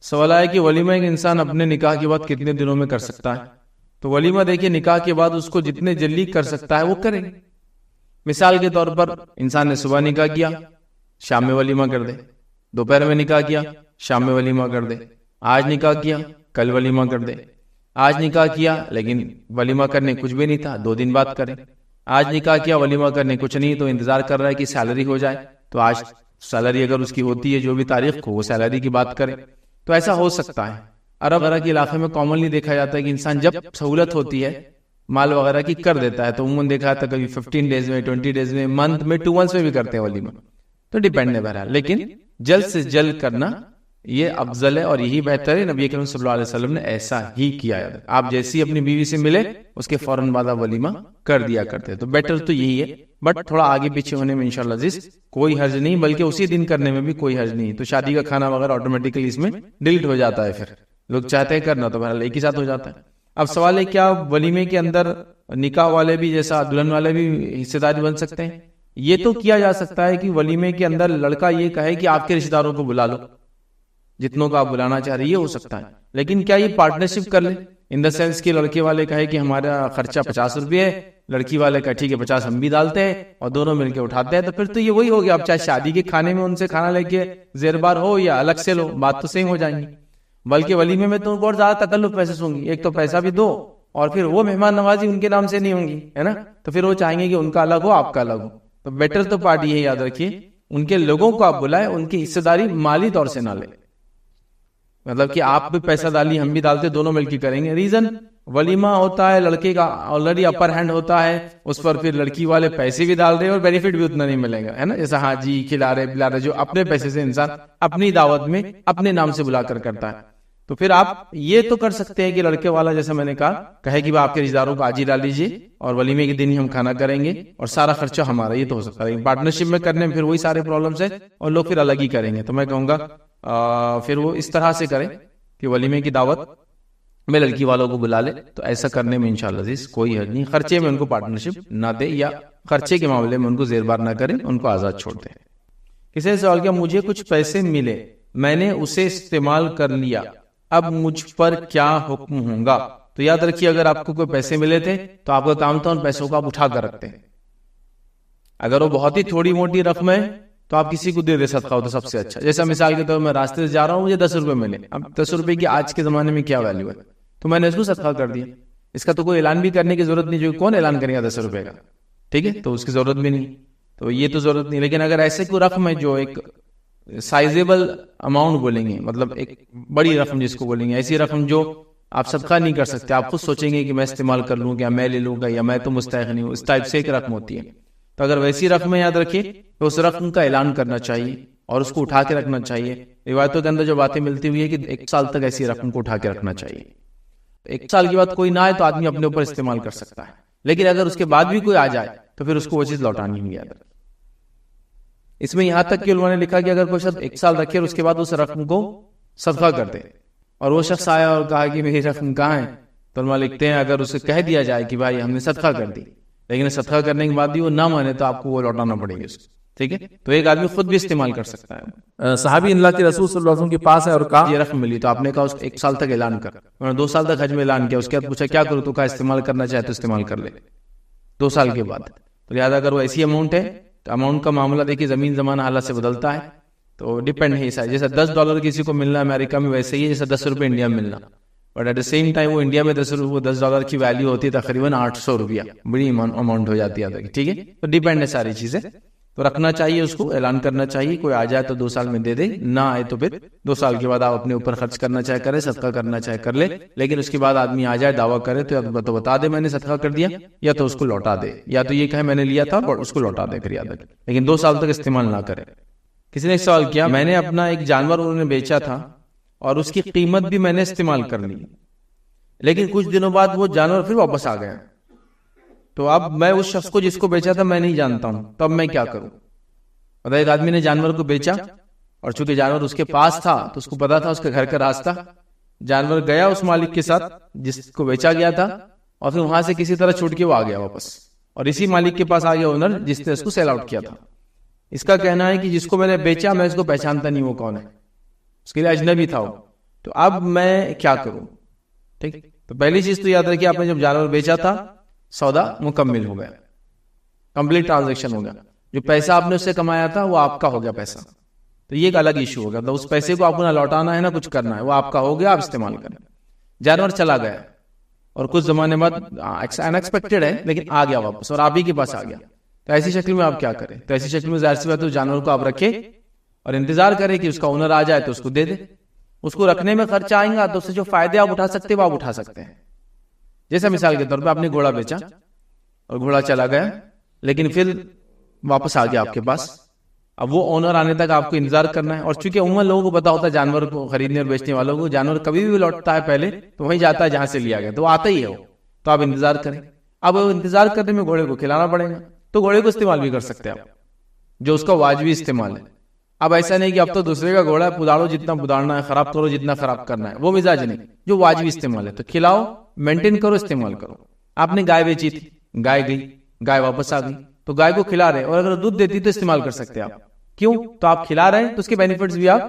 سوال آیا کہ ولیمہ ایک انسان اپنے نکاح کے بعد کتنے دنوں میں کر سکتا ہے؟ تو ولیمہ دیکھیے نکاح کے بعد اس کو جتنے جلدی کر سکتا ہے وہ کرے. مثال کے طور پر انسان نے صبح نکاح کیا، شام میں ولیمہ کر دے. دوپہر میں نکاح کیا، شام میں ولیمہ کر دے. آج نکاح کیا، کل ولیمہ کر دے. آج نکاح کیا لیکن ولیمہ کرنے کچھ بھی نہیں تھا، 2 دن بعد کرے. آج نکاح کیا، ولیمہ کرنے کچھ نہیں تو انتظار کر رہا ہے کہ سیلری ہو جائے، تو آج سیلری اگر اس کی ہوتی ہے جو بھی تاریخ کو، وہ سیلری کی بات کرے. تو ایسا ہو سکتا ہے. عرب وغیرہ کے علاقے میں کامنلی دیکھا جاتا ہے کہ انسان جب سہولت ہوتی ہے مال وغیرہ کی کر دیتا ہے. تو عموماً دیکھا جاتا ہے کبھی 15 ڈیز میں، 20 ڈیز میں، منتھ میں، 2 months میں بھی کرتے ہیں ولیمہ. تو ڈیپینڈ ہے بہرحال، لیکن جلد سے جلد کرنا یہ افضل ہے اور یہی بہتر ہے. نبی کریم صلی اللہ علیہ وسلم نے ایسا ہی کیا ہے. آپ جیسی اپنی بیوی سے ملے اس کے فوراً بعد ولیمہ کر دیا کرتے. تو بیٹر تو یہی ہے، بٹ تھوڑا آگے پیچھے ہونے میں انشاءاللہ عزیز کوئی حرج نہیں، بلکہ اسی دن کرنے میں بھی کوئی حرج نہیں. تو شادی کا کھانا وغیرہ آٹومیٹکلی اس میں ڈیلیٹ ہو جاتا ہے. پھر لوگ چاہتے ہیں کرنا تو بہرحال ایک ہی ساتھ ہو جاتا ہے. اب سوال ہے کیا ولیمے کے اندر نکاح والے بھی جیسا دلہن والے بھی حصے داری بن سکتے ہیں؟ یہ تو کیا جا سکتا ہے کہ ولیمے کے اندر لڑکا یہ کہے کہ آپ کے رشتہ داروں کو بلا لو، جتنوں کو آپ بلانا چاہ رہے ہیں، یہ ہو سکتا ہے. لیکن کیا یہ پارٹنرشپ کر لے ان دا سینس کہ لڑکے والے کہے کہ ہمارا خرچہ 50 روپے ہے، لڑکی والے کا ٹھیک ہے 50 ہم بھی ڈالتے ہیں اور دونوں مل کے اٹھاتے ہیں. تو پھر تو یہ وہی ہو گیا. آپ چاہے شادی کے کھانے میں ان سے کھانا لے کے زیر بار ہو یا الگ سے لو، بات تو سیم ہو جائیں گی. بلکہ ولیمے میں تو بہت زیادہ تکلف محسوس ہوں گی. ایک تو پیسہ بھی دو اور پھر وہ مہمان نوازی ان کے نام سے نہیں ہوں گی، ہے نا. تو پھر وہ چاہیں گے کہ ان کا الگ ہو، آپ کا الگ ہو. تو بیٹر تو پارٹی ہے، یاد رکھیے ان کے لوگوں کو آپ بلائیں، ان کی حصہ داری مالی طور سے نہ لیں. مطلب کہ آپ بھی پیسہ ڈالی ہم بھی ڈالتے، دونوں مل کے کریں گے. ریزن ولیمہ ہوتا ہے لڑکے کا آلریڈی اپر ہینڈ ہوتا ہے، اس پر پھر لڑکی والے پیسے بھی ڈال رہے اور بینیفٹ بھی اتنا نہیں ملے گا، ہے نا. جیسا ہاں جی کھلا رہے پلا رہے، جو اپنے پیسے سے انسان اپنی دعوت میں اپنے نام سے بلا کر کرتا ہے. تو پھر آپ یہ تو کر سکتے ہیں کہ لڑکے والا جیسا میں نے کہا کہے کہ آپ کے رشتہ داروں کو آج ہی ڈال لیجیے اور ولیمے کے دن ہی ہم کھانا کریں گے اور سارا خرچہ ہمارا. یہ تو ہو سکتا ہے. پارٹنرشپ میں کرنے میں پھر وہی سارے پرابلمس ہیں اور لوگ پھر الگ ہی کریں گے. تو میں کہوں گا پھر وہ اس طرح سے کریں کہ ولیمے کی دعوت میں لڑکی والوں کو بلا لے. تو ایسا کرنے میں انشاءاللہ عزیز کوئی حرج نہیں. خرچے میں ان کو پارٹنرشپ نہ دے یا خرچے کے معاملے میں ان کو زیر بار نہ کریں، ان کو آزاد چھوڑ دیں. کسی نے سوال کیا مجھے کچھ پیسے ملے، میں نے اسے استعمال کر لیا، اب مجھ پر کیا حکم ہوگا؟ تو یاد رکھیے اگر آپ کو کوئی پیسے ملے تھے تو آپ کا کام تھا ان پیسوں کو آپ اٹھا کر رکھتے ہیں. اگر وہ بہت ہی تھوڑی موٹی رقم ہے تو آپ کسی کو دے دے صدقہ ہو تو سب سے اچھا. جیسا مثال کے طور پر میں راستے سے جا رہا ہوں، مجھے 10 روپے ملے. اب 10 روپے کی آج کے زمانے میں کیا ویلیو ہے، تو میں نے اس کو صدقہ کر دیا. اس کا تو کوئی اعلان بھی کرنے کی ضرورت نہیں، جو کون اعلان کرے گا 10 روپے کا، ٹھیک ہے. تو اس کی ضرورت بھی نہیں، تو یہ تو ضرورت نہیں. لیکن اگر ایسے کوئی رقم ہے جو ایک سائزیبل اماؤنٹ بولیں گے، مطلب ایک بڑی رقم جس کو بولیں گے، ایسی رقم جو آپ صدقہ نہیں کر سکتے، آپ خود سوچیں گے کہ میں استعمال کر لوں گا، میں لے لوں گا یا میں تو مستحق نہیں ہوں، اس ٹائپ سے ایک رقم ہوتی ہے. تو اگر ویسی رقم یاد رکھیے تو اس رقم کا اعلان کرنا چاہیے اور اس کو اٹھا کے رکھنا چاہیے. روایتوں کے اندر جو باتیں ملتی ہوئی ہے کہ 1 سال تک ایسی رقم کو اٹھا کے رکھنا چاہیے. 1 سال کے بعد کوئی نہ آئے تو آدمی اپنے اوپر استعمال کر سکتا ہے، لیکن اگر اس کے بعد بھی کوئی آ جائے تو پھر اس کو وہ چیز لوٹانی ہوگی. اس میں یہاں تک کہ علماء نے لکھا کہ اگر کوئی شخص 1 سال رکھے اور اس کے بعد اس رقم کو صدقہ کر دے اور وہ شخص آیا اور کہا کہ میری رقم کہاں ہے، تو علماء لکھتے ہیں اگر اسے کہہ دیا جائے کہ بھائی ہم نے صدقہ کر دی، لیکن صدقہ کرنے کے بعد بھی وہ نہ مانے تو آپ کو وہ لوٹانا پڑے گی اس کو، ٹھیک ہے. تو ایک آدمی خود بھی استعمال کر سکتا ہے. صحابی اللہ کے رسول صلی اللہ علیہ وسلم کے پاس ہے اور کہا یہ رقم ملی تو آپ نے کہا اس 1 سال تک اعلان کر. 2 سال تک حج میں اعلان کیا، اس کے بعد پوچھا کیا کروں، تو کہا استعمال کرنا چاہے تو استعمال کر لے 2 سال کے بعد. تو لہٰذا اگر وہ ایسی اماؤنٹ ہے تو اماؤنٹ کا معاملہ دیکھیے زمین زمانہ حالات سے بدلتا ہے، تو ڈیپینڈ ہے. جیسے $10 کسی کو ملنا امریکہ میں ویسے ہی ہے جیسے 10 روپے انڈیا میں ملنا. But at the same time وہ انڈیا میں $10 کی ویلیو ہوتی ہے تقریباً 800 روپیہ، بڑی اماؤنٹ ہو جاتی ہے، ٹھیک ہے. تو ڈیپینڈ ہے ساری چیزیں. تو رکھنا چاہیے، اس کو اعلان کرنا چاہیے. کوئی آ جائے تو 2 سال میں دے دے، نہ آئے تو پھر 2 سال کے بعد آپ اپنے اوپر خرچ کرنا چاہے کرے، صدقہ کرنا چاہے کر لے. لیکن اس کے بعد آدمی آ جائے دعویٰ کرے تو بتا دے میں نے صدقہ کر دیا، یا تو اس کو لوٹا دے، یا تو یہ کہے میں نے لیا تھا اور اس کو لوٹا دے پھر یاد رکھے، لیکن 2 سال تک استعمال نہ کرے. کسی نے ایک سوال کیا میں نے اپنا ایک جانور انہوں نے بیچا تھا اور اس کی قیمت بھی میں نے استعمال کر لی، لیکن کچھ دنوں بعد وہ جانور پھر واپس آ گیا، تو اب میں اس شخص کو جس کو بیچا تھا میں نہیں جانتا ہوں، تو اب میں کیا کروں؟ مطلب ایک آدمی نے جانور کو بیچا اور چونکہ جانور اس کے پاس تھا تو اس کو پتا تھا اس کے گھر کا راستہ، جانور گیا اس مالک کے ساتھ جس کو بیچا گیا تھا اور پھر وہاں سے کسی طرح چھوٹ کے وہ آ گیا واپس، اور اسی مالک کے پاس آ گیا اونر جس نے اس کو سیل آؤٹ کیا تھا. اس کا کہنا ہے کہ جس کو میں نے بیچا میں اس کو پہچانتا نہیں وہ کون ہے، اس کے لیے اجنبی تھا وہ، تو اب میں کیا کروں؟ ٹھیک، تو پہلی چیز تو یاد رکھیے، آپ نے جب جانور بیچا تھا سودا مکمل ہو گیا، کمپلیٹ ٹرانزیکشن ہو گیا، جو پیسہ آپ نے اس سے کمایا تھا وہ آپ کا ہو گیا پیسہ، تو یہ ایک الگ ایشو ہوگا، تو اس پیسے کو آپ کو نہ لوٹانا ہے نہ کچھ کرنا ہے، وہ آپ کا ہو گیا، آپ استعمال کریں۔ جانور چلا گیا اور کچھ زمانے بعد ان ایکسپیکٹڈ ہے لیکن آ گیا واپس اور آپ ہی کے پاس آ گیا، تو ایسی شکل میں آپ کیا کریں؟ تو ایسی شکل میں ظاہر سی بات ہے جانور کو آپ رکھیں اور انتظار کریں کہ اس کا اونر آ جائے تو اس کو دے دے۔ اس کو رکھنے میں خرچہ آئیں گا تو اس سے جو فائدے آپ اٹھا سکتے وہ آپ اٹھا سکتے ہیں۔ جیسا مثال کے طور پہ آپ نے گھوڑا بیچا اور گھوڑا چلا گیا لیکن پھر واپس آ گیا آپ کے پاس، اب وہ اونر آنے تک آپ کو انتظار کرنا ہے، اور چونکہ عموماً لوگوں کو پتا ہوتا ہے جانور کو خریدنے اور بیچنے والوں کو، جانور کبھی بھی لوٹتا ہے پہلے تو وہیں جاتا ہے جہاں سے لیا گیا، تو وہ آتا ہی ہے وہ، تو آپ انتظار کریں۔ اب انتظار کرنے میں گھوڑے کو کھلانا پڑے گا، تو گھوڑے کو استعمال بھی کر سکتے ہیں آپ، جو اس کا واجبی استعمال ہے۔ اب ایسا نہیں کہ اب تو دوسرے کا گھوڑا ہے، پداڑو جتنا پداڑنا ہے، خراب کرو جتنا خراب کرنا ہے، وہ مزاج نہیں، جو واجبی استعمال ہے تو کھلاؤ، مینٹین کرو، استعمال کرو۔ آپ نے گائے بیچی تھی، گائے گئی، گائے واپس آ گئی، تو گائے کو کھلا رہے، اور اگر دودھ دیتی تو استعمال کر سکتے آپ، کیوں؟ تو آپ کھلا رہے ہیں تو اس کے بینیفٹس بھی آپ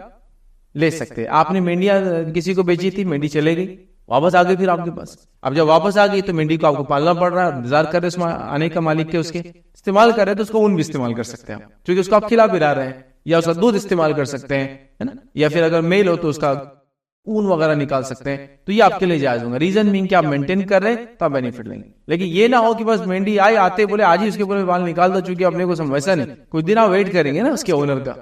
لے سکتے ہیں۔ آپ نے مینڈیاں کسی کو بیچی تھی، مینڈی چلے گئی، واپس آ گئی پھر آپ کے پاس، اب جب واپس آ گئی تو مینڈی کو آپ کو پالنا پڑ رہا ہے، انتظار کر رہے اس میں آنے کا مالک کے، اس کے استعمال کر رہے تو اس کو اون بھی استعمال کر سکتے ہیں آپ، کیونکہ اس کو آپ کھلا پلا رہے ہیں، یا اس کا دودھ استعمال کر سکتے ہیں، ہے نا، یا پھر اگر میل ہو تو اس کا اون وغیرہ نکال سکتے ہیں، تو یہ آپ کے لیے جائز ہوگا۔ ریزن مین کہ آپ مینٹین کر رہے ہیں تو آپ بینیفٹ لیں گے، لیکن یہ نہ ہو کہ بس مینڈی آئے آتے بولے آج ہی اس کے پورے بال نکال دو، چونکہ اپنے کو ویسا نہیں، کچھ دن آپ ویٹ کریں گے نا اس کے اونر کا،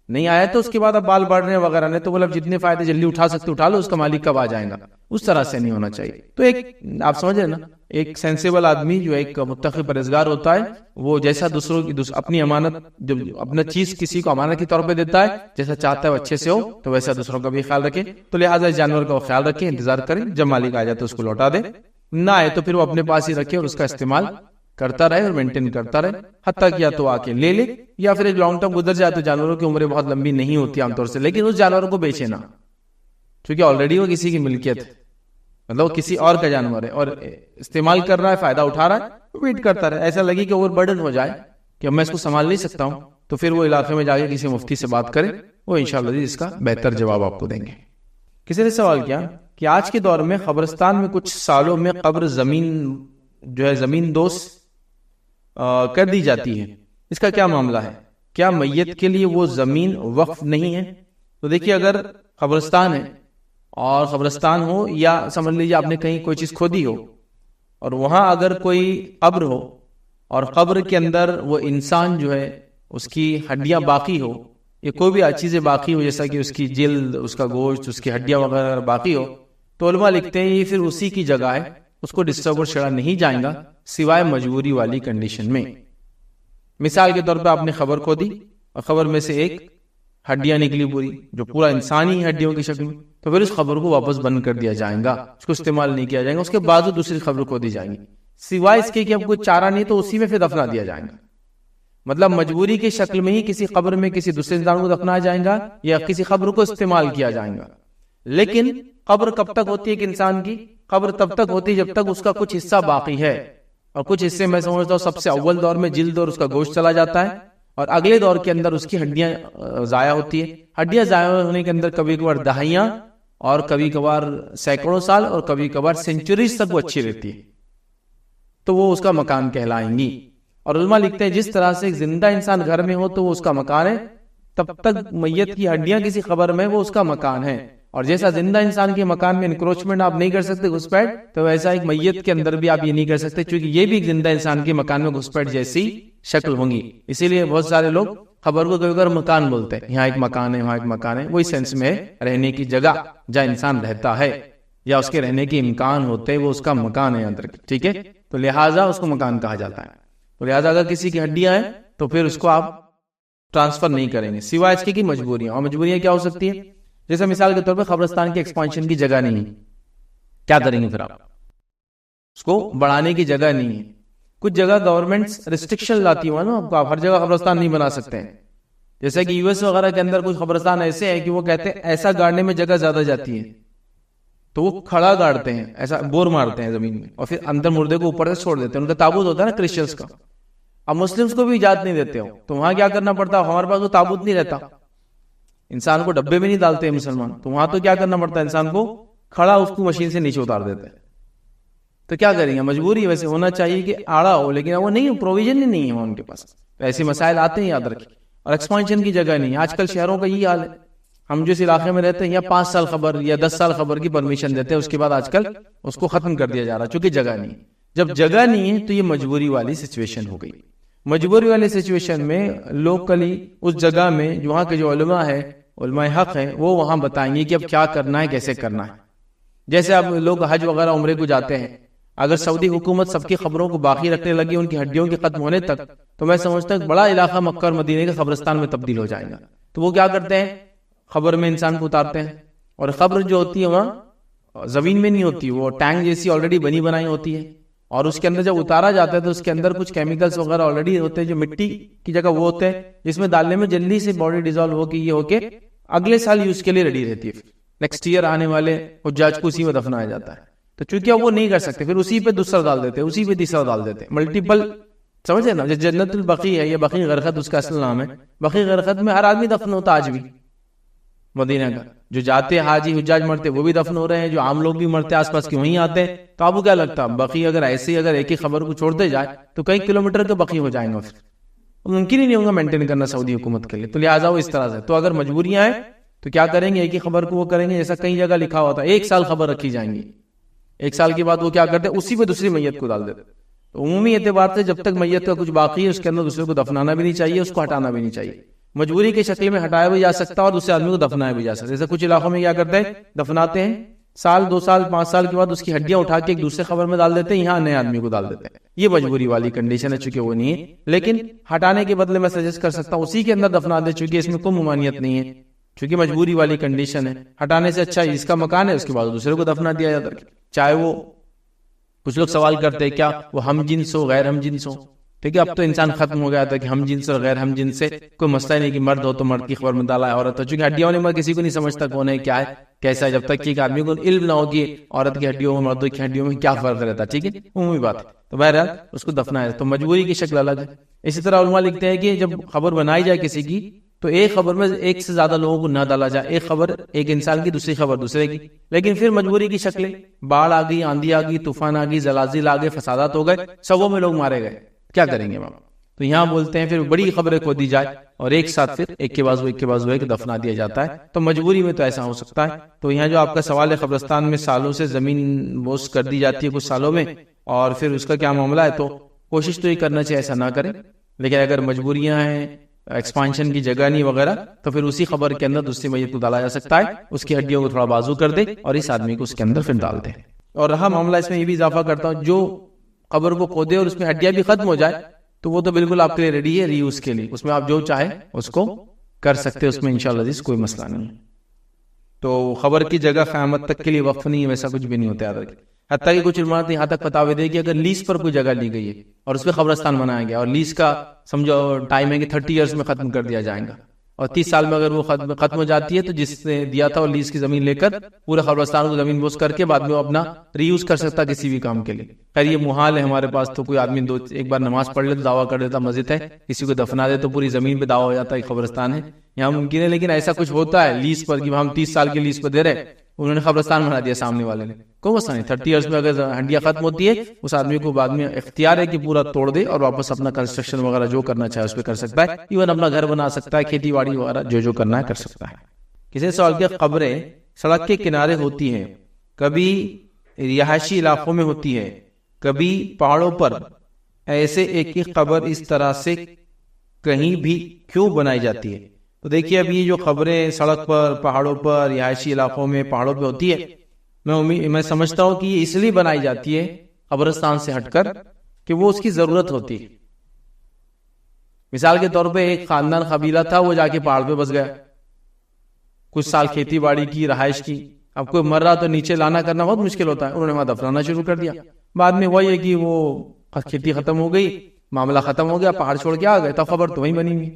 نہیں آیا تو اس کے بعد اب بال بڑھ رہے ہیں وغیرہ نہیں، تو مطلب جتنے فائدے جلدی اٹھا سکتے اٹھا لو، اس کا مالک کب آ جائے گا، اس طرح سے نہیں ہونا چاہیے۔ تو ایک آپ سمجھ رہے نا، ایک سینسیبل آدمی جو ایک متقی پرہیزگار ہوتا ہے، وہ جیسا دوسروں کی اپنی امانت، جب اپنا چیز کسی کو امانت کے طور پہ دیتا ہے، جیسا چاہتا ہے وہ اچھے سے ہو، تو ویسا دوسروں کا بھی خیال رکھے، تو لہٰذا اس جانور کا وہ خیال رکھے، انتظار کرے، جب مالک آ جائے تو اس کو لوٹا دے، نہ آئے تو پھر وہ اپنے پاس ہی رکھے اور اس کا استعمال کرتا رہے اور مینٹین کرتا رہے، حتیٰ کہ یا تو آ کے لے لے، یا پھر ایک لانگ ٹرم گزر جائے، تو جانوروں کی عمریں بہت لمبی نہیں ہوتی عام طور سے، لیکن اس جانور کو بیچے نہ، کیونکہ آلریڈی وہ کسی کی ملکیت ہے، مطلب کسی اور کا جانور ہے اور استعمال کر رہا ہے، فائدہ اٹھا رہا ہے، ویٹ کرتا رہے، ایسا لگے کہ اوور برڈن ہو جائے کہ اب میں اس کو سنبھال نہیں سکتا ہوں، تو پھر وہ علاقے میں جا کے کسی مفتی سے بات کرے، وہ انشاءاللہ اس کا بہتر جواب آپ کو دیں گے۔ کسی نے سوال کیا کہ آج کے دور میں قبرستان میں کچھ سالوں میں قبر زمین جو ہے زمین دوست کر دی جاتی ہے، اس کا کیا معاملہ ہے؟ کیا میت کے لیے وہ زمین وقف نہیں ہے؟ تو دیکھیے، اگر قبرستان ہے اور قبرستان ہو، یا سمجھ لیجیے آپ نے کہیں کوئی چیز کھودی ہو اور وہاں اگر کوئی قبر ہو اور قبر کے اندر وہ انسان جو ہے اس کی ہڈیاں باقی ہو، یا کوئی بھی چیزیں باقی ہو، جیسا کہ اس کی جلد، اس کا گوشت، اس کی ہڈیاں وغیرہ باقی ہو، تو علماء لکھتے ہیں یہ پھر اسی کی جگہ ہے، اس کو ڈسٹرب اور چھیڑا نہیں جائے گا سوائے مجبوری والی کنڈیشن میں۔ مثال کے طور پہ آپ نے خبر کھو دی اور خبر میں سے ایک ہڈیاں نکلی پوری، جو پورا انسانی ہڈیوں کی شکل میں، تو پھر اس خبر کو واپس بند کر دیا جائے گا، اس کو استعمال نہیں کیا جائے گا، اس کے بعد دوسری خبر کھو دی جائیں گی، سوائے اس کے کہ اب کوئی چارہ نہیں تو اسی میں پھر دفنا دیا جائے گا، مطلب مجبوری کی شکل میں ہی کسی قبر میں کسی دوسرے انسان کو دفنایا جائے گا یا کسی قبر کو استعمال کیا جائے گا۔ لیکن قبر کب تک ہوتی ہے ایک انسان کی؟ قبر تب تک ہوتی ہے جب تک اس کا کچھ حصہ باقی ہے، اور کچھ حصے میں سمجھتا ہوں سب سے اول دور میں جلد اور اس کا گوشت چلا جاتا ہے، اور اگلے دور کے اندر اس کی ہڈیاں ضائع ہوتی ہے۔ ہڈیاں ضائع ہونے کے اندر کبھی کبھار دہائیاں اور کبھی کبھار سینکڑوں سال اور کبھی کبھار سینچوریز تک وہ اچھی رہتی ہے، تو وہ اس کا مکان کہلائیں گی۔ اور علماء لکھتے ہیں جس طرح سے ایک زندہ انسان گھر میں ہو تو وہ اس کا مکان ہے، تب تک میت کی ہڈیاں کسی قبر میں وہ اس کا مکان ہے، اور جیسا زندہ انسان کے مکان میں انکروچمنٹ آپ نہیں کر سکتے گھسپیٹ، تو ویسا ایک میت کے اندر بھی آپ یہ نہیں کر سکتے، کیونکہ یہ بھی ایک زندہ انسان کے مکان میں گھسپیٹ جیسی شکل ہوں گی۔ اسی لیے بہت سارے لوگ خبر کو کبھی کبھی مکان بولتے ہیں، یہاں ایک مکان ہے، وہاں ایک مکان ہے، وہی سینس میں رہنے کی جگہ جہاں انسان رہتا ہے یا اس کے رہنے کے امکان ہوتے ہیں، وہ اس کا مکان ہے اندر، ٹھیک ہے، تو لہٰذا اس کو مکان کہا جاتا ہے۔ تو لہٰذا اگر کسی کی ہڈیاں ہیں تو پھر اس کو آپ ٹرانسفر نہیں کریں گے سوائے اس کی مجبوریاں، اور مجبوریاں کیا ہو سکتی ہیں؟ جیسے مثال کے طور پہ قبرستان کے ایکسپانشن کی جگہ نہیں ہے، کیا کریں گے پھر آپ؟ اس کو بڑھانے کی جگہ نہیں ہے، کچھ جگہ گورنمنٹ ریسٹرکشن لاتی ہوا نا، آپ ہر جگہ قبرستان نہیں بنا سکتے ہیں، جیسے کہ یو ایس وغیرہ کے اندر کچھ قبرستان ایسے ہیں کہ وہ کہتے ہیں ایسا گاڑنے میں جگہ زیادہ جاتی ہے تو وہ کھڑا گاڑتے ہیں، ایسا بور مارتے ہیں زمین میں، اور پھر اندر مردے کو اوپر سے چھوڑ دیتے ہیں، ان کا تابوت ہوتا ہے نا کرسچنس کا، اب مسلمس کو بھی اجازت نہیں دیتے ہو، تو وہاں کیا کرنا پڑتا ہے؟ ہمارے پاس وہ تابوت نہیں رہتا، انسان کو ڈبے میں نہیں ڈالتے ہیں مسلمان، تو وہاں تو کیا کرنا پڑتا ہے انسان کو، کھڑا اس کو مشین سے نیچے اتار دیتے ہیں. تو کیا کریں گے، مجبوری. ویسے ہونا چاہیے کہ آڑا ہو، لیکن وہ نہیں، پروویژن نہیں ہے ان کے پاس. تو ایسے مسائل آتے ہیں، یاد رکھیں. اور ایکسپانشن کی جگہ نہیں. آج کل شہروں کا یہ حال ہے. ہم جس علاقے میں رہتے ہیں یا 5 سال خبر یا 10 سال خبر کی پرمیشن دیتے ہیں، اس کے بعد آج کل اس کو ختم کر دیا جا رہا ہے، چونکہ جگہ نہیں. جب جگہ نہیں ہے تو یہ مجبوری والی سچویشن ہو گئی. مجبوری والی سچویشن میں لوکلی اس جگہ میں وہاں کے جو علماء ہے، علماء حق ہیں، وہ وہاں بتائیں گے کہ اب کیا کرنا ہے، کیسے کرنا ہے. جیسے اب لوگ حج وغیرہ عمرے کو جاتے ہیں، اگر سعودی حکومت سب کی خبروں کو باقی رکھنے لگی ان کی ہڈیوں کے ختم ہونے تک، تو میں سمجھتا ہوں بڑا علاقہ مکہ اور مدینے کے قبرستان میں تبدیل ہو جائے گا. تو وہ کیا کرتے ہیں، خبر میں انسان کو اتارتے ہیں. اور خبر جو ہوتی ہے وہاں زمین میں نہیں ہوتی، وہ ٹینک جیسی آلریڈی بنی بنائی ہوتی ہے، اور اس کے اندر جب اتارا جاتا ہے تو اس کے اندر کچھ کیمیکلز وغیرہ آلریڈی ہوتے ہیں جو مٹی کی جگہ وہ ہوتے ہیں، جس میں ڈالنے میں جلدی سے باڈی ڈیزالو ہو کے یہ ہو کے اگلے سال یوز کے لیے ریڈی رہتی ہے. نیکسٹ ایئر آنے والے حجاج کو اسی میں دفنایا جاتا ہے. تو چونکہ وہ نہیں کر سکتے، پھر اسی پہ دوسرا ڈال دیتے، اسی پہ تیسرا ڈال دیتے، ملٹیپل. سمجھے نا، جنت البقیع ہے، یہ بقیع غرقد اس کا اصل نام ہے. بقیع غرقد میں ہر آدمی دفن ہوتا آج بھی مدینہ کا. جو جاتے حاجی حجاج مرتے وہ بھی دفن ہو رہے ہیں، جو عام لوگ بھی مرتے آس پاس کے وہیں آتے ہیں. تو آپ کو کیا لگتا ہے بقیع اگر ایسے ہی اگر ایک ہی خبر کو چھوڑتے جائے تو کئی کلومیٹر کے بقیع ہو جائیں گے، پھر ممکن ہی نہیں ہوگا مینٹین کرنا سعودی حکومت کے لیے. تو لہٰذا وہ اس طرح سے، تو اگر مجبوریاں ہیں تو کیا کریں گے، ایک ہی خبر کو وہ کریں گے. جیسا کئی جگہ لکھا ہوتا ہے 1 سال خبر رکھی جائیں گی، 1 سال کے بعد وہ کیا کرتے ہیں، اسی پہ دوسری میت کو ڈال دیتے. تو عمومی اعتبار سے جب تک میت کا کچھ باقی ہے اس کے اندر دوسرے کو دفنانا بھی نہیں چاہیے، اس کو ہٹانا بھی نہیں چاہیے. مجبوری کی شکل میں ہٹایا بھی جا سکتا ہے اور دوسرے آدمی کو دفنایا بھی جا سکتا ہے. جیسے کچھ علاقوں میں کیا کرتے ہیں، دفناتے ہیں، سال 2 سال 5 سال کے بعد اس کی ہڈیاں اٹھا کے ایک دوسرے خبر میں ڈال دیتے ہیں، یہاں نئے آدمی کو ڈال دیتے ہیں. یہ مجبوری والی کنڈیشن ہے، چونکہ وہ نہیں ہے. لیکن ہٹانے کے بدلے میں سجیسٹ کر سکتا ہوں اسی کے اندر دفنا دے، چونکہ اس میں کوئی ممانعت نہیں ہے، چونکہ مجبوری والی کنڈیشن ہے. ہٹانے سے اچھا اس کا مکان ہے، اس کے بعد دوسرے کو دفنا دیا جاتا ہے. چاہے وہ کچھ لوگ سوال کرتے ہیں کیا وہ ہم جنس ہو غیر ہم جنس ہو. ٹھیک ہے، اب تو انسان ختم ہو گیا تھا کہ ہم جنس اور غیر ہم جنس سے کوئی مسئلہ نہیں، کہ مرد ہو تو مرد کی خبر میں ڈالا ہے، عورت ہو، چونکہ ہڈیوں والے میں کسی کو نہیں سمجھتا کون ہے کیا ہے کیسا ہے، جب تک کہ ایک آدمی کو علم نہ ہوگی عورت کی ہڈیوں میں مردوں کی ہڈیوں میں کیا فرق رہتا ہے. ٹھیک ہے، عمومی بات ہے. تو بہرحال اس کو دفنا ہے، تو مجبوری کی شکل الگ ہے. اسی طرح علماء لکھتے ہیں کہ جب خبر بنائی جائے کسی کی تو ایک خبر میں ایک سے زیادہ لوگوں کو نہ ڈالا جائے. ایک خبر ایک انسان کی، دوسری خبر دوسرے کی. لیکن پھر مجبوری کی شکلیں، باڑھ آ گئی، آندھی آ گئی، طوفان آ گئی، زلازل آ گئے، فسادات ہو گئے، سبوں میں لوگ مارے گئے، کیا کریں گے وہاں. تو یہاں بولتے ہیں پھر بڑی خبریں کو دی جائے اور ایک ساتھ پھر ایک کے بعد وہ ایک دفنا دیا جاتا ہے. تو مجبوری میں تو ایسا ہو سکتا ہے. تو یہاں جو آپ کا سوال ہے، قبرستان میں سالوں سے زمین بوس کر دی جاتی ہے کچھ سالوں میں، اور پھر اس کا کیا معاملہ ہے، تو کوشش تو یہ کرنا چاہیے ایسا نہ کریں. لیکن اگر مجبوریاں ہیں، ایکسپانشن کی جگہ نہیں وغیرہ، تو پھر اسی خبر کے اندر دوسری میت کو ڈالا جا سکتا ہے، اس کی ہڈیوں کو تھوڑا بازو کر دے اور اس آدمی کو اس کے اندر پھر ڈال دے. اور رہا معاملہ، اس میں یہ بھی اضافہ کرتا ہوں، جو قبر کو کھودے اور اس میں ہڈیاں بھی ختم ہو جائے تو وہ تو بالکل آپ کے لیے ریڈی ہے ری یوز کے لیے، اس میں آپ جو چاہے اس کو کر سکتے، اس میں انشاءاللہ عزیز کوئی مسئلہ نہیں. تو خبر کی جگہ قیامت تک کے لیے وقف نہیں ہے، ویسا کچھ بھی نہیں ہوتا ہے. حتیٰ کہ کچھ علماء یہاں تک فتاوی دے کہ اگر لیز پر کوئی جگہ لی گئی ہے اور اس پہ قبرستان بنایا گیا اور لیز کا سمجھو ٹائم ہے کہ 30 ایئرز میں ختم کر دیا جائے گا، اور 30 سال میں اگر وہ ختم ہو جاتی ہے تو جس نے دیا تھا وہ لیز کی زمین لے کر پورے قبرستان کو زمین بوس کر کے بعد میں وہ اپنا ری یوز کر سکتا کسی بھی کام کے لیے. خیر یہ محال ہے ہمارے پاس، تو کوئی آدمی ایک بار نماز پڑھ لے تو دعویٰ کر دیتا مسجد ہے، کسی کو دفنا دے تو پوری زمین پہ دعویٰ ہو جاتا ہے قبرستان ہے. یہاں ممکن ہے، لیکن ایسا کچھ ہوتا ہے لیز پر کہ ہم 30 سال کے لیز پہ دے رہے، انہوں نے قبرستان بنا دیا سامنے والے نے، کوئی مسئلہ نہیں. 30 ایئرز میں اگر ہڈیاں ختم ہوتی ہے اس آدمی کو بعد میں اختیار ہے کہ پورا توڑ دے اور واپس اپنا کنسٹرکشن وغیرہ جو کرنا چاہے اس پہ کر سکتا ہے، ایون اپنا گھر بنا سکتا ہے، کھیتی باڑی وغیرہ جو کرنا ہے کر سکتا ہے. کسی سوال کی قبریں سڑک کے کنارے ہوتی ہیں، کبھی رہائشی علاقوں میں ہوتی ہے، کبھی پہاڑوں پر، ایسے ایک ہی قبر اس طرح سے کہیں بھی کیوں بنائی جاتی ہے؟ تو دیکھیے اب یہ جو خبریں سڑک پر، پہاڑوں پر، رہائشی علاقوں میں، پہاڑوں پہ ہوتی ہے، میں سمجھتا ہوں کہ یہ اس لیے بنائی جاتی ہے قبرستان سے ہٹ کر کہ وہ اس کی ضرورت ہوتی ہے. مثال کے طور پہ ایک خاندان قبیلہ تھا، وہ جا کے پہاڑ پہ بس گیا، کچھ سال کھیتی باڑی کی، رہائش کی. اب کوئی مر رہا تو نیچے لانا کرنا بہت مشکل ہوتا ہے، انہوں نے وہاں دفنانا شروع کر دیا. بعد میں وہی ہے کہ وہ کھیتی ختم ہو گئی، معاملہ ختم ہو گیا، پہاڑ چھوڑ کے آ گئے، تو خبر تو وہیں بنی ہوئی.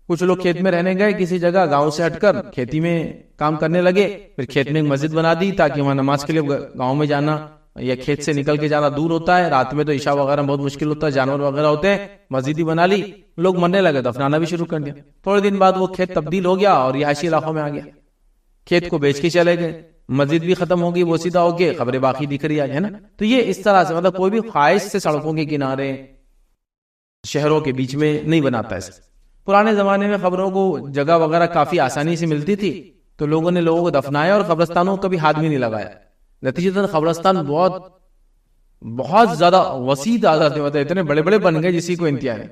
کچھ لوگ کھیت میں رہنے گئے کسی جگہ، گاؤں سے ہٹ کر کھیتی میں کام کرنے لگے، پھر کھیت میں ایک مسجد بنا دی تاکہ وہاں نماز کے لیے گاؤں میں جانا یا کھیت سے نکل کے جانا دور ہوتا ہے, رات میں تو عشاء وغیرہ بہت مشکل ہوتا ہے, جانور وغیرہ ہوتے ہیں, مسجد ہی بنا لی, لوگ مرنے لگے, دفنانا بھی شروع کر دیا. تھوڑے دن بعد وہ کھیت تبدیل ہو گیا اور رہائشی علاقوں میں آ گیا, کھیت کو بیچ کے چلے گئے, مسجد بھی ختم ہوگی, وہ سیدھا ہو کے خبریں باقی دکھ رہی ہے نا. تو یہ اس طرح سے مطلب کوئی بھی خواہش سے سڑکوں کے کنارے شہروں کے بیچ میں نہیں بناتا ہے. پرانے زمانے میں خبروں کو جگہ وغیرہ کافی آسانی سے ملتی تھی, تو لوگوں نے لوگوں کو دفنایا اور قبرستانوں کو کبھی ہاتھ بھی نہیں لگایا. نتیجتاً قبرستان بہت زیادہ وسیع تعداد میں, مطلب اتنے بڑے بڑے بن گئے جسی کو انتہا نہیں.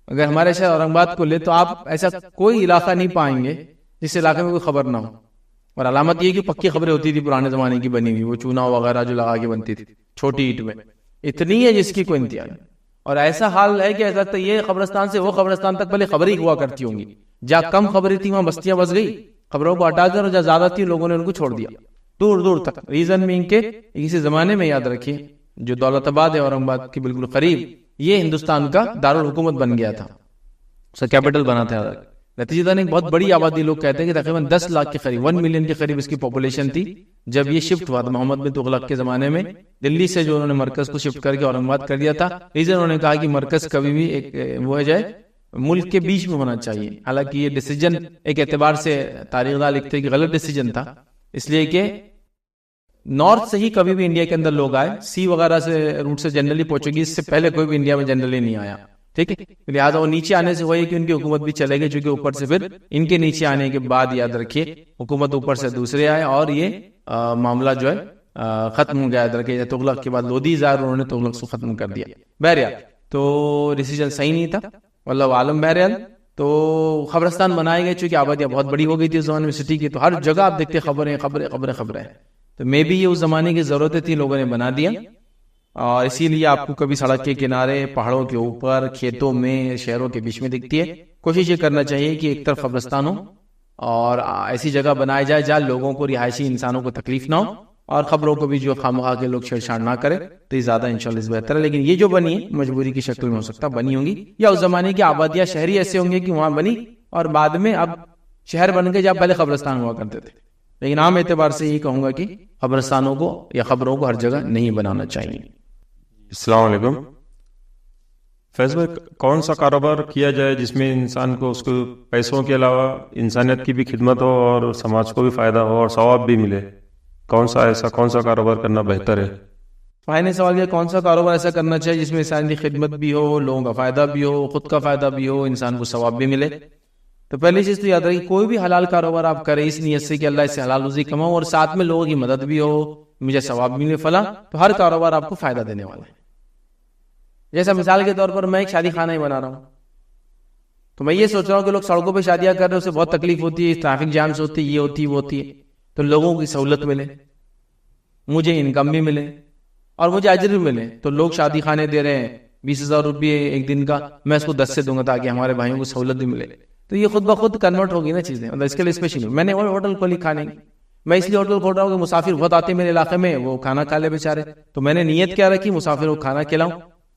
اگر ہمارے شہر اورنگ آباد کو لے تو آپ ایسا کوئی علاقہ نہیں پائیں گے جس علاقے میں کوئی خبر نہ ہو. اور علامت یہ کہ پکی خبریں ہوتی تھی پرانے زمانے کی بنی ہوئی, وہ چونا وغیرہ جو لگا کے بنتی تھی چھوٹی اینٹ میں, اتنی ہے جس کی کوئی انتہا نہیں. اور ایسا حال ہے کہ ایسا لگتا ہے یہ قبرستان سے وہ قبرستان تک پہلے خبریں ہوا کرتی ہوں گی. جہاں کم خبریں تھی وہاں بستیاں بس گئی, خبروں کو ہٹا کر, اور جہاں زیادہ تھی لوگوں نے ان کو چھوڑ دیا دور دور تک. ریزن میں ان کے اسی زمانے میں یاد رکھیے جو دولت آباد ہے اورنگ آباد کے بالکل قریب, یہ ہندوستان کا دارالحکومت بن گیا تھا, اس کا کیپٹل بنا تھا. نتیجتاً ایک بہت بڑی آبادی, لوگ کہتے ہیں کہ تقریباً 10 لاکھ کے قریب 1 ملین کے قریب اس کی پاپولیشن تھی جب یہ شفٹ ہوا تھا. محمد بن تغلق کے زمانے میں دلی سے جو انہوں نے مرکز کو شفٹ کر کے اورنگ آباد کر دیا تھا. ریزن انہوں نے کہا کہ مرکز کبھی بھی ایک وہ جائے ملک کے بیچ میں ہونا چاہیے. حالانکہ یہ ڈیسیجن ایک اعتبار سے تاریخ دان لکھتے ہیں کہ غلط ڈیسیجن تھا, اس لیے کہ نارتھ سے ہی کبھی بھی انڈیا کے اندر لوگ آئے, سی وغیرہ سے روٹ سے جنرلی پورچوگیز سے پہلے کوئی بھی انڈیا میں جنرلی نہیں آیا. ٹھیک ہے, لہٰذا وہ نیچے آنے سے ہوئی کہ ان کی حکومت بھی چلے گئی, چونکہ اوپر سے پھر ان کے نیچے آنے کے بعد یاد رکھیے حکومت اوپر سے دوسرے آئے اور یہ معاملہ جو ہے ختم ہو گیا. یاد رکھیے تغلق کے بعد لودھی زار انہوں نے تغلق کو ختم کر دیا. بہرحال تو ڈیسیجن صحیح نہیں تھا واللہ عالم. بہرحال تو قبرستان بنائے گئے, چونکہ آبادیاں بہت بڑی ہو گئی تھی اس زمانے میں سٹی کی, تو ہر جگہ آپ دیکھتے خبریں خبریں خبریں خبریں. تو مے بی یہ اس زمانے کی ضرورتیں تھی, لوگوں نے بنا دیا, اور اسی لیے آپ کو کبھی سڑک کے کنارے, پہاڑوں کے اوپر, کھیتوں میں, شہروں کے بیچ میں دکھتی ہے. کوشش یہ کرنا چاہیے کہ ایک طرف قبرستان ہو اور ایسی جگہ بنائی جائے جہاں لوگوں کو, رہائشی انسانوں کو تکلیف نہ ہو, اور خبروں کو بھی جو خامخواہ کے لوگ چھیڑ چھاڑ نہ کرے, تو یہ زیادہ انشاءاللہ بہتر ہے. لیکن یہ جو بنی ہے مجبوری کی شکل میں ہو سکتا بنی ہوں گی, یا اس زمانے کی آبادیاں شہری ایسے ہوں گے کہ وہاں بنی اور بعد میں اب شہر بن گئے جہاں پہلے قبرستان ہوا کرتے تھے. لیکن عام اعتبار سے یہ کہوں گا کہ قبرستانوں کو یا خبروں کو ہر جگہ نہیں بنانا چاہیے. السلام علیکم. فیض بھائی, کون سا کاروبار کیا جائے جس میں انسان کو اس کو پیسوں کے علاوہ انسانیت کی بھی خدمت ہو اور سماج کو بھی فائدہ ہو اور ثواب بھی ملے؟ کون سا کاروبار کرنا بہتر ہے؟ فائنل سوال یہ, کون سا کاروبار ایسا کرنا چاہیے جس میں انسان کی خدمت بھی ہو, لوگوں کا فائدہ بھی ہو, خود کا فائدہ بھی ہو, انسان کو ثواب بھی ملے؟ تو پہلی چیز تو یاد رکھیے, کوئی بھی حلال کاروبار آپ کریں اس نیت سے کہ اللہ اس سے حلال روزی کماؤ اور ساتھ میں لوگوں کی مدد بھی ہو, مجھے ثواب بھی ملے فلاں, تو ہر کاروبار آپ کو فائدہ دینے والا ہے. جیسا مثال کے طور پر میں ایک شادی خانہ ہی بنا رہا ہوں, تو میں یہ سوچ رہا ہوں کہ لوگ سڑکوں پہ شادیاں کر رہے ہیں, اسے بہت تکلیف ہوتی ہے, ٹریفک جامس ہوتی ہے, یہ ہوتی ہے وہ ہوتی ہے, تو لوگوں کی سہولت ملے, مجھے انکم بھی ملے اور مجھے اجر بھی ملے. تو لوگ شادی خانے دے رہے ہیں 20,000 روپئے ایک دن کا, میں اس کو 10 سے دوں گا تاکہ ہمارے بھائیوں کو سہولت بھی ملے. تو یہ خود بخود کنورٹ ہوگی نا چیزیں. مطلب اس کے لیے اسپیشلی میں نے ہوٹل کھولی کھانے کی, میں اس لیے ہوٹل کھول رہا ہوں کہ مسافر بہت آتے میرے علاقے میں, وہ کھانا کھا لے بیچارے. تو میں نے نیت کیا رکھی, مسافروں کو کھانا کھلاؤں,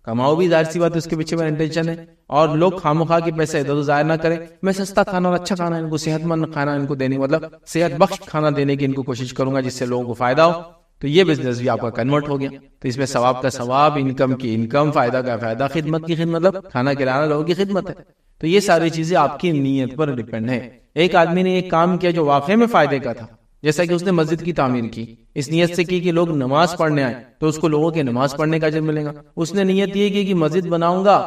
کماؤ بھی, ظاہر سی بات ہے اس کے پیچھے میرا انٹینشن ہے, اور لوگ خامخواہ کے پیسے ادھر ادھر ضائع نہ کریں. میں سستا کھانا اور اچھا کھانا ان کو, صحت مند کھانا ان کو دینے, مطلب صحت بخش کھانا دینے کی ان کو کوشش کروں گا جس سے لوگوں کو فائدہ ہو. تو یہ بزنس بھی آپ کا کنورٹ ہو گیا. تو اس میں ثواب کا ثواب, انکم کی انکم, فائدہ کا فائدہ, خدمت کی خدمت, مطلب کھانا کھلانا لوگوں کی خدمت ہے. تو یہ ساری چیزیں آپ کی نیت پر ڈیپینڈ ہے. ایک آدمی نے ایک کام کیا جو واقعی میں فائدے کا تھا, جیسا کہ اس نے مسجد کی تعمیر کی, اس نیت سے کی کہ لوگ نماز پڑھنے آئے, تو اس کو لوگوں کے نماز پڑھنے کا اجر ملے گا. اس نے نیت یہ کی کہ مسجد بناؤں گا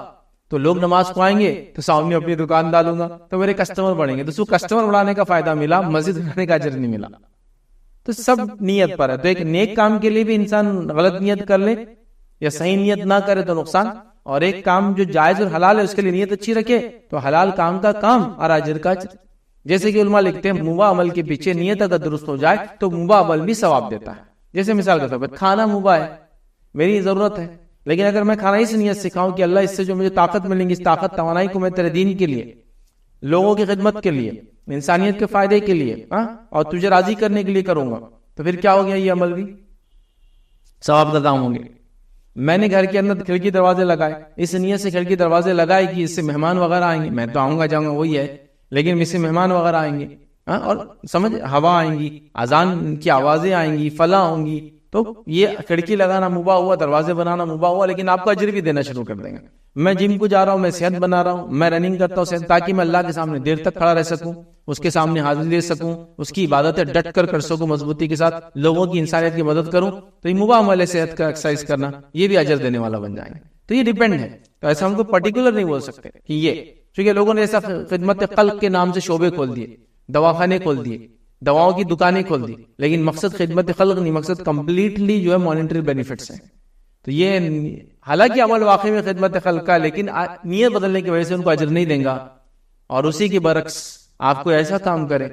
تو لوگ نماز کو آئیں گے, تو سامنے اپنی دکان ڈالوں گا تو میرے کسٹمر بڑھیں گے, تو اس کو کسٹمر بڑھانے کا فائدہ ملا, مسجد بنانے کا اجر نہیں ملا. تو سب نیت پر ہے. تو ایک نیک کام کے لیے بھی انسان غلط نیت کر لے یا صحیح نیت نہ کرے تو نقصان, اور ایک کام جو جائز اور حلال ہے اس کے لیے نیت اچھی رکھے تو حلال کام کا کام اور اجر کا اجر. جیسے کہ علماء لکھتے ہیں مباح عمل کے پیچھے نیت اگر درست ہو جائے تو مباح عمل بھی ثواب دیتا ہے. جیسے مثال کے طور پر کھانا مباح ہے, میری ضرورت ہے, لیکن اگر میں کھانا اس نیت سکھاؤں کہ اللہ اس سے جو مجھے طاقت ملیں گی, اس طاقت توانائی کو میں تیرے دین کے لیے, لوگوں کی خدمت کے لیے, انسانیت کے فائدے کے لیے اور تجھے راضی کرنے کے لیے کروں گا, تو پھر کیا ہو گیا, یہ عمل بھی ثواب کا کام ہوں گے. میں نے گھر کے اندر کھڑکی دروازے لگائے, اس نیت سے کھڑکی دروازے لگائے کہ اس سے مہمان وغیرہ آئیں گے, میں تو آؤں گا جاؤں گا وہی ہے, لیکن اس سے مہمان وغیرہ آئیں گے اور سمجھ ہوا آئیں گی, اذان کی آوازیں آئیں گی, فلاں ہوں گی, تو یہ کھڑکی لگانا مباح ہوا, دروازے بنانا مباح ہوا, لیکن آپ کو اجر بھی دینا شروع کر دیں گے. میں جم کو جا رہا ہوں, میں صحت بنا رہا ہوں, میں رننگ کرتا ہوں صحت, تاکہ میں اللہ کے سامنے دیر تک کھڑا رہ سکوں, اس کے سامنے حاضری دے سکوں, اس کی عبادتیں ڈٹ کر سکوں مضبوطی کے ساتھ, لوگوں کی انسانیت کی مدد کروں, تو یہ مباح عمل ہے صحت کا ایکسرسائز کرنا, یہ بھی اجر دینے والا بن جائیں گے. تو یہ ڈیپینڈ ہے. تو ایسا ہم کو پرٹیکولر نہیں بول سکتے کہ یہ, کیونکہ لوگوں نے ایسا خدمت خلق کے نام سے شعبے کھول دیے, دواخانے کھول دیے, دواؤں کی دکانیں کھول دی, لیکن مقصد خدمت خلق نہیں, مقصد کمپلیٹلی جو ہے مانیٹری بینیفٹس ہیں. تو یہ حالانکہ عمل واقعی میں خدمت خلق کا, لیکن نیت بدلنے کی وجہ سے ان کو اجر نہیں دیں گا. اور اسی کے برعکس آپ کو ایسا کام کرے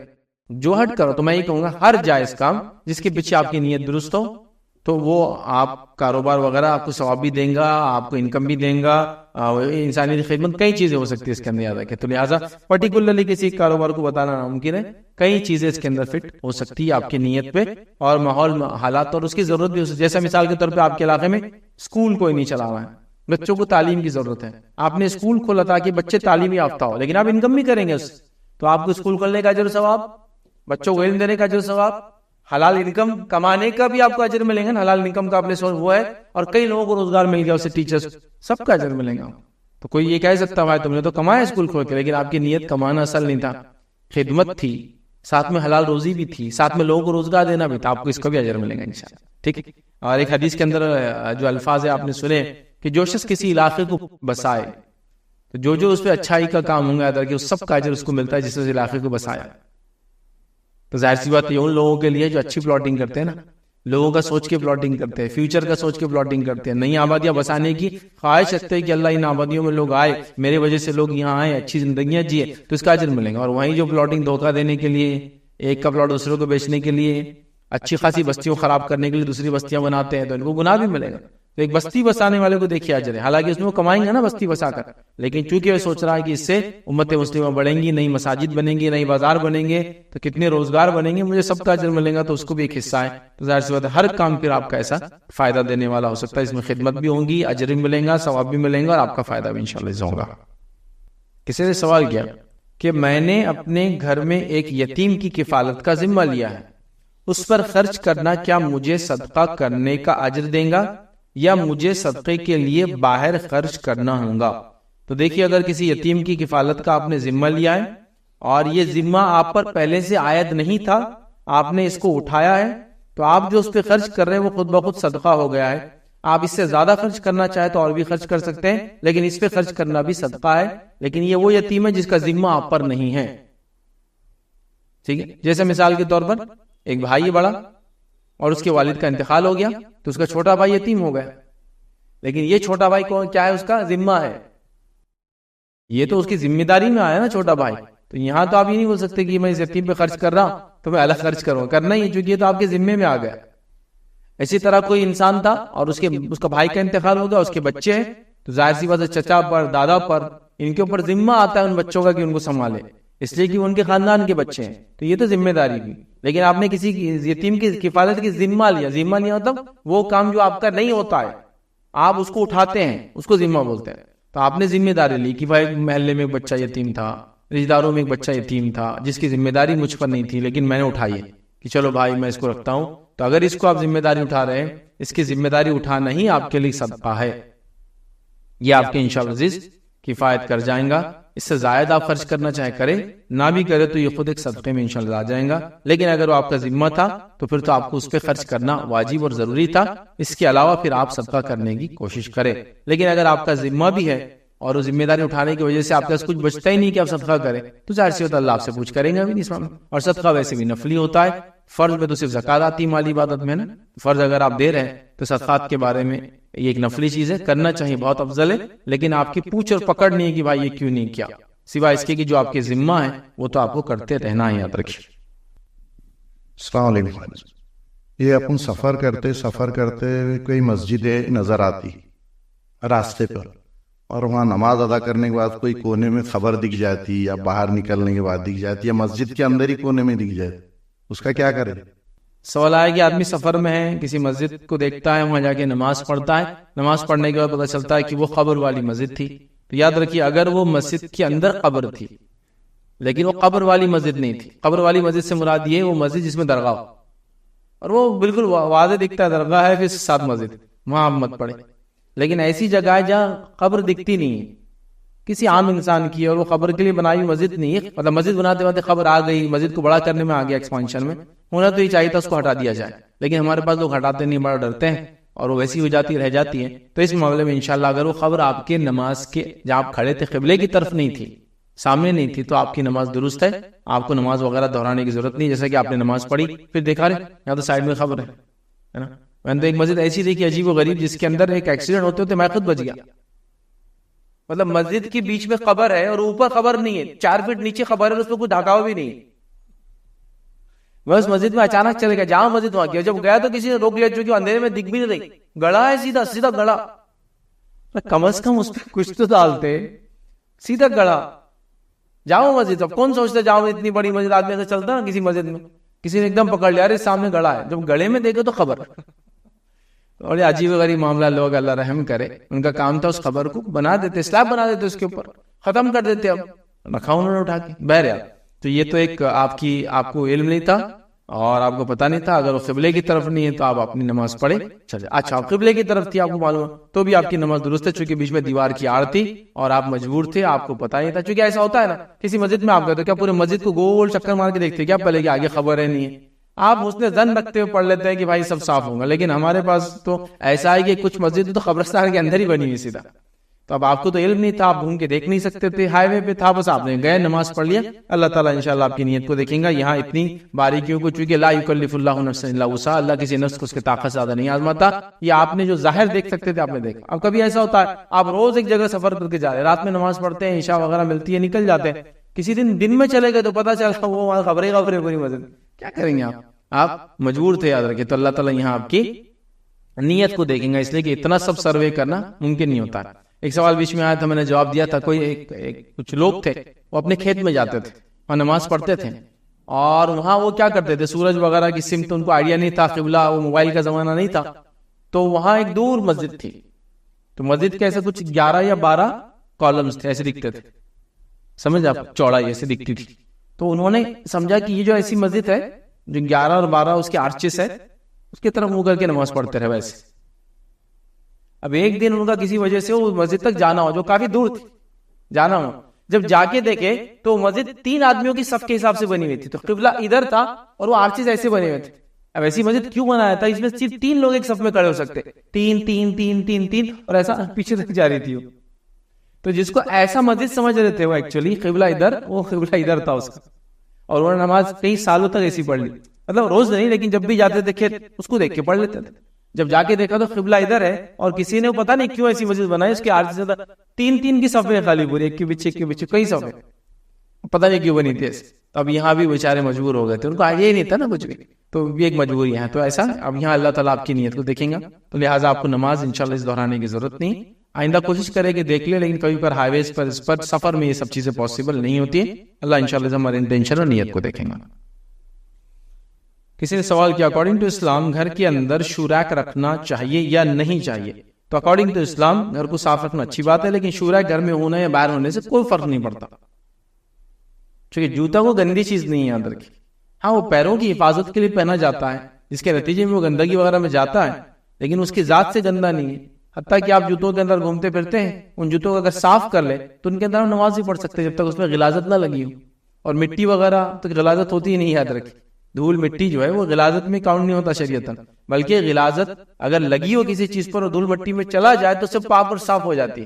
جو ہٹ کرو, تو میں یہ کہوں گا ہر جائز کام جس کے پیچھے آپ کی نیت درست ہو, تو وہ آپ کاروبار وغیرہ آپ کو ثواب بھی دیں گا, آپ کو انکم بھی دیں گا, انسانی خدمت کئی چیزیں ہو سکتی ہے اس کے اندر, یاد رکھیں. تو لہٰذا پرٹیکولرلی کسی کاروبار کو بتانا ناممکن ہے, کئی چیزیں اس کے اندر فٹ ہو سکتی ہے آپ کی نیت پہ اور ماحول حالات, اور اس کی ضرورت بھی ہو سکتی ہے. جیسا مثال کے طور پہ آپ کے علاقے میں اسکول کوئی نہیں چلا رہا ہے, بچوں کو تعلیم کی ضرورت ہے, آپ نے اسکول کھولا تاکہ بچے تعلیم یافتہ ہو, لیکن آپ انکم بھی کریں گے اس, تو آپ کو اسکول کھولنے کا اجر و ثواب, بچوں کو علم دینے کا اجر و ثواب, حلال انکم کمانے کا بھی آپ کو اجر ملے گا. حلال انکم کا اپنے سورس وہ ہے, اور کئی لوگوں کو روزگار مل گیا, اسے ٹیچرز سب کا اجر ملے گا. تو کوئی یہ کہہ سکتا ہے تم نے تو کمایا اسکول کھول کے, لیکن آپ کی نیت کمانا اصل نہیں تھا, خدمت تھی, ساتھ میں حلال روزی بھی تھی, ساتھ میں لوگوں کو روزگار دینا بھی تھا, آپ کو اس کا بھی اجر ملے گا انشاءاللہ. ٹھیک ہے. اور ایک حدیث کے اندر جو الفاظ ہے آپ نے سنے کہ جو شخص کسی علاقے کو بسائے, تو جو اس پہ اچھائی کا کام ہوں گا کہ اس سب کا اجر اس کو ملتا ہے جس نے اس علاقے کو بسایا. تو ظاہر سی بات ہے ان لوگوں کے لیے جو اچھی پلاٹنگ کرتے ہیں نا, لوگوں کا سوچ کے پلاٹنگ کرتے ہیں, فیوچر کا سوچ کے پلاٹنگ کرتے ہیں, نئی آبادیاں بسانے کی خواہش رکھتے ہیں کہ اللہ ان آبادیوں میں لوگ آئے, میرے وجہ سے لوگ یہاں آئے, اچھی زندگیاں جیے, تو اس کا اجر ملے گا. اور وہیں جو پلاٹنگ دھوکہ دینے کے لیے, ایک کا پلاٹ دوسروں کو بیچنے کے لیے, اچھی خاصی بستیوں خراب کرنے کے لیے دوسری بستیاں بناتے ہیں, تو ان کو گناہ بھی ملے گا. تو ایک بستی بسانے والے کو دیکھیے اجر ہے, حالانکہ اس میں وہ کمائیں گے نا بستی بسا کر, لیکن چونکہ وہ سوچ رہا ہے کہ اس سے امت مسلمہ بڑھیں گی, نئی مساجد بنیں گی, نئی بازار بنیں گے, تو کتنے روزگار بنیں گے, مجھے سب کا اجر ملے گا, تو اس کو بھی ایک حصہ ہے. تو ظاہر سی بات ہے ہر کام پھر آپ کا ایسا فائدہ دینے والا ہو سکتا ہے, اس میں خدمت بھی ہوں گی, اجر بھی ملے گا, ثواب بھی ملیں گا, اور آپ کا فائدہ بھی انشاءاللہ ہوگا. کسی نے سوال کیا کہ میں نے اپنے گھر میں ایک یتیم کی کفالت کا ذمہ لیا ہے, اس پر خرچ کرنا کیا مجھے صدقہ کرنے کا اجر دیں گا, یا مجھے صدقے کے لیے باہر خرچ کرنا ہوگا؟ تو دیکھیے, اگر کسی یتیم کی کفالت کا آپ نے ذمہ لیا ہے اور یہ ذمہ آپ پر پہلے سے عائد نہیں تھا, آپ نے اس کو اٹھایا ہے, تو آپ جو اس پہ خرچ کر رہے ہیں وہ خود بخود صدقہ ہو گیا ہے. آپ اس سے زیادہ خرچ کرنا چاہے تو اور بھی خرچ کر سکتے ہیں, لیکن اس پہ خرچ کرنا بھی صدقہ ہے. لیکن یہ وہ یتیم ہے جس کا ذمہ آپ پر نہیں ہے. ٹھیک ہے. جیسے مثال کے طور پر ایک بھائی ہے بڑا, اور اس کے والد کا انتقال ہو گیا, تو اس کا چھوٹا بھائی یتیم ہو گیا, لیکن یہ چھوٹا بھائی کون کیا ہے, اس کا ذمہ ہے, یہ تو اس کی ذمہ داری میں آیا نا چھوٹا بھائی. تو یہاں تو آپ یہ نہیں بول سکتے کہ میں اس یتیم پہ خرچ کر رہا ہوں تو میں الگ خرچ کروں, کرنا ہی, چونکہ یہ تو آپ کے ذمے میں آ گیا. اسی طرح کوئی انسان تھا اور اس کا بھائی کا انتقال ہو گیا, اس کے بچے ہیں, تو ظاہر سی بات ہے چچا پر, دادا پر, ان کے اوپر ذمہ آتا ہے ان بچوں کا کہ ان کو سنبھالے, اس لیے کہ ان کے خاندان کے بچے ہیں, تو یہ تو ذمہ داری بھی. لیکن آپ نے کسی یتیم کی کفالت کی ذمہ لیا مطلب وہ کام جو آپ کا نہیں ہوتا ہے, آپ اس کو اٹھاتے ہیں, اس کو ذمہ بولتے ہیں. تو آپ نے ذمہ داری لی کہ بھائی محلے میں ایک بچہ یتیم تھا, رشتہ داروں میں ایک بچہ یتیم تھا, جس کی ذمہ داری مجھ پر نہیں تھی, لیکن میں نے اٹھائی ہے کہ چلو بھائی میں اس کو رکھتا ہوں. تو اگر اس کو آپ ذمہ داری اٹھا رہے ہیں, اس کی ذمہ داری اٹھانا ہی آپ کے لیے صدقہ ہے, یہ آپ کے انشاءاللہ عزیز کفایت کر جائیں گا. اس سے زائد آپ خرچ کرنا چاہے کرے, نہ بھی کرے تو یہ خود ایک صدقے میں انشاءاللہ آ جائیں گا. لیکن اگر وہ آپ کا ذمہ تھا تو پھر تو آپ کو اس پہ خرچ کرنا واجب اور ضروری تھا. اس کے علاوہ پھر آپ صدقہ کرنے کی کوشش کریں. لیکن اگر آپ کا ذمہ بھی ہے اور وہ ذمہ داری اٹھانے کی وجہ سے آپ کے پاس کچھ بچتا ہی نہیں کہ آپ صدقہ کریں, تو ظاہر سی بات اللہ آپ سے پوچھ کریں گا بھی نہیں اسلام میں. اور صدقہ ویسے بھی نفلی ہوتا ہے, فرض میں تو صرف زکات آتی مالی عبادت میں نا. فرض اگر آپ دے رہے ہیں تو صدقات کے بارے میں یہ ایک نفلی چیز ہے, کرنا چاہیے, بہت افضل ہے, لیکن آپ کی پوچھ اور پکڑ نہیں ہے کہ بھائی یہ کیوں نہیں کیا, سوائے اس کے کہ جو آپ کے ذمہ ہے وہ تو آپ کو کرتے رہنا ہے, یاد رکھیے. السلام علیکم. یہ اپن سفر کرتے کوئی مسجدیں نظر آتی راستے پر, اور وہاں نماز ادا کرنے کے بعد کوئی کونے میں خبر دکھ جاتی, یا باہر نکلنے کے بعد دکھ جاتی, یا مسجد کے اندر ہی کونے میں دکھ جاتی, اس کا کیا کرے؟ سوال آیا کہ آدمی سفر میں ہے, کسی مسجد کو دیکھتا ہے, وہاں جا کے نماز پڑھتا ہے, نماز پڑھنے کے بعد پتہ چلتا ہے کہ وہ قبر والی مسجد تھی. تو یاد رکھیے, اگر وہ مسجد کے اندر قبر تھی لیکن وہ قبر والی مسجد نہیں تھی, قبر والی مسجد سے مراد یہ وہ مسجد جس میں درگاہ ہو, اور وہ بالکل واضح دکھتا ہے درگاہ ہے، پھر ساتھ مسجد، وہاں آپ مت پڑھیں. لیکن ایسی جگہ ہے جہاں قبر دکھتی نہیں ہے کسی عام انسان کی، اور وہ قبر کے لیے بنائی ہوئی مسجد نہیں ہے، مطلب مسجد بناتے بناتے قبر آ گئی، مسجد کو بڑا کرنے میں آ گیا، ایکسپانشن میں ہونا تو یہ چاہیے تھا اس کو ہٹا دیا جائے، لیکن ہمارے پاس لوگ ہٹاتے نہیں، بڑا ڈرتے ہیں اور وہ ویسی ہو جاتی رہ جاتی ہے. تو اس معاملے میں انشاءاللہ اگر وہ قبر آپ کے نماز کے جہاں آپ کھڑے تھے قبلے کی طرف نہیں تھی، سامنے نہیں تھی، تو آپ کی نماز درست ہے، آپ کو نماز وغیرہ دہرانے کی ضرورت نہیں. جیسا کہ آپ نے نماز پڑھی پھر دیکھا رہے یا تو سائڈ میں خبر ہے نا. میں نے تو ایک مسجد ایسی دیکھی عجیب و غریب جس کے اندر ایک ایکسیڈنٹ ہوتے ہوتے میں خود بچ گیا. مطلب مسجد کے بیچ میں قبر ہے اور اوپر قبر نہیں ہے، 4 فٹ نیچے قبر ہے، اس پہ کوئی ڈھکاوا بھی نہیں ہے. بس مسجد میں اچانک چلے گیا، جہاں مسجد وہاں گیا، جب گیا تو کسی نے روک لیا چونکہ اندھیرے میں دکھ بھی نہیں رہی، گڑا ہے سیدھا سیدھا گڑا. کم از کم اس پہ کچھ تو ڈالتے، سیدھا گڑا. جاؤ مسجد، اب کون سوچتا جاؤ اتنی بڑی مسجد، آدمی ایسا چلتا نا کسی مسجد میں، کسی نے ایک دم پکڑ لیا، ارے سامنے گڑا ہے، جب گڑے میں دیکھے تو خبر. اور یہ عجیب و غریب معاملہ، لوگ اللہ رحم کرے، ان کا کام تھا اس خبر کو بنا دیتے، سلیب بنا دیتے، اس کے اوپر ختم کر دیتے، اب رکھا انہوں نے اٹھا کے. بہرحال تو یہ تو ایک آپ کو علم نہیں تھا اور آپ کو پتا نہیں تھا. اگر وہ قبلے کی طرف نہیں ہے تو آپ اپنی نماز پڑھے چلے. اچھا آپ قبلے کی طرف تھی، آپ کو معلوم ہے تو بھی آپ کی نماز درست ہے، چونکہ بیچ میں دیوار کی آڑ تھی اور آپ مجبور تھے، آپ کو پتا ہی تھا. چونکہ ایسا ہوتا ہے نا کسی مسجد میں آپ گئے تو کیا پورے مسجد کو گول چکر مار کے دیکھتے کیا پہلے کہ آگے خبر ہے نہیں ہے، آپ حسن ظن رکھتے ہوئے پڑھ لیتے ہیں کہ بھائی سب صاف ہوگا. لیکن ہمارے پاس تو ایسا ہے کہ کچھ مسجد تو قبرستان کے اندر ہی بنی ہوئی سیدھا. تو اب آپ کو تو علم نہیں تھا، آپ گھوم کے دیکھ نہیں سکتے تھے، ہائی وے پہ تھا، بس آپ نے گئے نماز پڑھ لیا. اللہ تعالیٰ انشاءاللہ آپ کی نیت کو دیکھیں گا. یہاں اتنی باریکیوں کو چونکہ لا یکلف اللہ نفسا الا وسعها، اللہ کسی نفس کو اس کی طاقت زیادہ نہیں آزماتا. یہ آپ نے جو ظاہر دیکھ سکتے تھے آپ نے دیکھا. اب کبھی ایسا ہوتا ہے آپ روز ایک جگہ سفر کر کے جا رہے، رات میں نماز پڑھتے ہیں، عشاء وغیرہ ملتی ہے، نکل جاتے ہیں، کسی دن میں چلے گئے تو پتا چلا وہ خبریں پوری مسجد. کیا کریں گے آپ مجبور تھے، یاد رکھیں. تو اللہ تعالیٰ یہاں آپ کی نیت کو دیکھیں گا، اس لیے کہ اتنا سب سروے کرنا ممکن نہیں ہوتا. ایک سوال بیچ میں آیا تھا، میں نے جواب دیا تھا. کچھ لوگ تھے وہ اپنے کھیت میں جاتے تھے اور نماز پڑھتے تھے، اور وہاں وہ کیا کرتے تھے، سورج وغیرہ کی سمت ان کو آئیڈیا نہیں تھا، قبلہ وہ موبائل کا زمانہ نہیں تھا، تو وہاں ایک دور مسجد تھی. تو مسجد کے ایسے کچھ 11 یا 12 کالمز تھے، ایسے دکھتے تھے، سمجھ آپ، چوڑائی ایسے دکھتی تھی. تو انہوں نے سمجھا کہ یہ جو ایسی مسجد ہے جو 11 اور 12 اس کے آرچز ہے، اس کی طرف منہ کر کے نماز پڑھتے رہے ویسے. اب ایک دن ان کا کسی وجہ سے وہ مسجد تک جانا ہو، جو کافی دور تھی، جانا ہو. جب جا کے دیکھے تو مسجد 3 آدمیوں کی صف کے حساب سے بنی ہوئی تھی. تو قبلہ ادھر تھا اور وہ آرچز ایسے بنے ہوئے تھے. اب ایسی مسجد کیوں بنایا تھا؟ اس میں صرف 3 لوگ ایک صف میں کھڑے ہو سکتے، 3 3 3 3 3 اور ایسا پیچھے تک جا رہی تھی. تو جس کو ایسا مسجد سمجھ رہے تھے وہ ایکچولی قبلہ ادھر، وہ قبلہ ادھر تھا اس کا. اور انہوں نے نماز کئی سالوں تک ایسی پڑھ لی، مطلب روز نہیں، لیکن جب بھی جاتے تھے کھیت اس کو دیکھ کے پڑھ لیتے تھے. جب جا کے دیکھا تو قبلہ ادھر ہے، اور کسی نے پتا نہیں کیوں ایسی مسجد بنائی، اس کے آرچ سے 3 کی صفیں خالی پوری، ایک کے پیچھے کئی صفیں، پتہ نہیں کیوں بنی تھی ایسے. تو اب یہاں بھی بیچارے مجبور ہو گئے تھے، ان کو آئیڈیا ہی نہیں تھا نا کچھ بھی، تو بھی ایک مجبوری ہے. تو ایسا اب یہاں اللہ تعالیٰ آپ کی نیت کو دیکھیں گا، تو لہٰذا آپ کو نماز انشاءاللہ اس دہرانے کی ضرورت نہیں. آئندہ کوشش کرے کہ دیکھ لے، لیکن کبھی پر ہائی ویز پر، اس پر سفر میں یہ سب چیزیں پاسبل نہیں ہوتی ہیں. اللہ انشاءاللہ ہمارے انٹینشن اور نیت کو دیکھیں گا. کسی نے سوال کیا، اکارڈنگ ٹو اسلام گھر کے اندر شوریک رکھنا چاہیے یا نہیں چاہیے؟ تو اکارڈنگ ٹو اسلام گھر کو صاف رکھنا اچھی بات ہے، لیکن شوریک گھر میں ہونا یا باہر ہونے سے کوئی فرق نہیں پڑتا. چونکہ جوتا کو گندی چیز نہیں ہے یاد رکھیں. ہاں وہ پیروں کی حفاظت کے لیے پہنا جاتا ہے، جس کے نتیجے میں وہ گندگی وغیرہ میں جاتا ہے، لیکن اس کی ذات سے گندا نہیں ہے. حتیٰ کہ آپ جوتوں کے اندر گھومتے پھرتے ہیں، ان جوتوں کو اگر صاف کر لے تو ان کے اندر نماز ہی پڑھ سکتے جب تک اس میں غلاظت نہ لگی ہو. اور مٹی وغیرہ تو غلاظت ہوتی ہی نہیں، یاد رکھیں. دھول مٹی جو ہے وہ غلاظت میں کاؤنٹ نہیں ہوتا شریعتاً، بلکہ غلاظت اگر لگی ہو کسی چیز پر اور دھول مٹی میں چلا جائے تو سب پاک اور صاف ہو جاتی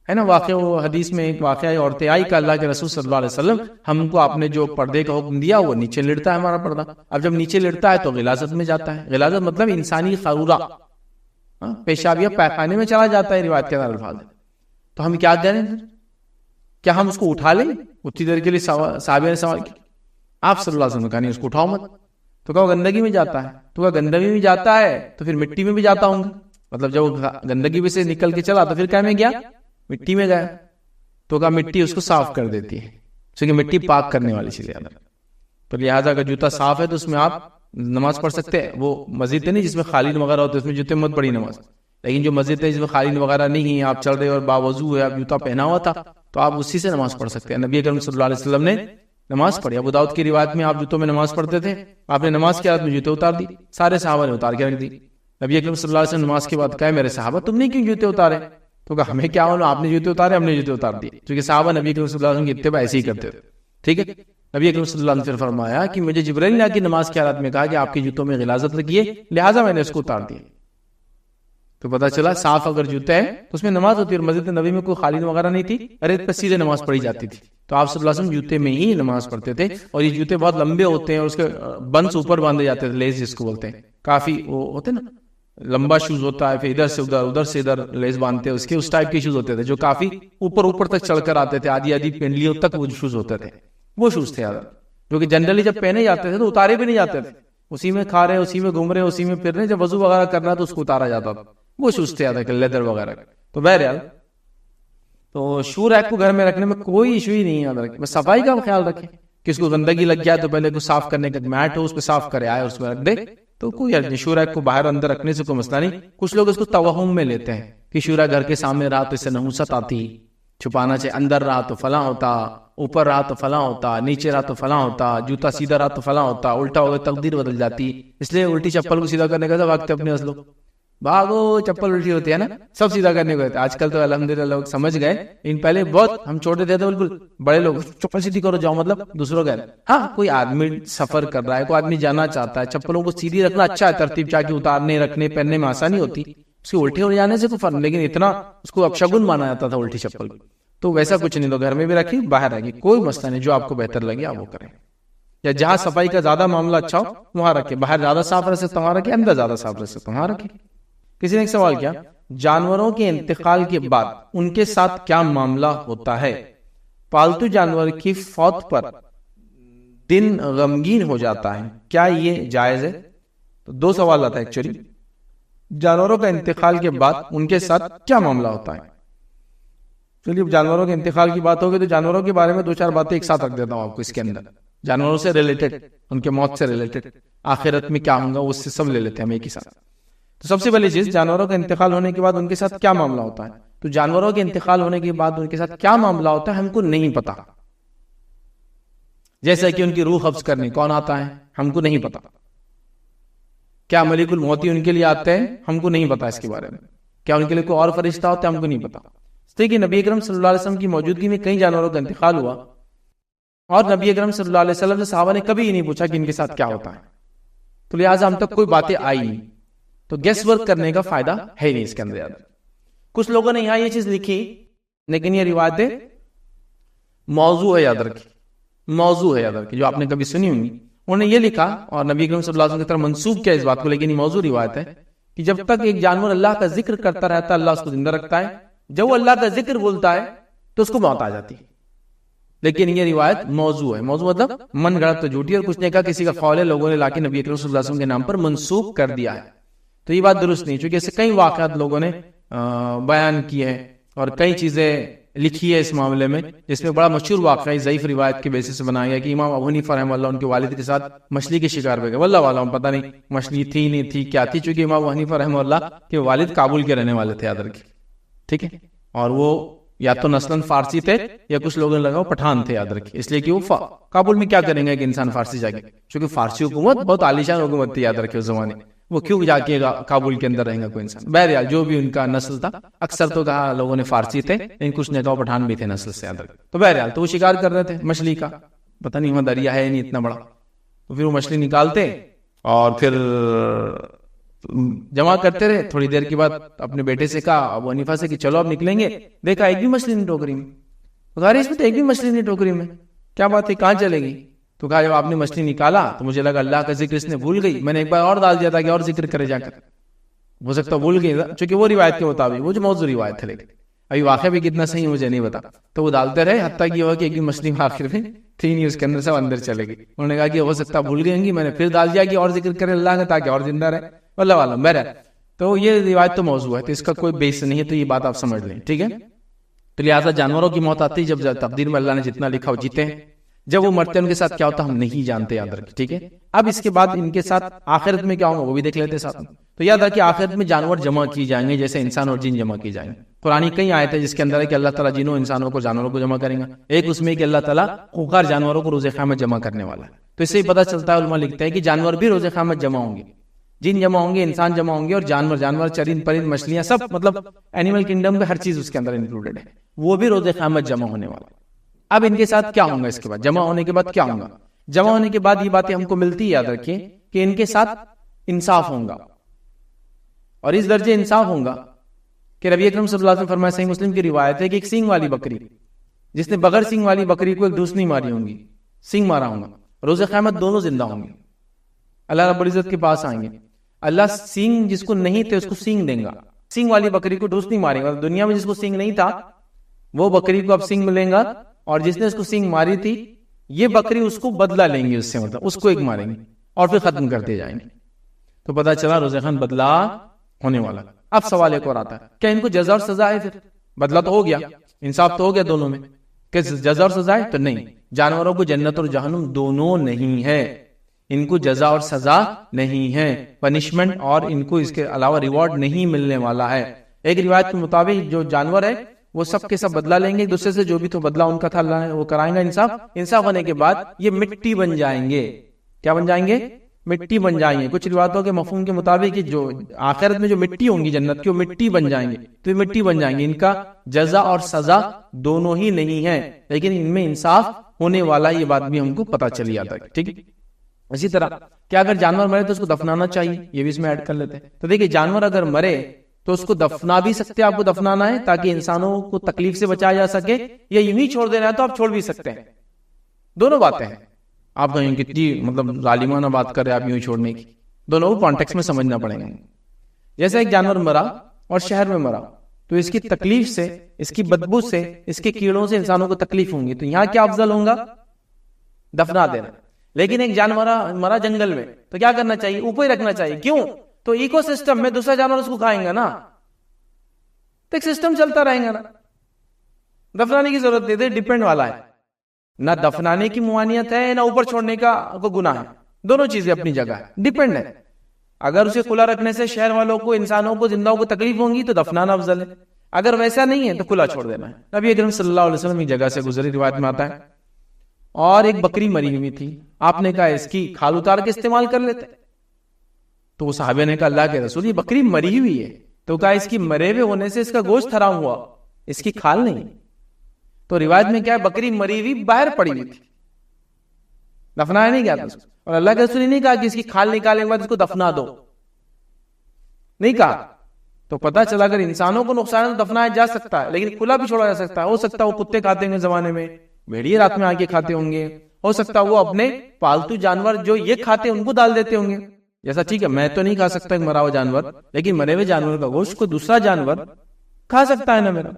ہے نا. واقعہ وہ حدیث میں ایک واقعہ عورتیں آئی کہ اللہ کے رسول صلی اللہ علیہ وسلم ہم کو آپ نے جو پردے کا حکم دیا وہ نیچے لڑتا ہے ہمارا پردہ. اب جب نیچے لڑتا ہے تو غلاظت میں جاتا ہے. غلاظت مطلب انسانی خارورہ، پیشاب یا پیخانے میں چلا جاتا ہے، روایت کے اندر الفاظ ہے. تو ہم کیا کریں؟ کیا ہم اس کو اٹھا لیں؟ اتنی دیر کے لیے صحابہ نے سوال کیا. آپ صلی اللہ علیہ وسلم نے کہا نہیں، اس کو اٹھاؤ مت. تو کہا گندگی میں جاتا ہے. تو کہا گندگی میں جاتا ہے تو پھر مٹی میں بھی جاتا ہوں گا. مطلب جب وہ گندگی میں سے نکل کے چلا تو پھر کیا میں گیا؟ مٹی میں گیا. تو کہا مٹی اس کو صاف کر دیتی ہے، کیونکہ مٹی پاک کرنے والی چیز ہے. تو لہٰذا اگر جوتا صاف ہے تو اس میں آپ نماز پڑھ سکتے ہیں. وہ مسجد نہیں جس میں خالین وغیرہ ہوتے اس میں جوتے مت پڑی نماز. لیکن جو مسجد ہے جس میں خالین وغیرہ نہیں ہے، آپ چل رہے اور باوضو ہے، آپ جوتا پہنا ہوا تھا، تو آپ اسی سے نماز پڑھ سکتے ہیں. نبی اکرم صلی اللہ علیہ وسلم نے نماز پڑھی. ابو داؤد کی روایت میں آپ جوتوں میں نماز پڑھتے تھے, آپ نے نماز کی حالت میں جوتے اتار دی, سارے صحابہ نے اتار کے رکھ دی. نبی اکرم صلی اللہ علیہ وسلم نماز کے بعد کہا میرے صحابہ تم نے کیوں جوتے اتارے؟ تو کہا ہمیں کیا معلوم, آپ نے جوتے اتارے ہم نے جوتے اتار دیے, کیونکہ صحابہ نبی اکرم صلی اللہ علیہ وسلم کی اتباع ایسے ہی کرتے تھے. ٹھیک ہے, نبی اکرم صلی اللہ علیہ وسلم نے فرمایا کہ مجھے جبرائیل نے کی نماز کی حالت میں کہا کہ آپ کے جوتوں میں غلاظت لگی ہے, لہٰذا میں نے اس کو اتار دیا. تو پتا چلا صاف اگر جوتا ہے تو اس میں نماز ہوتی ہے, اور مسجد نبی میں کوئی قالین وغیرہ نہیں تھی, ریت پر سیدھے نماز پڑھی جاتی تھی. تو آپ صلی اللہ علیہ وسلم جوتے میں ہی نماز پڑھتے تھے, اور یہ جوتے بہت لمبے ہوتے ہیں اور اس کے بنس اوپر باندھے جاتے تھے, لیس جس کو بولتے ہیں, کافی وہ ہوتے نا لمبا شوز ہوتا ہے, پھر ادھر سے ادھر ادھر سے ادھر لیس باندھتے ہیں اس کے, اس ٹائپ کے شوز ہوتے تھے جو کافی اوپر تک چڑھ کر آتے تھے, آدھی آدھی پنڈلیوں تک وہ شوز ہوتے تھے. وہ شوز تھے یار, جو کہ جنرلی جب پہنے جاتے تھے تو اتارے بھی نہیں جاتے تھے, اسی میں کھا رہے, اسی میں گھوم رہے, اسی میں پھر رہے, جب وضو وغیرہ کرنا تو اس کو اتارا جاتا تھا. وہ شوز تھے یاد لیدر وغیرہ. تو بہرحال تو شو ریک کو گھر میں رکھنے میں کوئی ایشو ہی نہیں ہے, بس صفائی کا خیال رکھیں کہ اس کو گندگی لگ جائے تو پہلے کو صاف کرنے کا میٹ ہو اس پہ صاف کرے آئے, اس میں رکھ دے, تو کوئی شو ریک کو باہر اندر رکھنے سے کوئی مسئلہ نہیں. کچھ لوگ اس کو توہم میں لیتے ہیں کہ شورا گھر کے سامنے رہا تو اس سے نحوست آتی, چھپانا چاہیے, اندر رہا تو فلاں ہوتا, اوپر رہا تو فلاں ہوتا, نیچے رہا تو فلاں ہوتا, جوتا سیدھا رہا تو فلاں ہوتا, الٹا ہو گیا تقدیر بدل جاتی. اس لیے الٹی چپل کو سیدھا کرنے کا وقت اپنے اسلو بھاگو, چپل الٹی ہوتی ہے نا, سب سیدھا کرنے کو. آج کل تو الحمدللہ لوگ سمجھ گئے, ان پہلے بہت ہم چھوٹے تھے تو بالکل بڑے لوگ چپل سیدھی کرو جاؤ, مطلب دوسروں کا. ہاں کوئی آدمی سفر کر رہا ہے, کوئی آدمی جانا چاہتا ہے, چپلوں کو سیدھی رکھنا اچھا ہے, ترتیب چاہ کے اتارنے رکھنے پہننے میں آسانی ہوتی, اس کے الٹے ہو جانے سے کوئی فرق, لیکن اتنا اس کو اپشگن مانا جاتا تھا الٹی چپل. تو ویسا کچھ نہیں, تو گھر میں بھی رکھی باہر رکھی, کوئی مسئلہ نہیں, جو آپ کو بہتر لگے آپ وہ کریں. یا جہاں صفائی کا زیادہ معاملہ اچھا ہو وہاں رکھے, باہر زیادہ صاف رہ سکتا وہاں رکھے, اندر زیادہ صاف رہ سکتا وہاں رکھے. کسی نے ایک سوال کیا, جانوروں کے انتقال کے بعد ان کے ساتھ کیا معاملہ ہوتا ہے؟ پالتو جانور کی فوت پر دن غمگین ہو جاتا ہے, کیا یہ جائز ہے؟ تو دو سوالات ہیں ایکچولی. جانوروں کا انتقال کے بعد ان کے ساتھ کیا معاملہ ہوتا ہے. چلیے جانوروں کے انتقال کی بات ہوگی تو جانوروں کے بارے میں دو چار باتیں ایک ساتھ رکھ دیتا ہوں آپ کو اس کے اندر, جانوروں سے ریلیٹڈ, ان کے موت سے ریلیٹڈ, آخرت میں کیا ہوگا اس سے سب لے لیتے ہیں ہم ایک ہی ساتھ. تو سب سے پہلی چیز, جانوروں کا انتقال ہونے کے بعد ان کے ساتھ کیا معاملہ ہوتا ہے. تو جانوروں کے انتقال ہونے کے بعد ان کے ساتھ کیا معاملہ ہوتا ہے ہم کو نہیں پتا. جیسا کہ ان کی روح قبض کرنے کون آتا ہے ہم کو نہیں پتا, کیا ملک الموت ان کے لیے آتے ہیں ہم کو نہیں پتا اس کے بارے میں, کیا ان کے لیے کوئی اور فرشتہ ہوتا ہے ہم کو نہیں پتا. اس لیے کہ نبی اکرم صلی اللہ علیہ وسلم کی موجودگی میں کئی جانوروں کا انتقال ہوا, اور نبی اکرم صلی اللہ علیہ وسلم سے صحابہ نے کبھی نہیں پوچھا کہ ان کے ساتھ کیا ہوتا ہے. تو لہٰذا ہم تک کوئی باتیں آئی نہیں, تو گیس ورک کرنے کا فائدہ ہے نہیں اس کے اندر. کچھ لوگوں نے یہاں یہ چیز لکھی, لیکن یہ روایتیں موضوع ہے, یاد رکھیں موضوع ہے, یاد رکھیں, جو آپ نے کبھی سنی ہوں گی. انہوں نے یہ لکھا اور نبی کریم صلی اللہ علیہ وسلم کی طرف منسوب کیا اس بات کو, لیکن یہ موضوع روایت ہے کہ جب تک ایک جانور اللہ کا ذکر کرتا رہتا ہے اللہ اس کو زندہ رکھتا ہے, جب وہ اللہ کا ذکر بولتا ہے تو اس کو موت آ جاتی ہے. لیکن یہ روایت موضوع ہے. موضوع مطلب من گڑت تو جھوٹی, اور کچھ نے کہا کسی کا قول ہے, لوگوں نے لا کے نبی کریم صلی اللہ علیہ وسلم کے نام پر منسوب کر دیا ہے. تو یہ بات درست نہیں, چونکہ ایسے کئی واقعات لوگوں نے بیان کیے ہیں اور کئی چیزیں لکھی ہے اس معاملے میں, جس میں بڑا مشہور واقعہ ضعیف روایت کے بیسس سے بنایا گیا کہ امام ابو حنیفہ رحمہ اللہ ان کے والد کے ساتھ مچھلی کے شکار پہ گئے. واللہ عالم پتہ نہیں مچھلی تھی نہیں تھی کیا تھی, چونکہ امام ابو حنیفہ رحمہ اللہ کے والد کابل کے رہنے والے تھے, یاد رکھیں, ٹھیک ہے, اور وہ یا تو نسلاً فارسی تھے یا کچھ لوگوں نے لگا وہ پٹھان تھے, یاد رکھیں, اس لیے کہ وہ کابل میں کیا کریں گے کہ انسان فارسی جا کے, چونکہ فارسی حکومت بہت عالیشان حکومت تھی, یاد رکھیں اس زمانے, وہ کیوں جا کے کابل کے اندر رہیں گا کوئی انسان. بہرحال جو بھی ان کا نسل تھا, اکثر تو کہا لوگوں نے فارسی تھے, لیکن کچھ نے کہا پٹھان بھی تھے نسل سے, یاد رکھیں. تو بہرحال تو وہ شکار کر رہے تھے مچھلی کا, پتہ نہیں وہاں دریا ہے نہیں اتنا بڑا, تو پھر وہ مچھلی نکالتے اور پھر جمع کرتے رہے. تھوڑی دیر کے بعد اپنے بیٹے سے کہا ابو حنیفہ سے کہ چلو اب نکلیں گے, دیکھا ایک بھی مچھلی نہیں ٹوکری میں, اس میں تو ایک بھی مچھلی نہیں ٹوکری میں, کیا بات ہے کہاں چلے گی. تو کہا جب آپ نے مچھلی نکالا تو مجھے لگا اللہ کا ذکر اس نے بھول گئی, میں نے ایک بار اور ڈال دیا تھا کہ اور ذکر کرے جا کر, ہو سکتا بھول گئی, چونکہ وہ روایت کے مطابق وہ جو موضوع روایت ہے, لیکن ابھی واقعہ بھی کتنا صحیح مجھے نہیں بتا. تو وہ ڈالتے رہے حتیٰ کہ یہ ہوا کہ ایک بھی مچھلی آخر میں تھی نہیں, اس کے اندر سب اندر چلے گئی. انہوں نے کہا کہ ہو سکتا بھول گئی ہوں گی, میں نے پھر ڈال دیا کہ اور ذکر کرے اللہ کا تاکہ اور زندہ رہے, واللہ عالم. بہرحال تو یہ روایت تو موضوع ہے, تو اس کا کوئی بیس نہیں ہے, تو یہ بات آپ سمجھ لیں, ٹھیک ہے. تو لہٰذا جانوروں کی موت آتی ہے جب تقدیر میں اللہ نے جتنا لکھا ہو جیتے ہیں. جب وہ مرتے ہیں ان کے ساتھ کیا ہوتا ہم نہیں جانتے، یاد رکھیں، ٹھیک ہے. اب اس کے بعد ان کے ساتھ آخرت میں کیا ہوگا وہ بھی دیکھ لیتے ساتھ میں. تو یاد رکھیں آخرت میں جانور جمع کی جائیں گے جیسے انسان اور جن جمع کی جائیں گے. قرآن کئی آیت ہے جس کے اندر ہے کہ اللہ تعالیٰ جنوں انسانوں کو جانوروں کو جمع کریں گا. ایک اس میں کہ اللہ تعالیٰ خوکار جانوروں کو روز قیامت جمع کرنے والا ہے. تو اس سے پتہ چلتا ہے، علماء لکھتے ہیں کہ جانور بھی روز قیامت جمع ہوں گے، جن جمع ہوں گے، انسان جمع ہوں گے، اور جانور چرند پرند مچھلیاں سب، مطلب اینیمل کنگڈم میں ہر چیز اس کے اندر انکلوڈیڈ ہے، وہ بھی روز قیامت جمع ہونے والا. اب ان کے ساتھ کیا ہوگا؟ اس کے بعد جمع ہونے کے بعد کیا ہوگا؟ جمع ہونے کے بعد یہ باتیں ہم کو ملتی ہے، یاد رکھیں کہ ان کے ساتھ انصاف ہوگا، اور اس درجے انصاف ہوگا کہ نبی اکرم صلی اللہ علیہ وسلم فرمایا، صحیح مسلم کی روایت ہے کہ ایک سینگ والی بکری، جس نے بغیر سینگ والی بکری کو ایک دوسری ماری ہوں گی، سینگ مارا ہوگا، روز قیامت دونوں زندہ ہوں گے، اللہ رب العزت کے پاس آئیں گے. اللہ سینگ جس کو نہیں تھے اس کو سینگ دیں گا، سینگ والی بکری کو ڈھوس نہیں مارے گا. دنیا میں جس کو سینگ نہیں تھا وہ بکری کو اب سینگ ملیں گا، اور جس نے اس کو سینگ ماری تھی یہ بکری اس کو بدلہ لیں گے، اس سے مطلب اس کو ایک ماریں گے اور پھر ختم کرتے جائیں گے. تو پتا چلا روز خان بدلہ ہونے والا. اب سوال ایک اور آتا ہے، کیا ان کو جزا اور سزا ہے؟ پھر بدلہ تو ہو گیا، انصاف تو ہو گیا دونوں میں، کہ جزا اور سزا ہے؟ تو نہیں، جانوروں کو جنت اور جہنم دونوں نہیں ہے، ان کو جزا اور سزا نہیں ہے، پنشمنٹ اور ان کو اس کے علاوہ ریوارڈ نہیں ملنے والا ہے. ایک روایت کے مطابق جو جانور ہے وہ سب کے سب بدلہ لیں گے ایک دوسرے سے، جو بھی تو بدلہ ان کا تھا اللہ نے وہ کرائیں گا انصاف ہونے کے بعد یہ مٹی بن جائیں گے. کیا بن جائیں گے؟ مٹی بن جائیں گے. کچھ روایتوں کے مفہوم کے مطابق جو آخرت میں جو مٹی ہوں گی جنت کی وہ مٹی بن جائیں گے، تو یہ مٹی بن جائیں گے. ان کا جزا اور سزا دونوں ہی نہیں ہے، لیکن ان میں انصاف ہونے والا، یہ بات بھی ہم کو پتا چلی جاتا ہے. ٹھیک ہے. اسی طرح کیا اگر جانور مرے تو اس کو دفنانا چاہیے؟ یہ بھی اس میں ایڈ کر لیتے ہیں. تو دیکھیں جانور اگر مرے تو اس کو دفنا بھی سکتے، آپ کو دفنانا ہے تاکہ انسانوں کو تکلیف سے بچایا جا سکے، یا یوں ہی چھوڑ دینا ہے تو آپ چھوڑ بھی سکتے ہیں. دونوں باتیں ہیں. آپ کہیں کتنی مطلب ظالمانہ بات کر رہے ہیں آپ یوں ہی چھوڑنے کی، دونوں کو کانٹیکس میں سمجھنا پڑے گا. جیسے ایک جانور مرا اور شہر میں مرا تو اس کی تکلیف سے، اس کی بدبو سے، اس کے کیڑوں سے انسانوں کو تکلیف ہوں گی، تو یہاں کیا افضل ہوگا؟ دفنا دینا. لیکن ایک جانور مرا جنگل میں تو کیا کرنا چاہیے؟ اوپر ہی رکھنا چاہیے. کیوں؟ تو ایکو سسٹم میں دوسرا جانور اس کو کھائیں گا نا، تو ایک سسٹم چلتا رہے گا نا. دفنانے کی ضرورت نہیں ہے، ڈیپینڈ والا ہے. نہ دفنانے کی ممانعت ہے نہ اوپر چھوڑنے کا کوئی گناہ ہے، دونوں چیزیں اپنی جگہ ہے، ڈیپینڈ ہے. اگر اسے کھلا رکھنے سے شہر والوں کو، انسانوں کو، زندوں کو تکلیف ہوں گی تو دفنانا افضل ہے. اگر ویسا نہیں ہے تو کھلا چھوڑ دینا ہے. نبی اکرم صلی اللہ علیہ وسلم ایک جگہ سے گزری، روایت میں آتا ہے، اور ایک بکری مری ہوئی تھی. آپ نے کہا اس کی کھال اتار کے استعمال کر لیتے. تو وہ صحابہ نے کہا اللہ کے رسول یہ بکری مری ہوئی ہے. تو کہا اس کی مرے ہوئے ہونے سے اس کا گوشت حرام ہوا، اس کی کھال نہیں. تو روایت میں کیا ہے؟ بکری مری ہوئی باہر پڑی ہوئی تھی، دفنایا نہیں گیا تھا. اور اللہ کے رسول نے نہیں کہا کہ اس کی کھال نکالنے کے بعد اس کو دفنا دو، نہیں کہا. تو پتہ چلا اگر انسانوں کو نقصان ہے تو دفنایا جا سکتا ہے، لیکن کھلا بھی چھوڑا جا سکتا ہے. ہو سکتا ہے وہ کتے کھاتے ہوں گے زمانے میں، بھیڑیے رات میں آ کے کھاتے ہوں گے، ہو سکتا ہے وہ اپنے پالتو جانور جو یہ کھاتے ان کو ڈال دیتے ہوں گے. جیسا ٹھیک ہے میں تو نہیں کھا سکتا ایک مرا ہوا جانور، لیکن مرے ہوئے جانور کا گوشت کو دوسرا جانور کھا سکتا ہے نا میرا.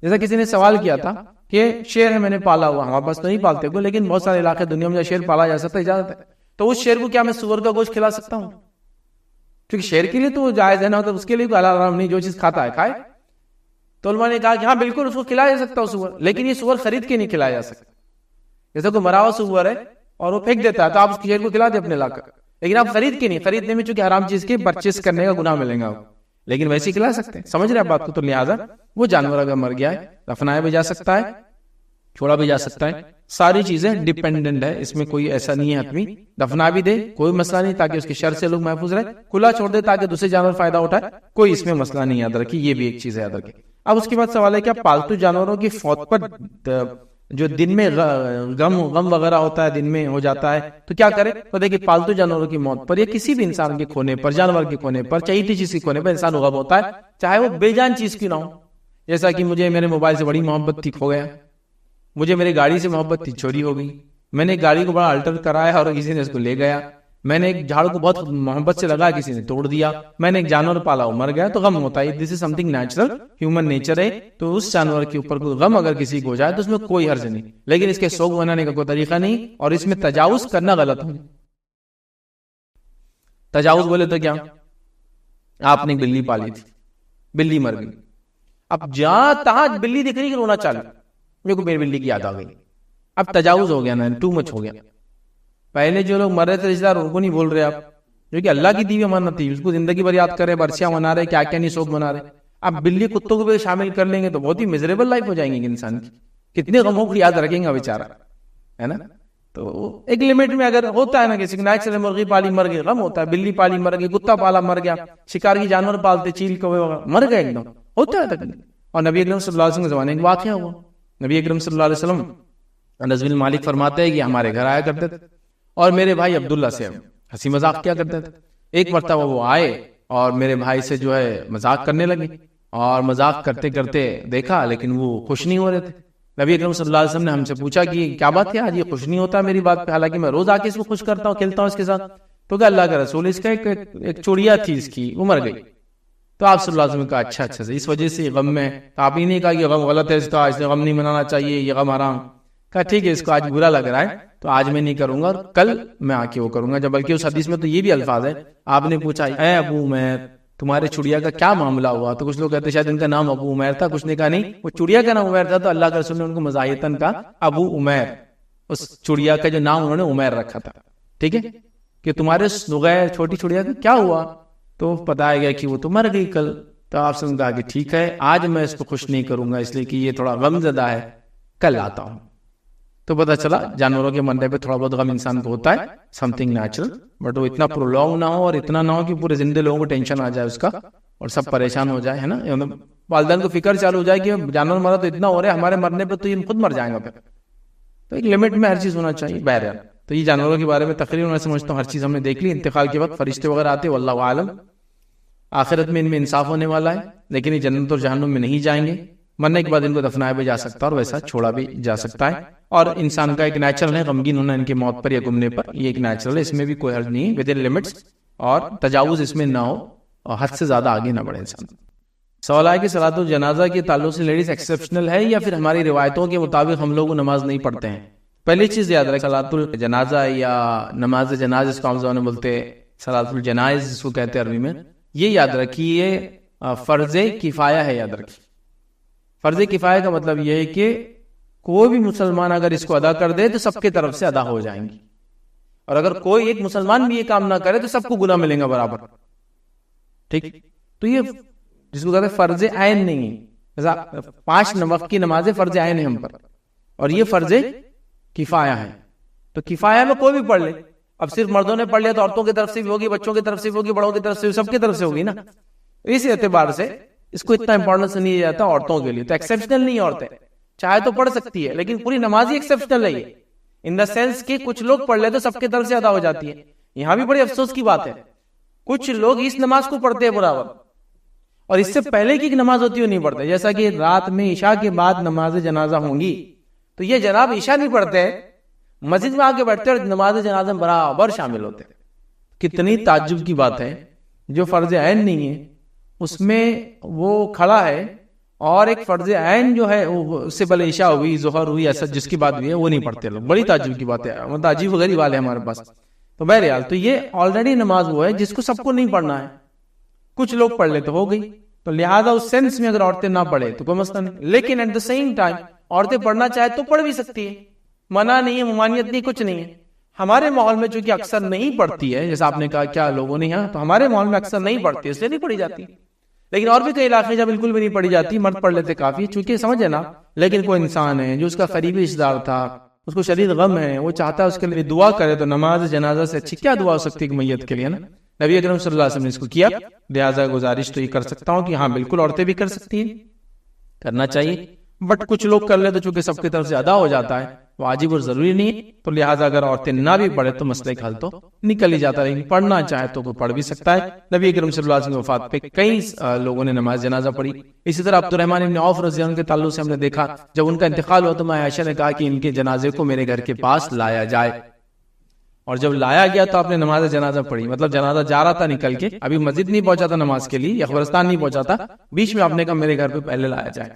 جیسا کسی نے سوال کیا تھا کہ شیر ہے میں نے پالا ہوا، ہمارے پاس تو نہیں پالتے کو، لیکن بہت سارے علاقے دنیا میں شیر پالا جا سکتا ہے، اجازت ہے. تو اس شیر کو کیا میں سور کا گوشت کھلا سکتا ہوں؟ کیونکہ شیر کے لیے تو جائز ہے نا، تو اس کے لیے کوئی حلال حرام نہیں، جو چیز کھاتا ہے کھائے. تو علماء نے کہا کہ ہاں بالکل اس کو کھلایا جا سکتا ہے سور، لیکن یہ سور خرید کے نہیں کھلایا جا سکتا. جیسے کوئی مرا ہوا سور ہے اور وہ پھینک دیتا ہے تو آپ اس شیر کو کھلا دیں اپنے علاقے، لیکن آپ خرید کے نہیں، خریدنے میں چونکہ حرام چیز کے پرچیز کرنے کا گناہ ملے گا، لیکن ویسے کھلا سکتے ہیں. سمجھ رہے ہیں بات کو؟ تو لہٰذا وہ جانور اگر مر گیا ہے دفنایا بھی جا سکتا ہے، چھوڑا بھی جا سکتا ہے. ساری چیزیں ڈیپینڈنٹ ہے، اس میں کوئی ایسا نہیں ہے حتمی. دفنا بھی دے کوئی مسئلہ نہیں تاکہ اس کی شر سے لوگ محفوظ رہے، کھلا چھوڑ دے تاکہ دوسرے جانور فائدہ اٹھائے، کوئی اس میں مسئلہ نہیں. یاد رکھیے یہ بھی ایک چیز ہے، یاد رکھیے. اب اس کے بعد سوال ہے کیا پالتو جانوروں کی فوت پر جو دن میں غم وغیرہ ہوتا ہے، دن میں ہو جاتا ہے تو کیا کرے؟ تو دیکھیں پالتو جانوروں کی موت پر یا کسی بھی انسان کے کھونے پر، جانور کے کھونے پر، چاہیے چیز کے کھونے پر انسان غم ہوتا ہے، چاہے وہ بے جان چیز کی نہ ہو. جیسا کہ مجھے میرے موبائل سے بڑی محبت تھی، کھو گیا. مجھے میری گاڑی سے محبت تھی، چوری ہو گئی. میں نے گاڑی کو بڑا الٹر کرایا اور کسی نے اس کو لے گیا. میں نے ایک جھاڑ کو بہت محبت سے لگایا، کسی نے توڑ دیا. میں نے ایک جانور پالا وہ مر گیا، تو غم ہوتا ہے. This is something natural, human nature ہے. تو اس جانور کے اوپر کوئی غم اگر کسی کو ہو جائے تو اس میں کوئی حرج نہیں، لیکن اس کے سوگ بنانے کا کوئی طریقہ نہیں، اور اس میں تجاوز کرنا غلط ہے. تجاوز بولے تو کیا؟ آپ نے بلی پالی تھی، بلی مر گئی، اب جہاں تہاں بلی دکھ رہی کہ رونا چالو، میرے کو میری بلی کی یاد آ گئی، اب تجاوز ہو گیا نا, ٹو مچ ہو گیا. پہلے جو لوگ مر رہے تھے رشتہ دار, ان کو نہیں بول رہے آپ, جو کہ اللہ کی دیوی امانت تھی, اس کو زندگی بھر یاد کرے, برسیاں منا رہے, کیا کیا نہیں سوگ منا رہے. اب بلی کتوں کو بھی شامل کر لیں گے تو بہت ہی میزریبل لائف ہو جائیں گی انسان کی. کتنے غموں کو یاد رکھیں گا بیچارہ, ہے نا. تو ایک لمٹ میں اگر ہوتا ہے نا, کسی کو نیچرل مرغی پالی مر گئی, غم ہوتا ہے. بلی پالی مر گئی, کتا پالا مر گیا, شکار کی جانور پالتے, چیل کو مر گئے ایک دم, ہوتا ہے تک. اور نبی اکرم صلی اللہ علیہ وسلم کے زمانے میں واقعہ ہوا. نبی اکرم صلی اللہ علیہ وسلم, انس بن مالک فرماتے ہیں کہ ہمارے گھر آیا کرتے تھے اور میرے بھائی عبداللہ سے ہنسی مذاق کیا کرتے تھے. ایک مرتبہ وہ آئے اور میرے بھائی سے جو ہے مذاق کرنے لگے, اور مذاق کرتے کرتے دیکھا لیکن وہ خوش نہیں ہو رہے تھے. نبی اکرم صلی اللہ علیہ وسلم نے ہم سے پوچھا کہ کیا بات ہے, آج یہ خوش نہیں ہوتا میری بات پہ, حالانکہ میں روز آ کے اس کو خوش کرتا ہوں, کھیلتا ہوں اس کے ساتھ. تو کہ اللہ کا رسول, اس کا ایک چڑیا تھی اس کی, وہ مر گئی. تو آپ صلی اللہ علیہ وسلم نے کہا اچھا اس وجہ سے غم میں. تو آپ ہی نہیں کہا کہ غم غلط ہے اس کا, اس نے غم نہیں منانا چاہیے, یہ غم حرام. کہا ٹھیک ہے, اس کو آج برا لگ رہا ہے تو آج میں نہیں کروں گا, اور کل میں آ کے وہ کروں گا. جب بلکہ اس حدیث میں تو یہ بھی الفاظ ہے, آپ نے پوچھا اے ابو عمیر تمہارے چڑیا کا کیا معاملہ ہوا, تو کچھ لوگ کہتے شاید ان کا نام ابو عمیر تھا, کچھ نے کہا نہیں وہ چڑیا کا نام عمیر تھا, تو اللہ کے رسول نے ان کو مزاحیتاً کہا ابو عمیر, اس چڑیا کا جو نام انہوں نے عمیر رکھا تھا. ٹھیک ہے, کہ تمہارے نغیر چھوٹی چڑیا کا کیا ہوا, تو بتایا گیا کہ وہ تو مر گئی کل. تو آپ سے کہا کہ ٹھیک ہے, آج میں اس کو خوش نہیں کروں گا اس لیے کہ یہ تھوڑا غم زدہ ہے, کل آتا ہوں. تو پتا چلا جانوروں کے مرنے پہ تھوڑا بہت غم انسان کو ہوتا ہے, سم تھنگ نیچرل, بٹ وہ اتنا پرولونگ نہ ہو اور اتنا نہ ہو کہ پورے زندے لوگوں کو ٹینشن آ جائے اس کا اور سب پریشان ہو جائے, ہے نا. والدین کو فکر چالو ہو جائے کہ جانور مرا تو اتنا ہو رہا ہے, ہمارے مرنے پہ تو یہ خود مر جائیں گا. پھر تو ایک لمٹ میں ہر چیز ہونا چاہیے. بہرحال تو یہ جانوروں کے بارے میں تقریباً میں سمجھتا ہوں ہر چیز ہم نے دیکھ لی. انتقال کے وقت فرشتے وغیرہ آتے, واللہ عالم, آخرت میں ان میں انصاف ہونے والا ہے, لیکن یہ جنت اور جہنم میں نہیں جائیں گے. مرنے کے بعد ان کو دفنایا بھی جا سکتا ہے اور ویسا چھوڑا بھی جا سکتا ہے. اور انسان کا ایک نیچرل ہے غمگین ہونا ان کی موت پر یا گمنے پر, یہ ایک نیچرل ہے, اس میں بھی کوئی حرج نہیں ہے, ود ان لمٹس, اور تجاوز اس میں نہ ہو اور حد سے زیادہ آگے نہ بڑھے انسان. سوال ہے کہ صلاۃ الجنازہ کے تعلق سے لیڈیز ایکسیپشنل ہے یا پھر ہماری روایتوں کے مطابق ہم لوگ نماز نہیں پڑھتے ہیں. پہلی چیز یاد رکھیں, صلاۃ الجنازہ یا نماز جنازہ اس کو عام زبان میں بولتے ہیں, صلاۃ الجنائز اس کو کہتے ہیں عربی میں, یہ یاد رکھیے فرض کفایہ ہے. یاد رکھیے فرض کفایہ کا مطلب یہ ہے کہ کوئی بھی مسلمان اگر اس کو ادا کر دے تو سب کے طرف سے ادا ہو جائیں گی, اور اگر کوئی ایک مسلمان بھی یہ کام نہ کرے تو سب کو گناہ ملیں گا برابر. ٹھیک, تو یہ جس کو کہتے ہیں فرض عین نہیں ہے. جیسا 5 وقت کی نمازیں فرض عین ہے ہم پر, اور یہ فرض کفایہ ہے. تو کفایہ میں کوئی بھی پڑھ لے, اب صرف مردوں نے پڑھ لیا تو عورتوں کی طرف سے بھی ہوگی, بچوں کی طرف سے بھی ہوگی, بڑوں کی طرف سے بھی, سب کی طرف سے ہوگی نا. اس اعتبار سے اس کو اتنا امپورٹنس نہیں دیا جاتا عورتوں کے لیے. تو ایکسیپشنل نہیں عورتیں, چاہے تو پڑھ سکتی ہے, لیکن پوری نماز ہی ایکسیپشنل ہے ان دا سینس کہ کچھ لوگ پڑھ لے تو سب کی طرف سے ادا ہو جاتی ہے. یہاں بھی بڑے افسوس کی بات ہے, کچھ لوگ اس نماز کو پڑھتے ہیں برابر, اور اس سے پہلے کی نماز ہوتی ہے نہیں پڑھتے. جیسا کہ رات میں عشاء کے بعد نماز جنازہ ہوں گی تو یہ جناب عشاء نہیں پڑھتے, مسجد میں آ کے بیٹھتے اور نماز جنازہ میں برابر شامل ہوتے. کتنی تعجب کی بات ہے, جو فرض عین نہیں ہے اس میں وہ کھڑا ہے, اور ایک فرض عین جو ہے اس سے پہلے عشاء ہوئی, ظہر ہوئی, ایسا جس کی بات ہوئی ہے وہ نہیں پڑھتے لوگ. بڑی تعجب کی بات ہے, مطلب عجیب غریب والے ہمارے پاس. تو بہرحال تو یہ آلریڈی نماز وہ ہے جس کو سب کو نہیں پڑھنا ہے, کچھ لوگ پڑھ لے تو ہو گئی. تو لہٰذا اس سینس میں اگر عورتیں نہ پڑھے تو کوئی مسئلہ نہیں, لیکن ایٹ دا سیم ٹائم عورتیں پڑھنا چاہے تو پڑھ بھی سکتی ہے, منع نہیں ہے, ممانعت نہیں, کچھ نہیں ہے. ہمارے ماحول میں چونکہ اکثر نہیں پڑھتی ہے, جیسا آپ نے کہا کیا لوگوں نے یہاں, تو ہمارے ماحول میں اکثر نہیں پڑھتی اس لیے نہیں پڑھی جاتی. لیکن اور بھی کئی علاقے جہاں بالکل بھی نہیں پڑھی جاتی, مرد پڑھ لیتے کافی, چونکہ سمجھے نا. لیکن کوئی انسان ہے جو اس کا قریبی رشتہ دار تھا, اس کو شدید غم ہے, وہ چاہتا ہے اس کے لیے دعا کرے, تو نماز جنازہ سے اچھی کیا دعا ہو سکتی ہے ایک میت کے لیے نا. نبی اکرم صلی اللہ علیہ وسلم نے اس کو کیا, لہٰذا گزارش تو یہ کر سکتا ہوں کہ ہاں بالکل عورتیں بھی کر سکتی ہیں, کرنا چاہیے. بٹ کچھ لوگ کر لے تو چونکہ سب کی طرف سے ادا ہو جاتا ہے, واجب اور ضروری نہیں, تو لہٰذا اگر عورتیں نہ بھی پڑھے تو مسئلے کا حل تو نکل ہی جاتا ہے. پڑھنا چاہے تو وہ پڑھ بھی سکتا ہے. نبی اکرم صلی اللہ علیہ وسلم کی وفات پہ کئی لوگوں نے نماز جنازہ پڑھی. اسی طرح عبد الرحمن بن عوف رضی اللہ عنہ کے تعلق سے ہم نے دیکھا, جب ان کا انتقال ہوا تو میں عائشہ نے کہا کہ ان کے جنازے کو میرے گھر کے پاس لایا جائے, اور جب لایا گیا تو آپ نے نماز جنازہ پڑھی. مطلب جنازہ جا رہا تھا نکل کے, ابھی مسجد نہیں پہنچا تھا نماز کے لیے, یا قبرستان نہیں پہنچا تھا, بیچ میں آپ نے کہا میرے گھر پہ پہلے لایا جائے.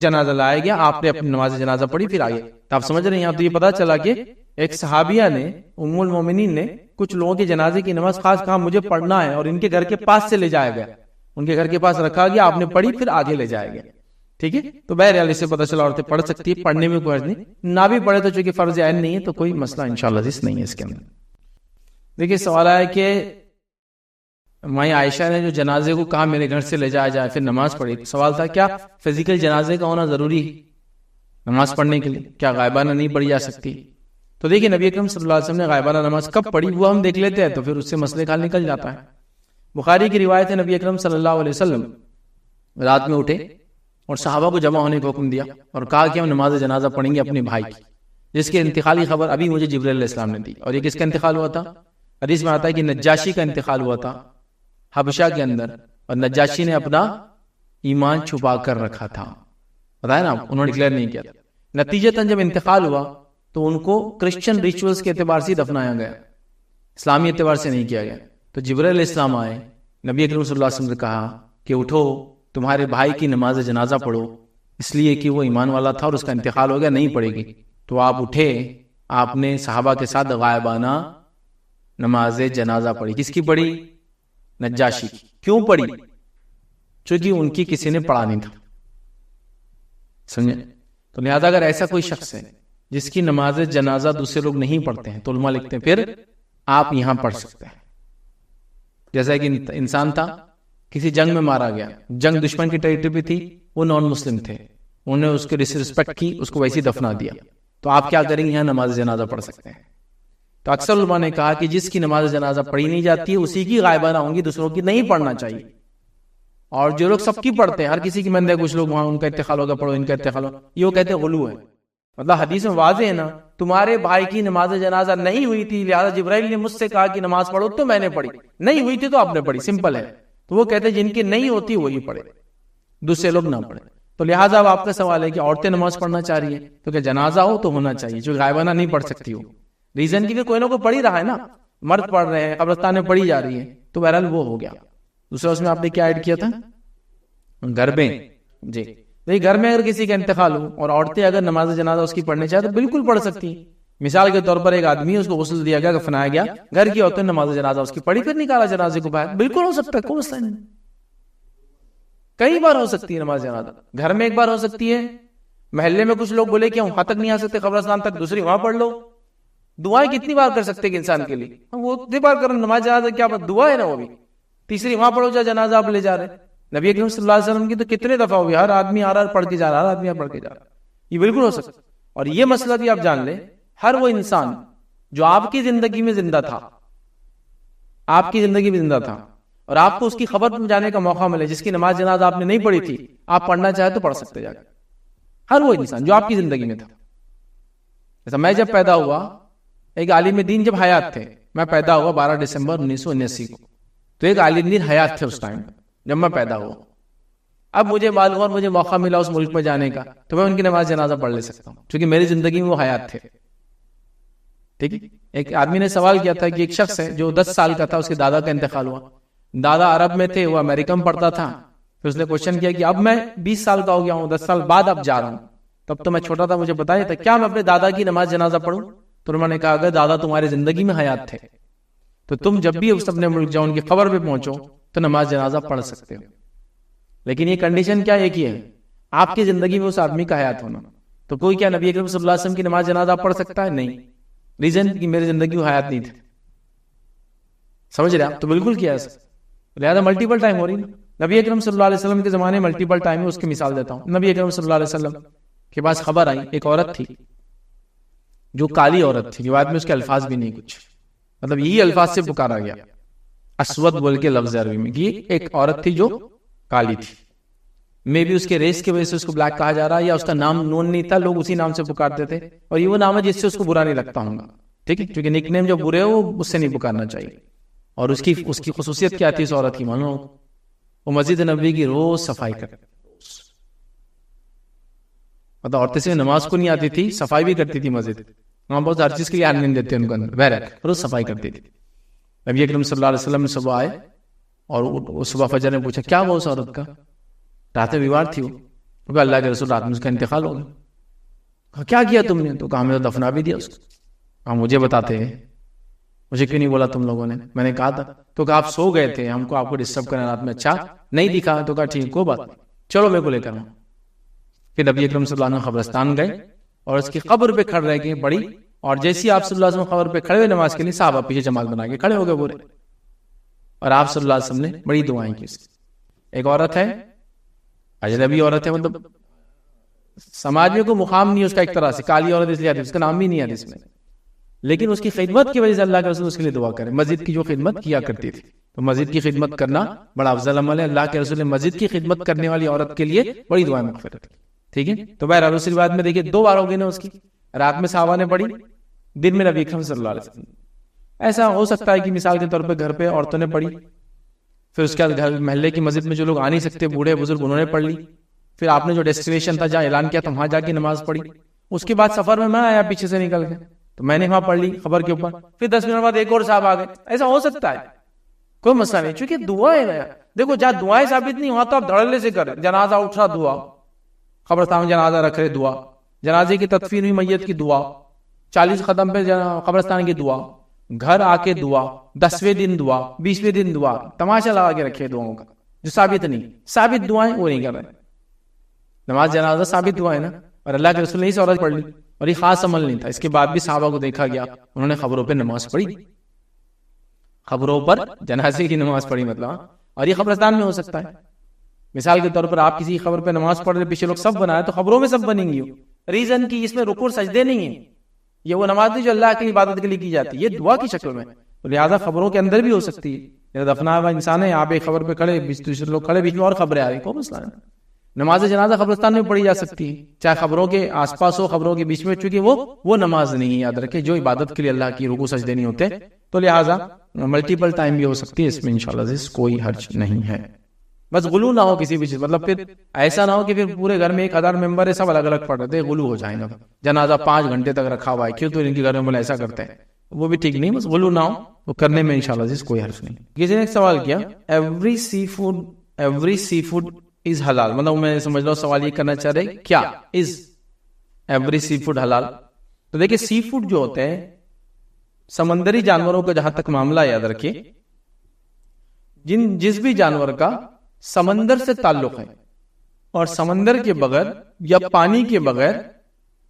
جنازہ لایا گیا, آپ نے اپنی نماز جنازہ پڑھی, پھر آگے. تو آپ سمجھ رہے ہیں, یہاں تو یہ پتا چلا کہ ایک صحابیہ نے, ام المومنین نے, کچھ لوگوں کے جنازے کی نماز خاص کہا مجھے پڑھنا ہے, اور ان کے گھر کے پاس سے لے جایا گیا, ان کے گھر کے پاس رکھا گیا, آپ نے پڑھی, پھر آگے لے جایا گیا. ٹھیک ہے. تو بہرحال اس سے پتہ چلا عورتیں پڑھ سکتی ہے, پڑھنے میں کوئی حرج نہیں, نہ بھی پڑھے تو چونکہ فرض عین نہیں ہے تو کوئی مسئلہ انشاءاللہ عزیز نہیں ہے اس کے اندر. دیکھیے سوال آیا کہ مائی عائشہ نے جو جنازے کو کہا میرے گھر سے لے جایا جائے پھر نماز پڑھی, سوال تھا کیا فزیکل جنازے کا ہونا ضروری ہے نماز پڑھنے کے لیے, کیا غائبانہ نہیں پڑھی جا سکتی؟ تو دیکھیے نبی اکرم صلی اللہ علیہ وسلم نے غائبانہ نماز کب پڑھی وہ ہم دیکھ لیتے ہیں تو پھر اس سے مسئلے کا حل نکل جاتا ہے. بخاری کی روایت ہے نبی اکرم صلی اللہ علیہ وسلم رات میں اٹھے اور صحابہ کو جمع ہونے کا حکم دیا اور کہا کہ ہم نماز جنازہ پڑھیں گے اپنے بھائی کی جس کے انتقال کی خبر ابھی مجھے جبرائیل علیہ السلام نے دی. اور یہ کس کا انتقال ہوا تھا؟ حدیث میں آتا ہے کہ نجاشی کا انتقال ہوا تھا حبشہ کے اندر, اور نجاشی نے اپنا ایمان چھپا کر رکھا تھا, بتایا نا, انہوں نے ڈکلیئر نہیں کیا. نتیجتاً جب انتقال ہوا تو ان کو کرسچن ریچولز کے اعتبار سے دفنایا گیا, اسلامی اعتبار سے نہیں کیا گیا. تو جبرائیل علیہ السلام آئے, نبی اکرم صلی اللہ علیہ وسلم نے کہا کہ اٹھو تمہارے بھائی کی نماز جنازہ پڑھو, اس لیے کہ وہ ایمان والا تھا اور اس کا انتقال ہو گیا, نہیں پڑے گی. تو آپ اٹھے, آپ نے صحابہ کے ساتھ غائبانہ نماز جنازہ پڑھی. کس کی پڑھی؟ نجاشی کی. کیوں پڑھی؟ چونکہ ان کی کسی نے پڑھا نہیں تھا, سمجھے؟ تو لہذا اگر ایسا کوئی شخص ہے جس کی نماز جنازہ دوسرے لوگ نہیں پڑھتے ہیں تو علماء لکھتے ہیں پھر آپ یہاں پڑھ سکتے ہیں. جیسا کہ انسان تھا کسی جنگ میں مارا گیا, جنگ دشمن کی ٹریٹری پہ تھی, وہ نان مسلم تھے, انہوں نے اس کی ڈسرسپیکٹ کی, اس کو ویسے ہی دفنا دیا, تو آپ کیا کریں گے؟ یہاں نماز جنازہ پڑھ سکتے ہیں. تو اکثر علماء نے کہا کہ جس کی نماز جنازہ پڑھی نہیں جاتی ہے اسی کی غائبانہ ہوں گی, دوسروں کی نہیں پڑھنا چاہیے. اور جو لوگ سب کی پڑھتے ہیں, ہر کسی کی مندے, کچھ لوگ وہاں ان کا انتقال ہوگا پڑھو, ان کا انتقال ہوگا, یہ وہ کہتے ہیں غلو ہے. مطلب حدیث میں واضح ہے نا, تمہارے بھائی کی نماز جنازہ نہیں ہوئی تھی لہذا جبرائیل نے مجھ سے کہا کہ نماز پڑھو تو میں نے پڑھی, نہیں ہوئی تھی تو آپ نے پڑھی, سمپل ہے. تو وہ کہتے ہیں جن کی نہیں ہوتی وہی پڑھے, دوسرے لوگ نہ پڑھے. تو لہٰذا اب آپ کا سوال ہے کہ عورتیں نماز پڑھنا چاہ رہی ہیں تو کیا جنازہ ہو تو ہونا چاہیے, جو غائبانہ نہیں پڑھ سکتی ہو. ریزن کی کوئی نہ کوئی پڑھ ہی رہا ہے نا, مرد پڑھ رہے ہیں, قبرستان میں پڑھی جا رہی ہے, تو بہرحال وہ ہو گیا. دوسرا اس میں آپ نے کیا ایڈ کیا تھا؟ گھر میں. جی نہیں, گھر میں اگر کسی کا انتقال ہو اور عورتیں اگر نماز جنازہ اس کی پڑھنے چاہے تو بالکل پڑھ سکتی ہیں. مثال کے طور پر ایک آدمی, اس کو غسل دیا گیا, دفنایا گیا, گھر کی عورتیں نماز جنازہ اس کی پڑھی, پھر نکالا جنازے کو باہر, بالکل ہو سکتا ہے, کوئی مسئلہ نہیں. کئی بار ہو سکتی ہے نماز جنازہ, گھر میں ایک بار ہو سکتی ہے, محلے میں کچھ لوگ بولے کہ وہاں تک نہیں آ سکتے قبرستان تک, دوسری وہاں پڑھ لو. دعائیں کتنی بار کر سکتے ہیں انسان کے لیے, وہ کتنی بار کرنا, نماز جنازہ کیا دعا ہے نا وہ بھی. تیسری وہاں پڑھو جا جنازہ آپ لے جا رہے. نبی اکرم صلی اللہ علیہ وسلم کی تو کتنے دفعہ ہوئی, ہر آدمی آ رہا پڑھ کے جا رہا, ہر آدمی پڑھ کے جا رہا, یہ بالکل ہو سکتا. اور یہ مسئلہ بھی آپ جان لیں, ہر وہ انسان جو آپ کی زندگی میں زندہ تھا, آپ کی زندگی میں زندہ تھا, اور آپ کو اس کی خبر جانے کا موقع ملے, جس کی نماز جنازہ آپ نے نہیں پڑھی تھی, آپ پڑھنا چاہے تو پڑھ سکتے جا کے. ہر وہ انسان جو آپ کی زندگی میں تھا. جیسا میں جب پیدا ہوا, ایک عالم دین جب حیات تھے, میں پیدا ہوا 12 دسمبر 1979 کو, تو ایک عالم دین حیات تھے اس ٹائم جب میں پیدا ہوا. اب مجھے معلوم اور مجھے موقع ملا اس ملک میں جانے کا, تو میں ان کی نماز جنازہ پڑھ لے سکتا ہوں, کیونکہ میری زندگی میں وہ حیات تھے. ٹھیک ہے. ایک آدمی نے سوال کیا تھا کہ ایک شخص ہے جو 10 سال کا تھا, اس کے دادا کا انتقال ہوا, دادا عرب میں تھے, وہ امریکہ میں پڑھتا تھا. پھر اس نے کوشچن کیا کہ اب میں 20 سال کا ہو گیا ہوں, 10 سال بعد اب جا رہا ہوں, تب تو میں چھوٹا تھا, مجھے بتایا تھا کیا میں اپنے دادا کی نماز جنازہ پڑھوں؟ تو انہوں نے کہا اگر دادا تمہاری زندگی میں حیات تھے تو تم جب بھی اس اپنے ملک جاؤ, ان کی قبر پہ پہنچو تو نماز جنازہ پڑھ سکتے ہو. لیکن یہ کنڈیشن کیا ایک ہی ہے, آپ کی زندگی میں اس آدمی کا حیات ہونا. تو کوئی کیا نبی اکرم صلی اللہ علیہ وسلم کی نماز جنازہ پڑھ سکتا ہے؟ نہیں. ریزن کہ میری زندگی میں حیات نہیں تھی. سمجھ رہے آپ؟ تو بالکل کیا ہے, لہذا ملٹیپل ٹائم ہو رہی نا. نبی اکرم صلی اللہ علیہ وسلم کے زمانے میں ملٹیپل ٹائم ہے, اس کی مثال دیتا ہوں. نبی اکرم صلی اللہ علیہ وسلم کے پاس خبر آئی, ایک عورت تھی جو کالی عورت تھی, روایت میں اس کے الفاظ بھی نہیں کچھ, مطلب یہی الفاظ سے پکارا گیا, اسود بول کے لفظ عربی میں, کہ ایک عورت تھی جو کالی تھی. میں بھی اس کے ریس کی وجہ سے اس کو بلیک کہا جا رہا ہے, یا اس کا نام نون نہیں تھا, لوگ اسی نام سے پکارتے تھے, اور یہ وہ نام ہے جس سے اس کو برا نہیں لگتا ہوں گا. ٹھیک ہے, کیونکہ نک نیم جو برے ہو وہ اس سے نہیں پکارنا چاہیے. اور اس کی خصوصیت کیا تھی اس عورت کی معلوم؟ وہ مسجد نبوی کی روز صفائی کرتی, مطلب عورتیں سے نماز کو نہیں آتی تھی, صفائی بھی کرتی تھی مسجد. وہاں بہت ہر چیز کے لیے نہیں دیتے ان کو اندر, بہرحال روز صفائی کرتی تھی. نبی اکرم صلی اللہ علیہ وسلم صبح آئے اور صبح فجر نے پوچھا کیا ہوا اس عورت کا, رات میں بیمار تھی وہ, اللہ کے رسول رات میں اس کا انتقال ہو گیا. کیا کیا تم نے؟ تو کہا ہمیں تو دفنا بھی دیا اس کو. کہا مجھے بتاتے ہیں, مجھے کیوں نہیں بولا تم لوگوں نے؟ میں نے کہا تھا. تو کہا آپ سو گئے تھے, ہم کو آپ کو ڈسٹرب کرنا رات میں اچھا نہیں دکھا. تو کہا ٹھیک کوئی بات نہیں, چلو میرے کو لے کر آؤں. پھر نبی اکرم صلی اللہ علیہ وسلم قبرستان گئے اور اس کی قبر پہ کھڑے رہ گئے بڑی، اور جیسی آپ صلی اللہ علیہ وسلم قبر پہ کھڑے ہوئے نماز کے لیے، صحابہ پیچھے جماعت بنا کے کھڑے ہو گئے پورے، اور آپ صلی اللہ علیہ وسلم نے بڑی دعائیں کی. ایک عورت ہے، اجنبی عورت ہے، مطلب سماج میں کوئی مقام نہیں ہے اس کا، ایک طرح سے کالی عورت اس لیے آتی ہے، اس کا نام بھی نہیں ہے اس میں، لیکن اس کی خدمت کی وجہ سے اللہ کے رسول اس کے لیے دعا کرے. مسجد کی جو خدمت کیا کرتی تھی، تو مسجد کی خدمت کرنا بڑا افضل عمل ہے. اللہ کے رسول نے مسجد کی خدمت کرنے والی عورت کے لیے بڑی دعائیں مغفرت کی. ٹھیک ہے، تو بہرحال اس روایت میں دیکھیے 2 بار ہو گئی نا اس کی، رات میں صحابہ نے پڑھی، دن میں نبی اکرم صلی اللہ علیہ وسلم. ایسا ہو سکتا ہے کہ مثال کے طور پہ گھر پہ عورتوں نے پڑھی، پھر اس کے بعد گھر محلے کی مسجد میں جو لوگ آ نہیں سکتے، بوڑھے بزرگ، انہوں نے پڑھ لی، پھر آپ نے جو ڈیسٹینیشن تھا جہاں اعلان کیا تھا وہاں جا کے نماز پڑھی. اس کے بعد سفر میں آیا پیچھے سے نکل کے، تو میں نے وہاں پڑھ لی خبر کے اوپر، پھر 10 منٹ بعد ایک اور صاحب آ گئے. ایسا ہو سکتا ہے، کوئی مسئلہ نہیں، چونکہ دعائیں ہے. دیکھو جہاں دعائیں ثابت نہیں ہوا تو آپ دھڑلے سے کریں. جنازہ اٹھا دعا، قبرستان میں جنازہ رکھ رہے دعا، جنازے کی تدفین ہوئی میت کی دعا، 40 قدم پہ قبرستان کی دعا، گھر آ کے دعا، 10ویں دن دعا، 20ویں دن دعا، تماشا لگا کے رکھے دعاؤں کا جو ثابت نہیں. ثابت دعائیں وہ نہیں کر رہے. نماز جنازہ ثابت دعا ہے نا، اور اللہ کے رسول نے اس عورت پڑھ لی، اور یہ خاص عمل نہیں تھا. اس کے بعد بھی صحابہ کو دیکھا گیا انہوں نے خبروں پہ نماز پڑھی، خبروں پر جنازے کی نماز پڑھی مطلب. اور یہ قبرستان میں ہو سکتا ہے. مثال کے طور پر آپ کسی خبر پہ نماز پڑھ رہے، پیچھے لوگ سب بنائے، تو خبروں میں سب بنیں گی. ریزن کی اس میں رکوع سجدے نہیں ہیں، یہ وہ نماز نہیں جو اللہ کی عبادت کے لیے کی جاتی ہے، یہ دعا کی شکل میں. تو لہٰذا خبروں کے اندر بھی ہو سکتی ہے. دفنا ہوا انسان ہے، آپ ایک خبر پہ کھڑے، دوسرے لوگ کھڑے، بیچ میں اور خبریں آ رہی، کوئی مسئلہ نہیں. نماز جنازہ قبرستان میں پڑھی جا سکتی ہے، چاہے خبروں کے آس پاس ہو، خبروں کے بیچ میں، چونکہ وہ نماز نہیں ہے. یاد رکھے جو عبادت کے لیے اللہ کی رکوع سجدے نہیں ہوتے، تو لہٰذا ملٹیپل ٹائم بھی ہو سکتی ہے. اس میں انشاءاللہ کوئی حرج نہیں ہے. بس غلو نہ ہو کسی بھی چیز، مطلب پھر ایسا نہ ہو کہ پھر پورے گھر میں 1000 ممبر ہے، سب الگ الگ پڑھ رہے تھے، غلو ہو جائے گا. جنازہ 5 گھنٹے تک رکھا ہوا ہے، کیوں تو ان کے گھر میں ایسا کرتے ہیں، وہ بھی ٹھیک نہیں. بس غلو نہ ہو، وہ کرنے میں انشاءاللہ کوئی حرج نہیں. کسی نے ایک سوال کیا، ایوری سی فوڈ از حلال، مطلب میں سمجھ لو سوال یہ کرنا چاہ رہے کیا از ایوری سی فوڈ حلال. تو دیکھیں سی فوڈ جو ہوتے ہیں سمندری جانوروں کا جہاں تک معاملہ یاد رکھیے، جس بھی جانور کا سمندر سے تعلق ہے اور سمندر کے بغیر یا پانی کے بغیر،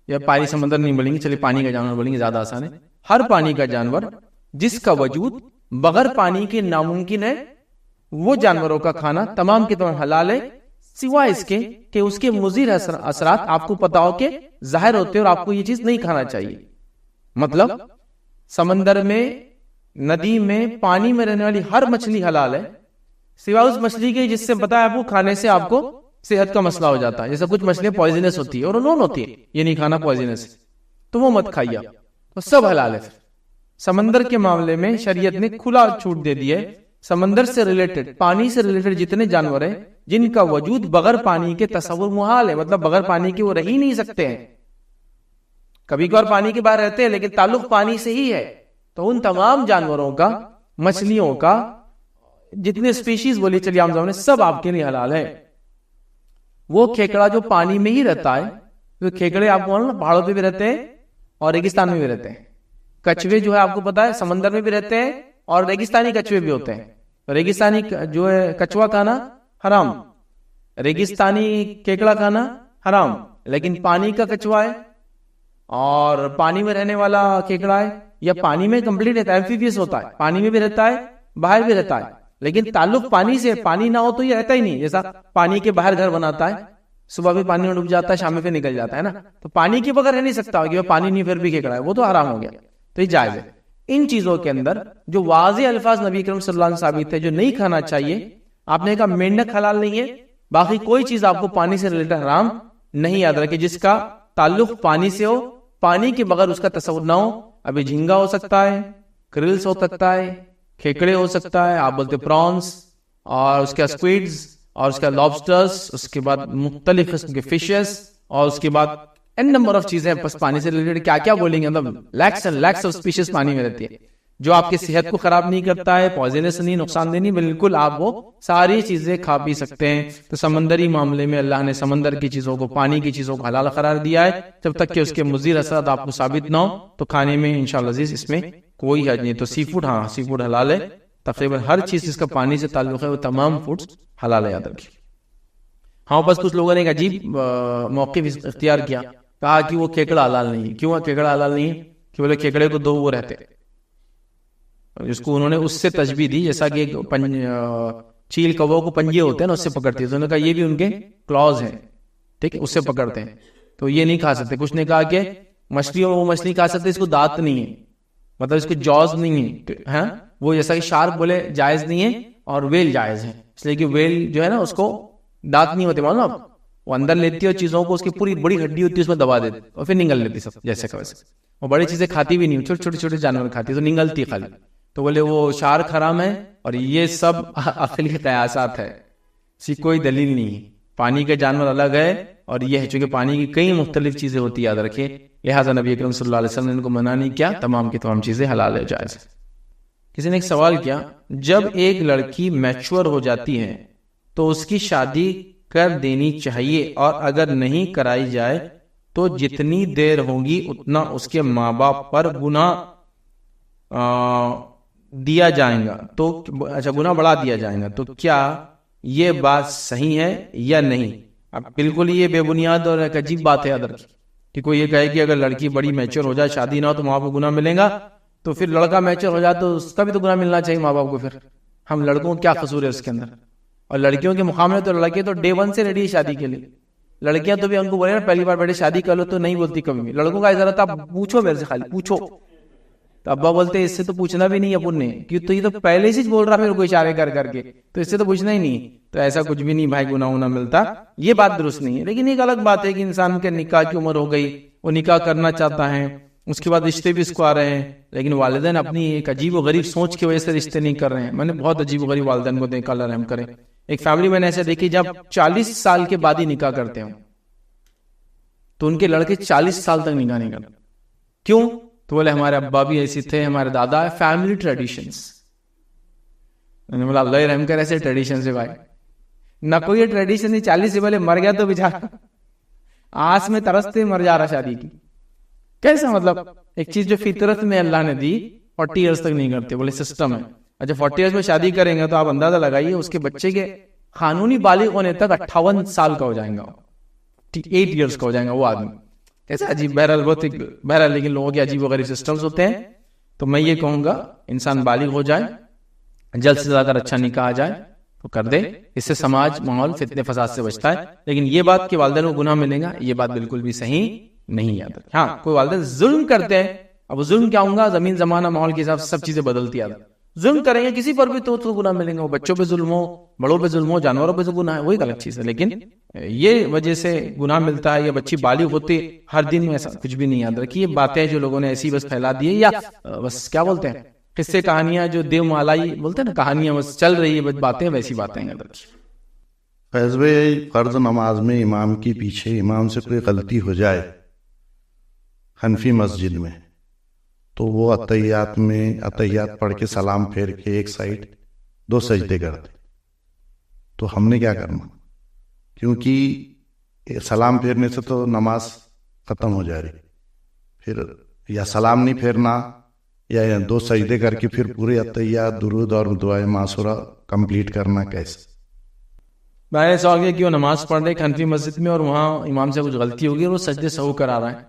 یا پانی سمندر نہیں بولیں گے، چلیے پانی کا جانور بولیں گے زیادہ آسان ہے، ہر پانی کا جانور جس کا وجود بغیر پانی کے ناممکن ہے، وہ جانوروں کا کھانا تمام کے تمام حلال ہے، سوائے اس کے کہ اس کے مضر اثرات آپ کو پتا ہو کہ ظاہر ہوتے اور آپ کو یہ چیز نہیں کھانا چاہیے. مطلب سمندر میں، ندی میں، پانی میں رہنے والی ہر مچھلی حلال ہے، سوائے اس مچھلی کے جس سے پتا ہے آپ کو کھانے سے آپ کو صحت کا مسئلہ ہو جاتا ہے. جیسے کچھ مچھلیاں پوائزنس ہوتی ہے اور نون ہوتی ہے، یہ نہیں کھانا پوائزنس، تو وہ مت کھائیے. تو سب حلال ہے. سمندر کے معاملے میں شریعت نے کھلا چھوٹ دے دی ہے. سمندر سے ریلیٹڈ، پانی سے ریلیٹڈ جتنے جانور ہیں جن کا وجود بغیر پانی کے تصور محال ہے، مطلب بغیر پانی کے وہ رہ ہی نہیں سکتے ہیں، کبھی کبھار پانی کے باہر رہتے ہیں لیکن تعلق پانی سے ہی ہے، تو ان تمام جانوروں کا، مچھلیوں کا، جتنے سپیشیز بولی چلیے عام زبان میں، سب آپ کے لیے حلال ہے. وہ کھیکڑا جو پانی میں ہی رہتا ہے، وہ کھیکڑے آپ کو پہاڑوں پہ بھی رہتے ہیں اور ریگستان میں بھی رہتے ہیں. کچھوے جو ہے آپ کو پتا ہے سمندر میں بھی رہتے ہیں اور ریگستانی کچھوے بھی ہوتے ہیں. ریگستانی جو ہے کچھوا کھانا حرام، ریگستانی کیکڑا کھانا حرام، لیکن پانی کا کچھوا ہے اور پانی میں رہنے والا کیکڑا ہے، یا پانی میں کمپلیٹ رہتا ہے، ایمفیبیس ہوتا ہے، پانی میں بھی رہتا ہے، باہر بھی رہتا ہے، لیکن تعلق پانی سے، پانی نہ ہو تو یہ رہتا ہی نہیں. جیسا پانی کے باہر گھر بناتا ہے، صبح بھی پانی میں ڈوب جاتا ہے، شام میں پھر نکل جاتا ہے نا، تو پانی کے بغیر رہ نہیں سکتا کہ پانی نہیں پھر بھی کیکڑا ہے، وہ تو حرام ہو گیا. تو یہ جائز ہے. ان چیزوں کے اندر جو واضح الفاظ نبی کریم صلی اللہ علیہ وسلم ثابت ہے جو نہیں کھانا چاہیے، آپ نے کہا مینڈک حلال نہیں ہے، باقی کوئی چیز آپ کو پانی سے ریلیٹڈ حرام نہیں. یاد رکھیں جس کا تعلق پانی سے ہو، پانی کے بغیر اس کا تصور نہ ہو. ابھی جھینگا ہو سکتا ہے، کرلس ہو سکتا ہے، کھیکڑے ہو سکتا ہے، آپ بولتے پرانس، اور اس کا سکویڈز، اور اس کا لابسٹرز، اس کے بعد مختلف قسم کے فشز، اور اس کے بعد n نمبر آف چیزیں بس پانی سے ریلیٹڈ کیا کیا بولیں گے، مطلب lakhs and lakhs of species پانی میں رہتی ہے، جو آپ کی صحت کو خراب نہیں کرتا ہے، پوائزنس نہیں، نقصان دہ نہیں، بالکل آپ وہ ساری چیزیں کھا پی سکتے ہیں. تو سمندری معاملے میں اللہ نے سمندر کی چیزوں کو، پانی کی چیزوں کو حلال قرار دیا ہے، جب تک کہ اس کے مضر اثرات آپ کو ثابت نہ ہو تو کھانے میں انشاءاللہ عزیز اس میں کوئی حرج نہیں. تو سی فوڈ، ہاں سی فوڈ حلال ہے، تقریباً ہر چیز جس کا پانی سے تعلق ہے وہ تمام فوڈز حلال ہے، یاد رکھیے. ہاں بس کچھ لوگوں نے ایک عجیب موقف اختیار کیا, کہا کہ وہ کیکڑا حلال نہیں ہے. کیوں کیکڑا حلال نہیں ہے؟ کہ بولے کیکڑے کو 2 وہ رہتے, جس کو انہوں نے اس سے تشبیہ دی جیسا کہ چیل کوا کو پنجے ہوتے ہیں نا, اس سے پکڑتی ہے. تو انہوں نے کہا یہ بھی ان کے کلاز ہیں, ٹھیک ہے, اس سے پکڑتے ہیں, تو یہ نہیں کھا سکتے. کچھ نے کہا کہ مچھلیوں میں وہ مچھلی کھا سکتے اس کو دانت نہیں ہے, مطلب اس کو جاز نہیں ہے, وہ جیسا کہ شارک بولے جائز نہیں ہے اور ویل جائز ہے, اس لیے کہ ویل جو ہے نا اس کو دانت نہیں ہوتے, معلوم آپ, وہ اندر لیتی ہے اور چیزوں کو, اس کی پوری بڑی ہڈی ہوتی ہے اس میں دبا دیتی اور پھر نگل لیتی سب جیسے کہ ویسے. وہ بڑی چیزیں کھاتی بھی نہیں, چھوٹے چھوٹے جانور کھاتی تو نگلتی خالی. تو بولے وہ شارک حرام ہے, اور یہ سب عقلی قیاسات ہے, اس کی کوئی دلیل نہیں ہے. پانی کے جانور الگ ہے اور یہ ہے, چونکہ پانی کی کئی مختلف چیزیں ہوتی یاد رکھے, لہٰذا نبی اکرم صلی اللہ علیہ وسلم نے ان کو منع نہیں کیا, تمام کی تمام چیزیں حلال ہے, جائز. کسی نے ایک سوال کیا, جب ایک لڑکی میچور ہو جاتی ہے تو اس کی شادی کر دینی چاہیے, اور اگر نہیں کرائی جائے تو جتنی دیر ہوگی اتنا اس کے ماں باپ پر گناہ دیا جائے گا, تو اچھا گناہ بڑھا دیا جائے گا, تو کیا یہ بات صحیح ہے یا نہیں؟ اب بالکل یہ بے بنیاد اور ایک عجیب بات ہے ادھر کی, کہ کوئی یہ کہے کہ اگر لڑکی بڑی میچور ہو جائے, شادی نہ ہو تو ماں باپ کو گناہ ملے گا, تو پھر لڑکا میچور ہو جائے تو اس کا بھی تو گناہ ملنا چاہیے ماں باپ کو. پھر ہم لڑکوں کو کیا قصور ہے اس کے اندر؟ اور لڑکیوں کے مقابلے تو لڑکے تو ڈے 1 سے ریڈی ہے شادی کے لیے. لڑکیاں تو بھی ان کو بولے نا پہلی بار بیٹے شادی کر لو, تو نہیں بولتی کبھی بھی. لڑکوں کا ضرورت آپ پوچھو میرے سے, خالی پوچھو, تو ابا بولتے اس سے تو پوچھنا بھی نہیں اپن نے, کیوں تو یہ تو پہلے سے بول رہا میرے کو اشارے کر کر کے, تو اس سے تو پوچھنا ہی نہیں. تو ایسا کچھ بھی نہیں بھائی, گناہ ہونا ملتا, یہ بات درست نہیں ہے. لیکن ایک الگ بات ہے کہ انسان کے نکاح کی عمر ہو گئی, وہ نکاح کرنا چاہتا ہے, اس کے بعد رشتے بھی اس کو آ رہے ہیں, لیکن والدین اپنی ایک عجیب و غریب سوچ کی وجہ سے رشتے نہیں کر رہے ہیں. میں نے بہت عجیب و غریب والدین کو دیکھا, اللہ رحم کرے. ایک فیملی میں نے ایسے دیکھی جب 40 سال کے بعد ہی نکاح کرتے ہیں, تو ان کے لڑکے 40 سال تک نکاح نہیں کرتے. کیوں؟ تو بولے ہمارے ابا بھی ایسے تھے, ہمارے دادا, فیملی ٹریڈیشنز. میں نے بولا اللہ رحم کرے, ایسے ٹریڈیشن سے بھائی نہ کوئی ٹریڈیشن نہیں. 40 سے پہلے مر گیا تو بیچارہ آس میں ترستے مر جا رہا شادی کی. کیسا مطلب ایک چیز جو فطرت میں اللہ نے دی 40 ایئرس تک نہیں کرتے, بولے سسٹم ہے. اچھا 40 ایئرس میں شادی کریں گے تو آپ اندازہ لگائیے اس کے بچے کے قانونی بالغ ہونے تک 58 سال کا ہو جائیں گا, 8 ایئرس کا ہو جائے گا وہ آدمی. ایسا عجیب, بہرحال لیکن لوگوں کے عجیب و غریب سسٹمز ہوتے ہیں. تو میں یہ کہوں گا انسان بالغ ہو جائے, جلد سے زیادہ اچھا نکاح آ جائے تو کر دے, اس سے سماج ماحول فتنے فساد سے بچتا ہے. لیکن یہ بات کہ والدین کو گناہ ملے گا, یہ بات بالکل بھی صحیح نہیں یاد. ہاں کوئی والدین ظلم کرتے ہیں, اب ظلم کیا ہوں گا, زمین زمانہ ماحول کے حساب سے سب چیزیں بدلتی ہیں. ظلم کریں گے کسی پر بھی تو گناہ ملیں گے, وہ بچوں پہ ظلم ہو, بڑوں پہ ظلم ہو, جانوروں پہ گناہ ہے, وہی غلط چیز ہے. لیکن یہ وجہ سے گناہ ملتا ہے یا بچی بالغ ہوتی ہر دن میں, ایسا کچھ بھی نہیں. یاد رکھیے باتیں جو لوگوں نے ایسی بس پھیلا دی ہے, یا بس کیا بولتے ہیں قصے کہانیاں جو دیو مالائی بولتے ہیں نا, کہانیاں بس چل رہی ہے, باتیں ویسی باتیں. یاد رکھیے فیض بھائی, فرض نماز میں امام کے پیچھے امام سے کوئی غلطی ہو جائے حنفی مسجد میں, تو وہ اتحیات پڑھ کے سلام پھیر کے ایک سائڈ 2 سجدے کرتے, تو ہم نے کیا کرنا؟ کیونکہ سلام پھیرنے سے تو نماز ختم ہو جا رہی, پھر یا سلام نہیں پھیرنا یا 2 سجدے کر کے پھر پورے اتحیات درود اور دعائے معصورہ کمپلیٹ کرنا کیسے؟ میں نے سوال کیا کہ وہ نماز پڑھ رہے حنفی مسجد میں اور وہاں امام سے کچھ غلطی ہوگی اور وہ سجدے سہو کرا رہا ہے,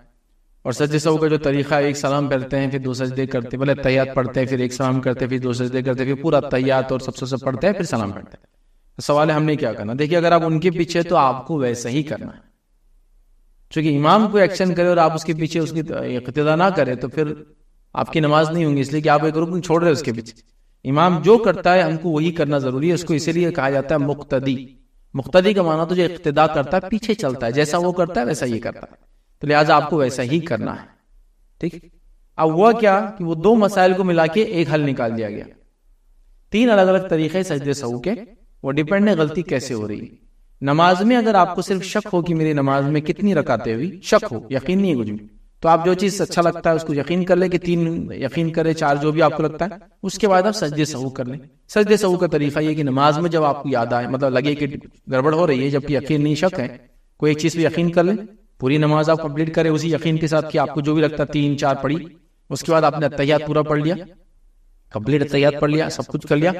اور سجدے سہو کا جو طریقہ ہے ایک سلام پھیرتے ہیں پھر 2 سجدے کرتے, بولے تحیات پڑھتے ہیں پھر ایک سلام کرتے پھر 2 سجدے کرتے, پھر پورا تحیات اور سب پڑھتے ہیں پھر سلام پڑھتے ہیں. سوال ہے ہم نے کیا کرنا؟ دیکھیے اگر آپ ان کے پیچھے تو آپ کو ویسا ہی کرنا ہے, چونکہ امام کو ایکشن کرے اور آپ اس کے پیچھے اس کی اقتداء نہ کرے تو پھر آپ کی نماز نہیں ہوگی, اس لیے کہ آپ ایک رکن چھوڑ رہے اس کے پیچھے. امام جو کرتا ہے ہم کو وہی کرنا ضروری ہے, اس کو اسی لیے کہا جاتا ہے مقتدی. مقتدی کا معنی تو جو اقتداء کرتا ہے, پیچھے چلتا ہے, جیسا وہ کرتا ہے ویسا یہ کرتا ہے, تو لہٰذا آپ کو ویسا ہی کرنا ہے. ٹھیک. اب ہوا کیا کہ وہ 2 مسائل کو ملا کے ایک حل نکال دیا گیا. 3 الگ الگ طریقے سجدے سہو کے, وہ ڈیپینڈ ہے غلطی کیسے ہو رہی ہے. نماز میں اگر آپ کو صرف شک ہو کہ میری نماز میں کتنی رکعتیں ہوئی, شک ہو, یقین نہیں ہے کچھ بھی, تو آپ جو چیز اچھا لگتا ہے اس کو یقین کر لیں, کہ 3 یقین کرے 4 جو بھی آپ کو لگتا ہے, اس کے بعد آپ سجدے سہو کر لیں. سجدے سہو کا طریقہ یہ کہ نماز میں جب آپ کو یاد آئے, مطلب لگے کہ گڑبڑ ہو رہی ہے, جبکہ یقین نہیں شک ہے, کوئی ایک چیز پہ یقین کر لیں, پوری نماز آپ کمپلیٹ کریں اسی یقین کے ساتھ کہ آپ کو جو بھی لگتا ہے 3 4 پڑھی, اس کے بعد آپ نے اتحیات پورا پڑھ لیا, کمپلیٹ اتحیات پڑھ لیا, سب کچھ کر لیا,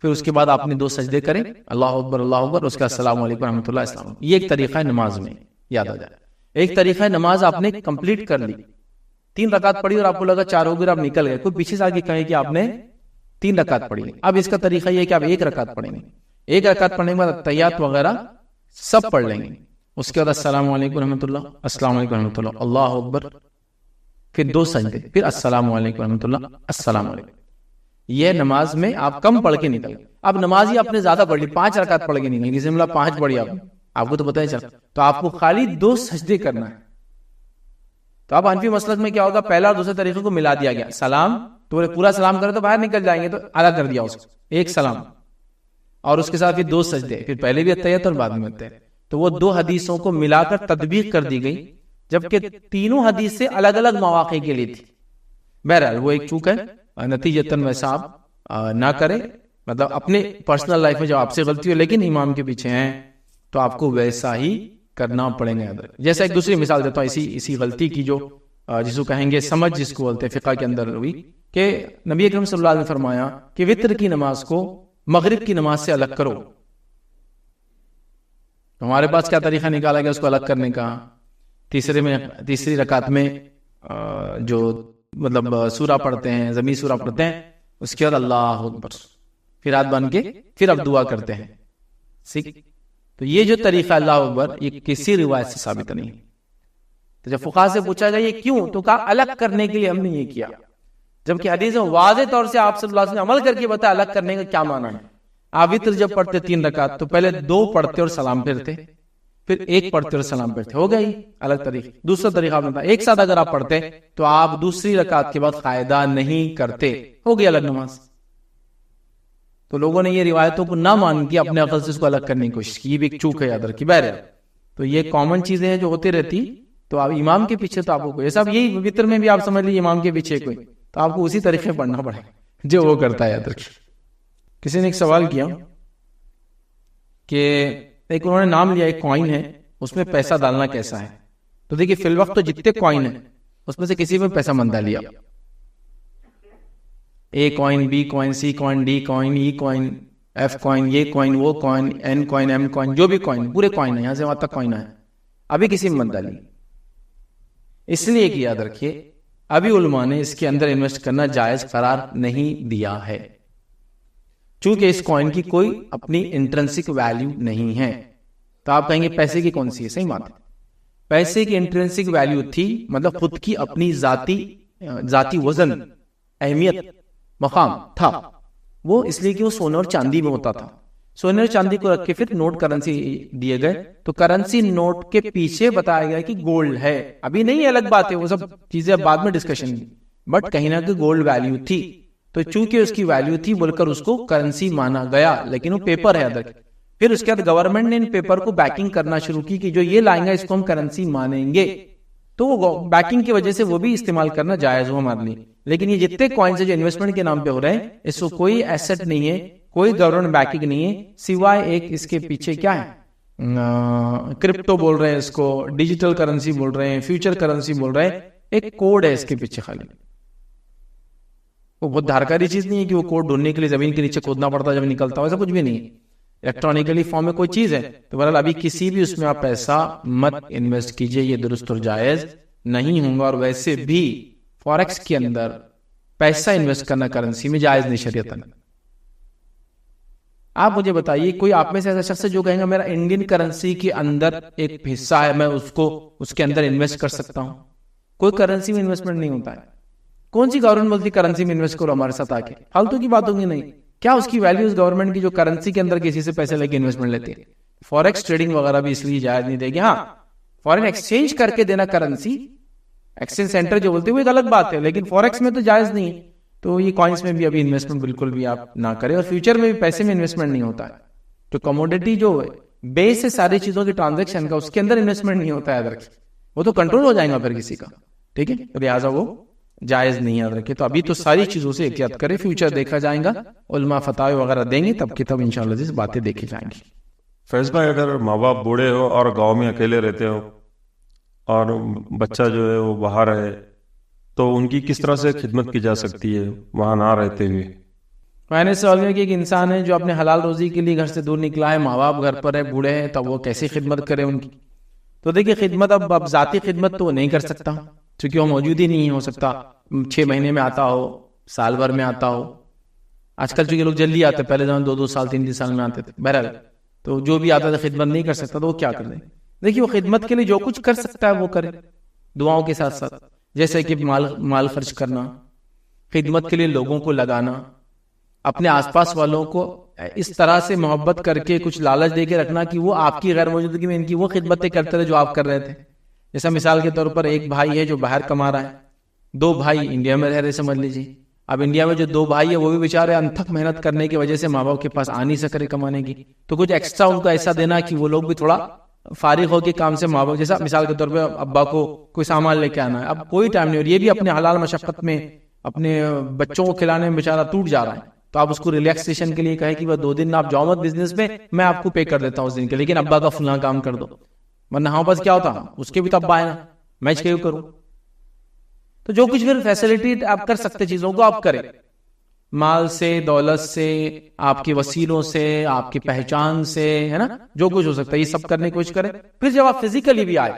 پھر اس کے بعد آپ نے 2 سجدے کریں، اللہ اکبر اللہ اکبر، اس کا السلام علیکم ورحمۃ اللہ السلام علیکم. یہ ایک طریقہ ہے نماز میں، یاد آ جائے. ایک طریقہ ہے نماز آپ نے کمپلیٹ کر لی، 3 رکعت پڑھی اور آپ کو لگا 4 ہو گئے، آپ نکل گئے، کوئی پیچھے سے آ کے کہے کہ آپ نے 3 رکعت پڑھی. اب اس کا طریقہ یہ ہے کہ آپ 1 رکعت پڑھیں گے. 1 رکعت پڑھنے کے بعد تحیات وغیرہ سب پڑھ لیں گے. اس کے بعد السلام علیکم رحمۃ اللہ، السلام علیکم رحمۃ اللہ، اللہ اکبر، پھر 2 سجدے، پھر السلام علیکم رحمۃ اللہ، السلام علیکم. یہ نماز میں آپ کم پڑھ کے نکل گئے. اب نماز ہی آپ نے زیادہ پڑھ لی، 5 رکعت پڑھ کے نکل، کسی نے 5 پڑھی آپ کو تو پتہ ہی چلا، تو آپ کو خالی 2 سجدے کرنا ہے. تو اب حنفی مسلک میں کیا ہوگا، پہلا اور دوسرے طریقے کو ملا دیا گیا. سلام تو پورا سلام کرے تو باہر نکل جائیں گے، تو الگ کر دیا اس کو، ایک سلام اور اس کے ساتھ پھر 2 سجدے، پھر پہلے بھی اتحیات اور بعد میں اتحیات. تو وہ 2 حدیثوں کو ملا کر تطبیق کر دی گئی، جبکہ تینوں حدیث سے الگ الگ مواقع کے لیے تھی. بہرحال وہ ایک چوک ہے، نتیجتاً ویسا آپ نہ کریں، مطلب اپنے پرسنل لائف میں جب آپ سے غلطی ہو لیکن امام کے پیچھے ہیں تو آپ کو ویسا ہی کرنا پڑے گا. جیسا ایک دوسری مثال دیتا ہوں اسی غلطی کی، جو جس کو کہیں گے سمجھ، جس کو بولتے ہیں فقہ کے اندر ہوئی، کہ نبی اکرم صلی اللہ علیہ وسلم نے فرمایا کہ وتر کی نماز کو مغرب کی نماز سے الگ کرو. ہمارے پاس کیا طریقہ نکالا گیا اس کو الگ کرنے کا؟ تیسری رکعت میں جو مطلب سورہ پڑھتے ہیں، زمین سورہ پڑھتے ہیں، اس کے بعد اللہ اکبر، پھر ہاتھ باندھ کے پھر اب دعا کرتے ہیں. تو یہ جو طریقہ اللہ اکبر، یہ کسی روایت سے ثابت نہیں. تو جب فقہا سے پوچھا گیا یہ کیوں، تو کہا الگ کرنے کے لیے ہم نے یہ کیا، جبکہ حدیث میں واضح طور سے آپ صلی اللہ علیہ وسلم نے عمل کر کے بتایا الگ کرنے کا کیا معنی ہے. آپ وتر جب پڑھتے 3 رکعت تو پہلے 2 پڑھتے اور سلام پھرتے، پھر 1 پڑھتے اور سلام پھرتے، ہو گئی الگ طریقہ. دوسرا طریقہ آپ نے بتایا ایک ساتھ اگر آپ پڑھتے تو آپ دوسری رکعت کے بعد قاعدہ نہیں کرتے، ہو گئی الگ نماز. تو لوگوں نے یہ روایتوں کو نہ مان کے اپنے عقل سے اس کو الگ کرنے کی کوشش کی، یہ بھی ایک چوک ہے یاد رکھی. بہرحال تو یہ کامن چیزیں ہیں جو ہوتی رہتی. تو آپ امام کے پیچھے تو آپ کو کوئی صاحب یہی وتر میں بھی آپ سمجھ لیجیے امام کے پیچھے کوئی، تو آپ کو اسی طریقے پڑھنا پڑے جو وہ کرتا ہے، یاد رکھیے. کسی نے ایک سوال کیا کہ ایک انہوں نے نام لیا، ایک کوائن ہے اس میں پیسہ ڈالنا کیسا ہے. تو دیکھیے فی الوقت تو جتنے کوائن ہیں اس میں سے کسی میں پیسہ مت ڈالیا، A coin, B coin, C coin, D coin, E coin, F coin, یہ کوائن، وہ coin, N coin, M coin, جو بھی کوائن، پورے کوائن ہیں، یہاں سے وہاں تک کوائن ہے، ابھی کسی میں مت ڈالیے. اس لیے کہ یاد رکھیے ابھی علماء نے اس کے اندر انویسٹ کرنا جائز قرار نہیں دیا ہے، چونکہ اس کوائن کی کوئی اپنی انٹرنسک ویلیو نہیں ہے. تو آپ کہیں گے پیسے کی کون سی ہے؟ صحیح بات ہے، پیسے کی انٹرنسک ویلیو تھی، مطلب خود کی اپنی ذاتی وزن، اہمیت، مقام تھا وہ، اس لیے کہ وہ سونے اور چاندی میں ہوتا تھا. سونے اور چاندی کو رکھ کے پھر نوٹ کرنسی دیے گئے، تو کرنسی نوٹ کے پیچھے بتایا گیا کہ گولڈ ہے. ابھی نہیں الگ بات ہے، وہ سب چیزیں بعد میں ڈسکشن کی، بٹ کہیں نہ کہ گولڈ ویلیو تھی. تو چونکہ اس کی ویلیو تھی بول کر اس کو کرنسی مانا گیا، لیکن وہ پیپر ہے ادھر. پھر اس کے بعد گورنمنٹ نے ان پیپر کو بیکنگ کرنا شروع کی کہ جو یہ لائیں گا اس کو ہم کرنسی مانیں گے، تو وہ بیکنگ کی وجہ سے وہ بھی استعمال کرنا جائز ہوا ہمارے لیے. لیکن یہ جتنے کوائنز جو انویسٹمنٹ کے نام پہ ہو رہے ہیں اس کو کوئی ایسٹ نہیں ہے، کوئی گورنمنٹ بیکنگ نہیں ہے، سوائے ایک اس کے پیچھے کیا ہے، کرپٹو بول رہے ہیں اس کو، ڈیجیٹل کرنسی بول رہے ہیں، فیوچر کرنسی بول رہے ہیں، ایک کوڈ ہے اس کے پیچھے خالی. وہ بہت دھارکاری چیز نہیں ہے کہ وہ کوڈ ڈھونڈنے کے لیے زمین کے نیچے کودنا پڑتا جب نکلتا ہو، ایسا کچھ بھی نہیں ہے، الیکٹرانکلی فارم میں کوئی چیز ہے. تو بہرحال ابھی کسی بھی اس میں آپ پیسہ مت انویسٹ کیجئے، یہ درست اور جائز نہیں ہوں گا. اور ویسے بھی فوریکس کے اندر پیسہ انویسٹ کرنا کرنسی میں جائز نہیں شریعتاً. آپ مجھے بتائیے کوئی آپ میں سے ایسا شخص ہے جو کہیں گا میرا انڈین کرنسی کے اندر ایک حصہ ہے، میں اس کو اس کے اندر انویسٹ کر سکتا ہوں؟ کوئی کرنسی میں انویسٹمنٹ نہیں ہوتا ہے. کون سی گورنمنٹ بولتی کرنسی میں انویسٹ کرو ہمارے ساتھ آ کے؟ فالتو کی بات ہوگی نہیں. کیا اس کی ویلیو اس گورنمنٹ کی جو کرنسی کے اندر کسی سے پیسے لے کے انویسٹمنٹ لیتی ہے؟ فوریکس ٹریڈنگ وغیرہ بھی اس لیے جائز نہیں دے گی. ہاں فورن ایکسچینج کر کے دینا کرنسی، ایکسچینج سینٹر جو بولتے ہیں وہ ایک الگ بات ہے، لیکن فوریکس میں تو جائز نہیں ہے. تو یہ کوائنس میں بھی ابھی انویسٹمنٹ بالکل بھی آپ نہ کریں. اور فیوچر میں بھی پیسے میں انویسٹمنٹ نہیں ہوتا ہے. تو کموڈیٹی جو بیس ہے ساری چیزوں کی ٹرانزیکشن کا، اس کے اندر انویسٹمنٹ نہیں ہوتا ہے، یاد رکھیں وہ تو کنٹرول ہو جائے گا پھر کسی کا. ٹھیک ہے، لہٰذا وہ جائز نہیں، یاد رکھے. تو ابھی تو ساری چیزوں سے احتیاط کرے، فیوچر دیکھا جائے گا، علماء فتاوی وغیرہ دیں گے تب کتاب انشاءاللہ باتیں دیکھی جائیں گی. فیض بھائی اگر ماں باپ بوڑھے ہو اور گاؤں میں اکیلے رہتے ہو اور بچہ جو ہے وہ باہر ہے، تو ان کی کس طرح سے خدمت کی جا سکتی ہے وہاں نہ رہتے ہوئے؟ میں نے سوال کیا کہ ایک انسان ہے جو اپنے حلال روزی کے لیے گھر سے دور نکلا ہے، ماں باپ گھر پر ہے، بوڑھے ہیں، تب وہ کیسی خدمت کرے ان کی؟ تو دیکھیے خدمت اب ذاتی خدمت تو وہ نہیں کر سکتا کیونکہ وہ موجود ہی نہیں ہو سکتا، 6 مہینے میں آتا ہو، سال بھر میں آتا ہو. آج کل چونکہ لوگ جلدی آتے، پہلے زمان 2 سال 3 سال میں آتے تھے. بہرحال تو جو بھی آتا تھا خدمت نہیں کر سکتا تو وہ کیا کر دیں؟ دیکھیے وہ خدمت کے لیے جو کچھ کر سکتا ہے وہ کرے، دعاؤں کے ساتھ ساتھ، جیسے کہ مال خرچ کرنا، خدمت کے لیے لوگوں کو لگانا، اپنے آس پاس والوں کو اس طرح سے محبت کر کے کچھ لالچ دے کے رکھنا کہ وہ آپ کی غیر موجودگی میں ان کی وہ خدمتیں کرتے رہے جو آپ کر رہے تھے. جیسا مثال کے طور پر ایک بھائی ہے جو باہر کما رہا ہے، 2 بھائی انڈیا میں رہ رہے سمجھ لیجیے. اب انڈیا میں جو 2 بھائی ہیں وہ بھی بیچارے انتھک محنت کرنے کی وجہ سے ماں باپ کے پاس آ نہیں سک رہے کمانے کی، تو کچھ ایکسٹرا ان کو ایسا دینا کہ وہ لوگ بھی تھوڑا فارغ ہو کے کام سے ماں باپ، جیسا مثال کے طور پہ ابا کو کوئی سامان لے کے آنا ہے، اب کوئی ٹائم نہیں، اور یہ بھی اپنے حلال مشقت میں اپنے بچوں کو کھلانے میں بیچارہ ٹوٹ جا رہا ہے، تو آپ اس کو ریلیکسیشن کے لیے کہے کہ وہ 2 دن آپ جاؤ مت بزنس میں، میں آپ کو پے کر دیتا ہوں اس دن کے، لیکن ابا کا فلاں کام کر دو، ورنہ ہاں بس کیا ہوتا اس کے بھی تو ابا ہے نا، میں کیوں کروں؟ تو جو کچھ پھر فیسلٹی آپ کر سکتے چیزوں کو آپ کریں، مال سے، دولت سے، آپ کے وسیلوں سے، آپ کی پہچان سے، ہے نا، جو کچھ ہو سکتا ہے یہ سب کرنے کی کوشش کریں. پھر جب آپ فزیکلی بھی آئے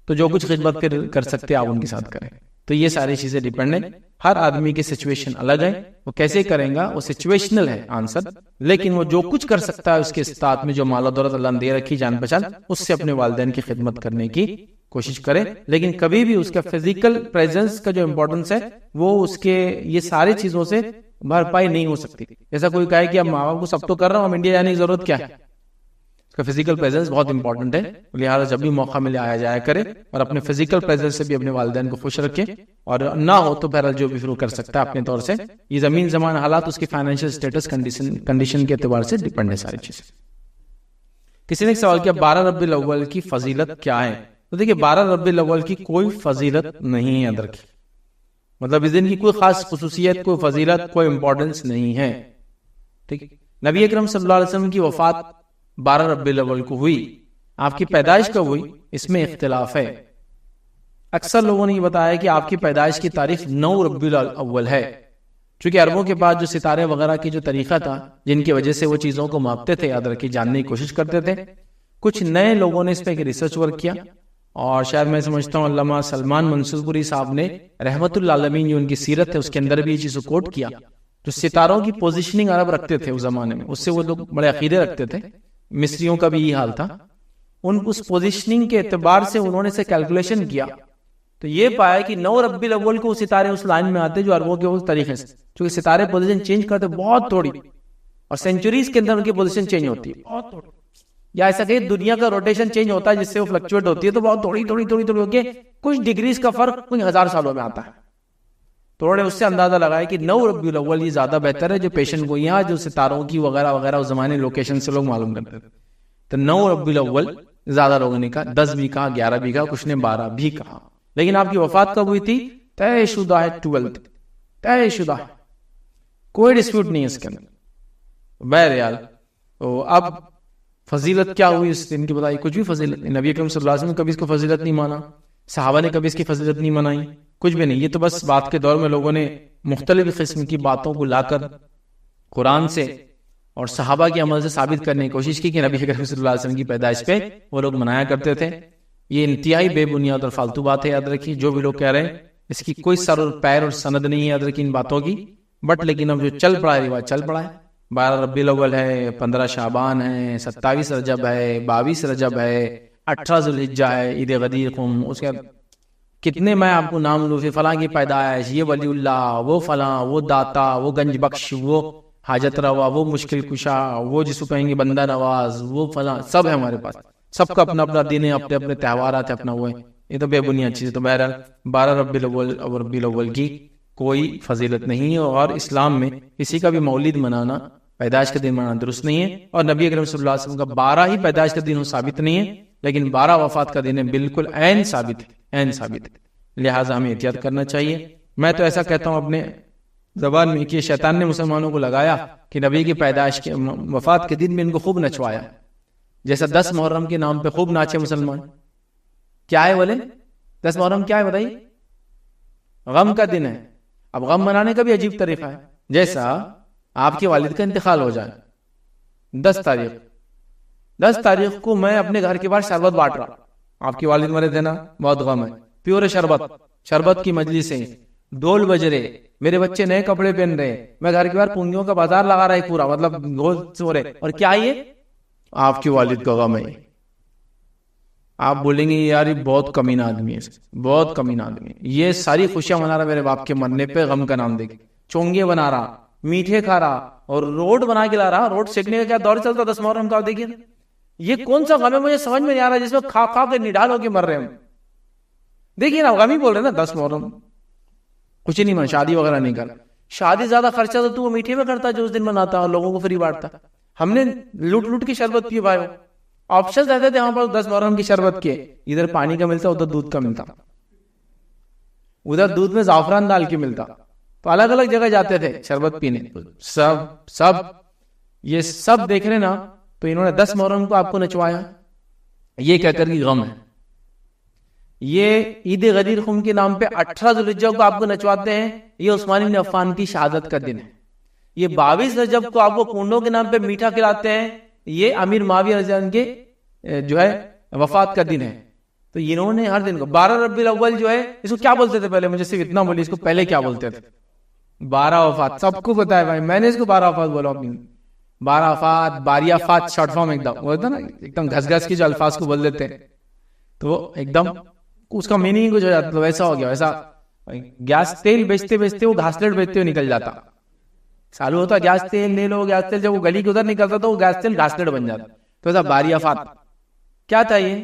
تو جو کچھ خدمت کر سکتے آپ ان کے ساتھ کریں. تو یہ ساری چیزیں ڈیپینڈ ہیں، ہر آدمی کی سچویشن الگ ہے، وہ کیسے کریں گا وہ سچویشنل ہے آنسر، لیکن وہ جو کچھ کر سکتا ہے اس کے ساتھ میں جو مال و دولت اللہ نے دے رکھی جان پہچان، اس سے اپنے والدین کی خدمت کرنے کی کوشش کرے، لیکن کبھی بھی اس کا فزیکل پریزنس کا جو امپورٹنس ہے وہ اس کے یہ ساری چیزوں سے بھرپائی نہیں ہو سکتی. جیسا کوئی کہے کہ اب ماں باپ کو سب تو کر رہا ہوں، اب انڈیا جانے کی ضرورت کیا ہے؟ اس کا فزیکل پریزنس بہت امپورٹنٹ ہے، لہٰذا جب بھی موقع ملے آیا جایا کرے، اور اپنے فزیکل پریزنس سے بھی اپنے والدین کو خوش رکھے، اور نہ ہو تو بہرحال جو بھی شروع کر سکتا ہے اپنے طور سے. یہ زمین زمان حالات اس کی فائنینشیل اسٹیٹس کنڈیشن کے اعتبار سے ڈیپینڈ ہے ساری چیزیں. کسی نے ایک سوال کیا 12 ربیع الاول کی فضیلت کیا ہے؟ تو دیکھیے 12 ربیع الاول کی کوئی فضیلت نہیں ہے ادر کی، مطلب اس دن کی کوئی خاص خصوصیت، کوئی فضیلت، کوئی امپورٹنس نہیں ہے. ٹھیک، نبی اکرم صلی اللہ علیہ وسلم کی وفات 12 ربیع الاول کو ہوئی، آپ کی پیدائش کب ہوئی اس میں اختلاف ہے. اکثر لوگوں نے یہ بتایا کہ آپ کی پیدائش کی تاریخ 9 ربیع الاول ہے، چونکہ عربوں کے پاس جو ستارے وغیرہ کی جو طریقہ تھا جن کی وجہ سے وہ چیزوں کو ماپتے تھے، یاد رکھیں، جاننے کی کوشش کرتے تھے. کچھ نئے لوگوں نے اس پہ ایک ریسرچ ورک کیا، اور شاید میں سمجھتا ہوں علامہ سلمان منصور پوری صاحب نے رحمت اللہ عالمین جو ان کی سیرت ہے اس کے اندر بھی یہ چیز کو کوٹ کیا. جو ستاروں کی پوزیشننگ عرب رکھتے تھے اس زمانے میں، اس سے وہ لوگ بڑے عقیدے رکھتے تھے، مصریوں کا بھی یہ حال تھا. ان اس پوزیشننگ کے اعتبار سے انہوں نے سے کیلکولیشن کیا تو یہ پایا کہ 9 ربیع الاول کو ستارے اس لائن میں آتے جو عربوں کے اس طریقے سے، چونکہ ستارے پوزیشن چینج کرتے بہت تھوڑی، اور سینچوریز کے اندر ان کی پوزیشن چینج ہوتی ہے بہت تھوڑی، یا ایسا کہ دنیا کا روٹیشن چینج ہوتا ہے جس سے وہ فلکچویٹ ہوتی ہے، تو بہت تھوڑی ہو کے کچھ ڈگریز کا فرق کچھ 1000 سالوں میں آتا ہے. تھوڑے اس سے اندازہ لگائے کہ 9 ربیع الاول یہ زیادہ بہتر ہے، جو پیشن گوئیاں جو ستاروں کی وغیرہ وغیرہ اس زمانے لوکیشن سے لوگ معلوم کرتے تھے. تو 9 ربیع الاول زیادہ لوگوں نے کہا، 10 بھی کہا، 11 بھی کہا، کچھ نے 12 بھی کہا. لیکن آپ کی وفات کب ہوئی تھی؟ طے شدہ ہے 12، طے شدہ ہے، کوئی ڈسپیوٹ نہیں ہے اس کے اندر. بہرحال تو اب فضیلت کیا ہوئی اس دن کی بتائی؟ کچھ بھی فضیلت نہیں. نبی اکرم صلی اللہ علیہ وسلم نے کبھی اس کو فضیلت نہیں مانا، صحابہ نے کبھی اس کی فضیلت نہیں منائی، کچھ بھی نہیں. یہ تو بس بات کے دور میں لوگوں نے مختلف قسم کی باتوں کو لا کر قرآن سے اور صحابہ کے عمل سے ثابت کرنے کی کوشش کی کہ نبی اکرم صلی اللہ علیہ وسلم کی پیدائش پہ وہ لوگ منایا کرتے تھے. یہ انتہائی بے بنیاد اور فالتو بات ہے، یاد رکھیے. جو بھی لوگ کہہ رہے ہیں اس کی کوئی سر اور پیر اور سند نہیں ہے، یاد رکھیے ان باتوں کی. بٹ لیکن اب جو چل پڑا ہے رواج چل پڑا ہے. 12 ربیع الاول ہے، 15 شعبان ہے، 27 رجب ہے، 22 رجب ہے، 18 ذوالحجہ ہے، عید غدیر قوم، اس کے کتنے میں آپ کو نام لوں، فلاں کی پیدائش، یہ ولی اللہ، وہ فلاں، وہ داتا، وہ گنج بخش، وہ حاجت روا، وہ مشکل کشا، وہ جس کو کہیں گے بندہ نواز، وہ فلاں، سب ہے ہمارے پاس. سب کا اپنا اپنا دین ہے، اپنے اپنے تہوارات ہے، اپنا وہ ہے. یہ تو بے بنیاد چیز ہے. تو بہرحال 12 ربیع الاول کی کوئی فضیلت نہیں ہے، اور اسلام میں کسی کا بھی مولد منانا، پیدائش کا دن منانا درست نہیں ہے. اور نبی اکرم صلی اللہ علیہ وسلم کا 12 ہی پیدائش کا دن ہو ثابت نہیں ہے، لیکن 12 وفات کا دن ہے، بالکل عین ثابت ہے، عین ثابت ہے. لہٰذا ہمیں احتیاط کرنا چاہیے. میں تو ایسا کہتا ہوں اپنے زبان میں کہ شیطان نے مسلمانوں کو لگایا کہ نبی کی پیدائش کے وفات کے دن میں ان کو خوب نچوایا، جیسا 10 محرم کے نام پہ خوب ناچے مسلمان. کیا ہے بولے 10 محرم کیا ہے بتائیے؟ غم کا دن ہے. اب غم منانے کا بھی عجیب طریقہ ہے. جیسا آپ کے والد کا انتقال ہو جائے 10 تاریخ کو میں اپنے گھر کے باہر شربت بانٹ رہا, آپ کے والد مرے تھے نا, بہت غم ہے, پیور شربت کی مجلس ہے, ڈول بج رہے, میرے بچے نئے کپڑے پہن رہے, میں گھر کے باہر پونگیوں کا بازار لگا رہا ہے پورا, مطلب گول سو رہے, اور کیا یہ آپ کے والد کا غم ہے. آپ بولیں گے یار یہ بہت کمینہ آدمی ہے, بہت کمینہ آدمی ہے, یہ ساری خوشیاں منا رہا میرے باپ کے مرنے پہ, غم کا نام دے کے چونگے بنا رہا, میٹھے کھا رہا, اور روڈ بنا کے لا رہا. روڈ سیکنے کا کیا دور چلتا 10 محرم کا, دیکھیے یہ کون سا غم ہے مجھے سمجھ میں نہیں آ رہا, جس میں کھا کھا کے نڈال ہو کے مر رہے ہیں. دیکھیے نا, غم ہی بول رہے ہیں نا, 10 محرم کچھ نہیں, شادی وغیرہ نہیں کر, شادی زیادہ خرچہ تو وہ میٹھے میں کرتا جو اس دن مناتا اور لوگوں کو فری بانٹتا. ہم نے لوٹ کے شربت پی بھائی, آپشن رہتے تھے ہمارے پاس 10 محرم کی شربت کے, ادھر پانی کا ملتا, ادھر دودھ کا ملتا, ادھر دودھ میں زعفران ڈال کے ملتا, تو الگ الگ جگہ جاتے تھے شربت پینے. سب یہ سب دیکھ رہے نا, تو انہوں نے 10 محرم کو آپ کو نچوایا, یہ کہہ کر کی غم ہے. یہ عید غدیر خم کے نام پہ 18 ذوالحجہ کو آپ کو نچواتے ہیں, یہ عثمان بن عفان کی شہادت کا دن ہے. یہ 22 رجب کو آپ کو کنڈوں کے نام پہ میٹھا کھلاتے ہیں, یہ امیر معاویہ رضی اللہ عنہ کے جو ہے وفات کا دن ہے. تو انہوں نے ہر دن کو 12 ربیع الاول جو ہے, اس کو کیا بولتے تھے پہلے, مجھے صرف اتنا بولیے, اس کو پہلے کیا بولتے تھے؟ 12 وفات. سب کو پتا ہے بھائی, میں نے اس کو 12 وفات بولا, 12 وفات, 12 وفات شارٹ فارم ایک دم ہوتا نا, ایک دم گھس گھس کے جو الفاظ کو بول دیتے ہیں, تو ایک دم اس کا میننگ کچھ ہو جاتا, تو ویسا ہو گیا. ویسا گیس تیل بیچتے بیچتے وہ گھاسلٹ بیچتے ہوئے نکل جاتا, چالو ہوتا گیس تیل لے لو, گیس تیل جب وہ گلی کے ادھر نکلتا تو وہ گیس تیل گھاسلٹ بن جاتا. تو ایسا 12 وفات کیا تھا, یہ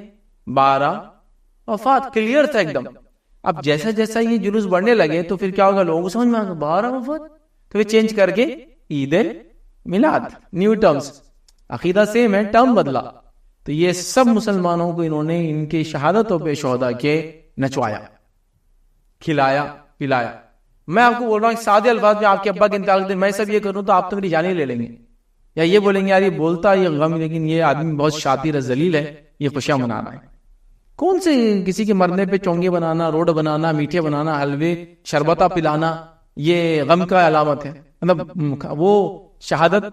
12 وفات کلیئر تھا ایک دم. اب جیسا جیسا یہ جلوس بڑھنے لگے تو پھر کیا ہوگا, لوگوں کو سمجھ میں آ گیا 12 وفات, تو یہ چینج کر کے عید میلاد, نیو ٹرمز, عقیدہ سیم ہے, ٹرم بدلا. تو یہ سب مسلمانوں کو انہوں نے ان کی شہادتوں پہ شہداء کے نچوایا, کھلایا, پلایا. میں آپ کو بول رہا ہوں سادے الفاظ میں, آپ کے ابا کے انتقال کے دن میں سب یہ کروں تو آپ تو میری جان ہی لے لیں گے, یا یہ بولیں گے یار یہ بولتا یہ غم, لیکن یہ آدمی بہت شاطر ذلیل ہے, یہ خوشیاں منا رہا ہے. کون سے کسی کے مرنے پہ چونگے بنانا, روڈ بنانا, میٹھے بنانا, حلوے شربتا پلانا, یہ غم کا علامت ہے؟ مطلب وہ شہادت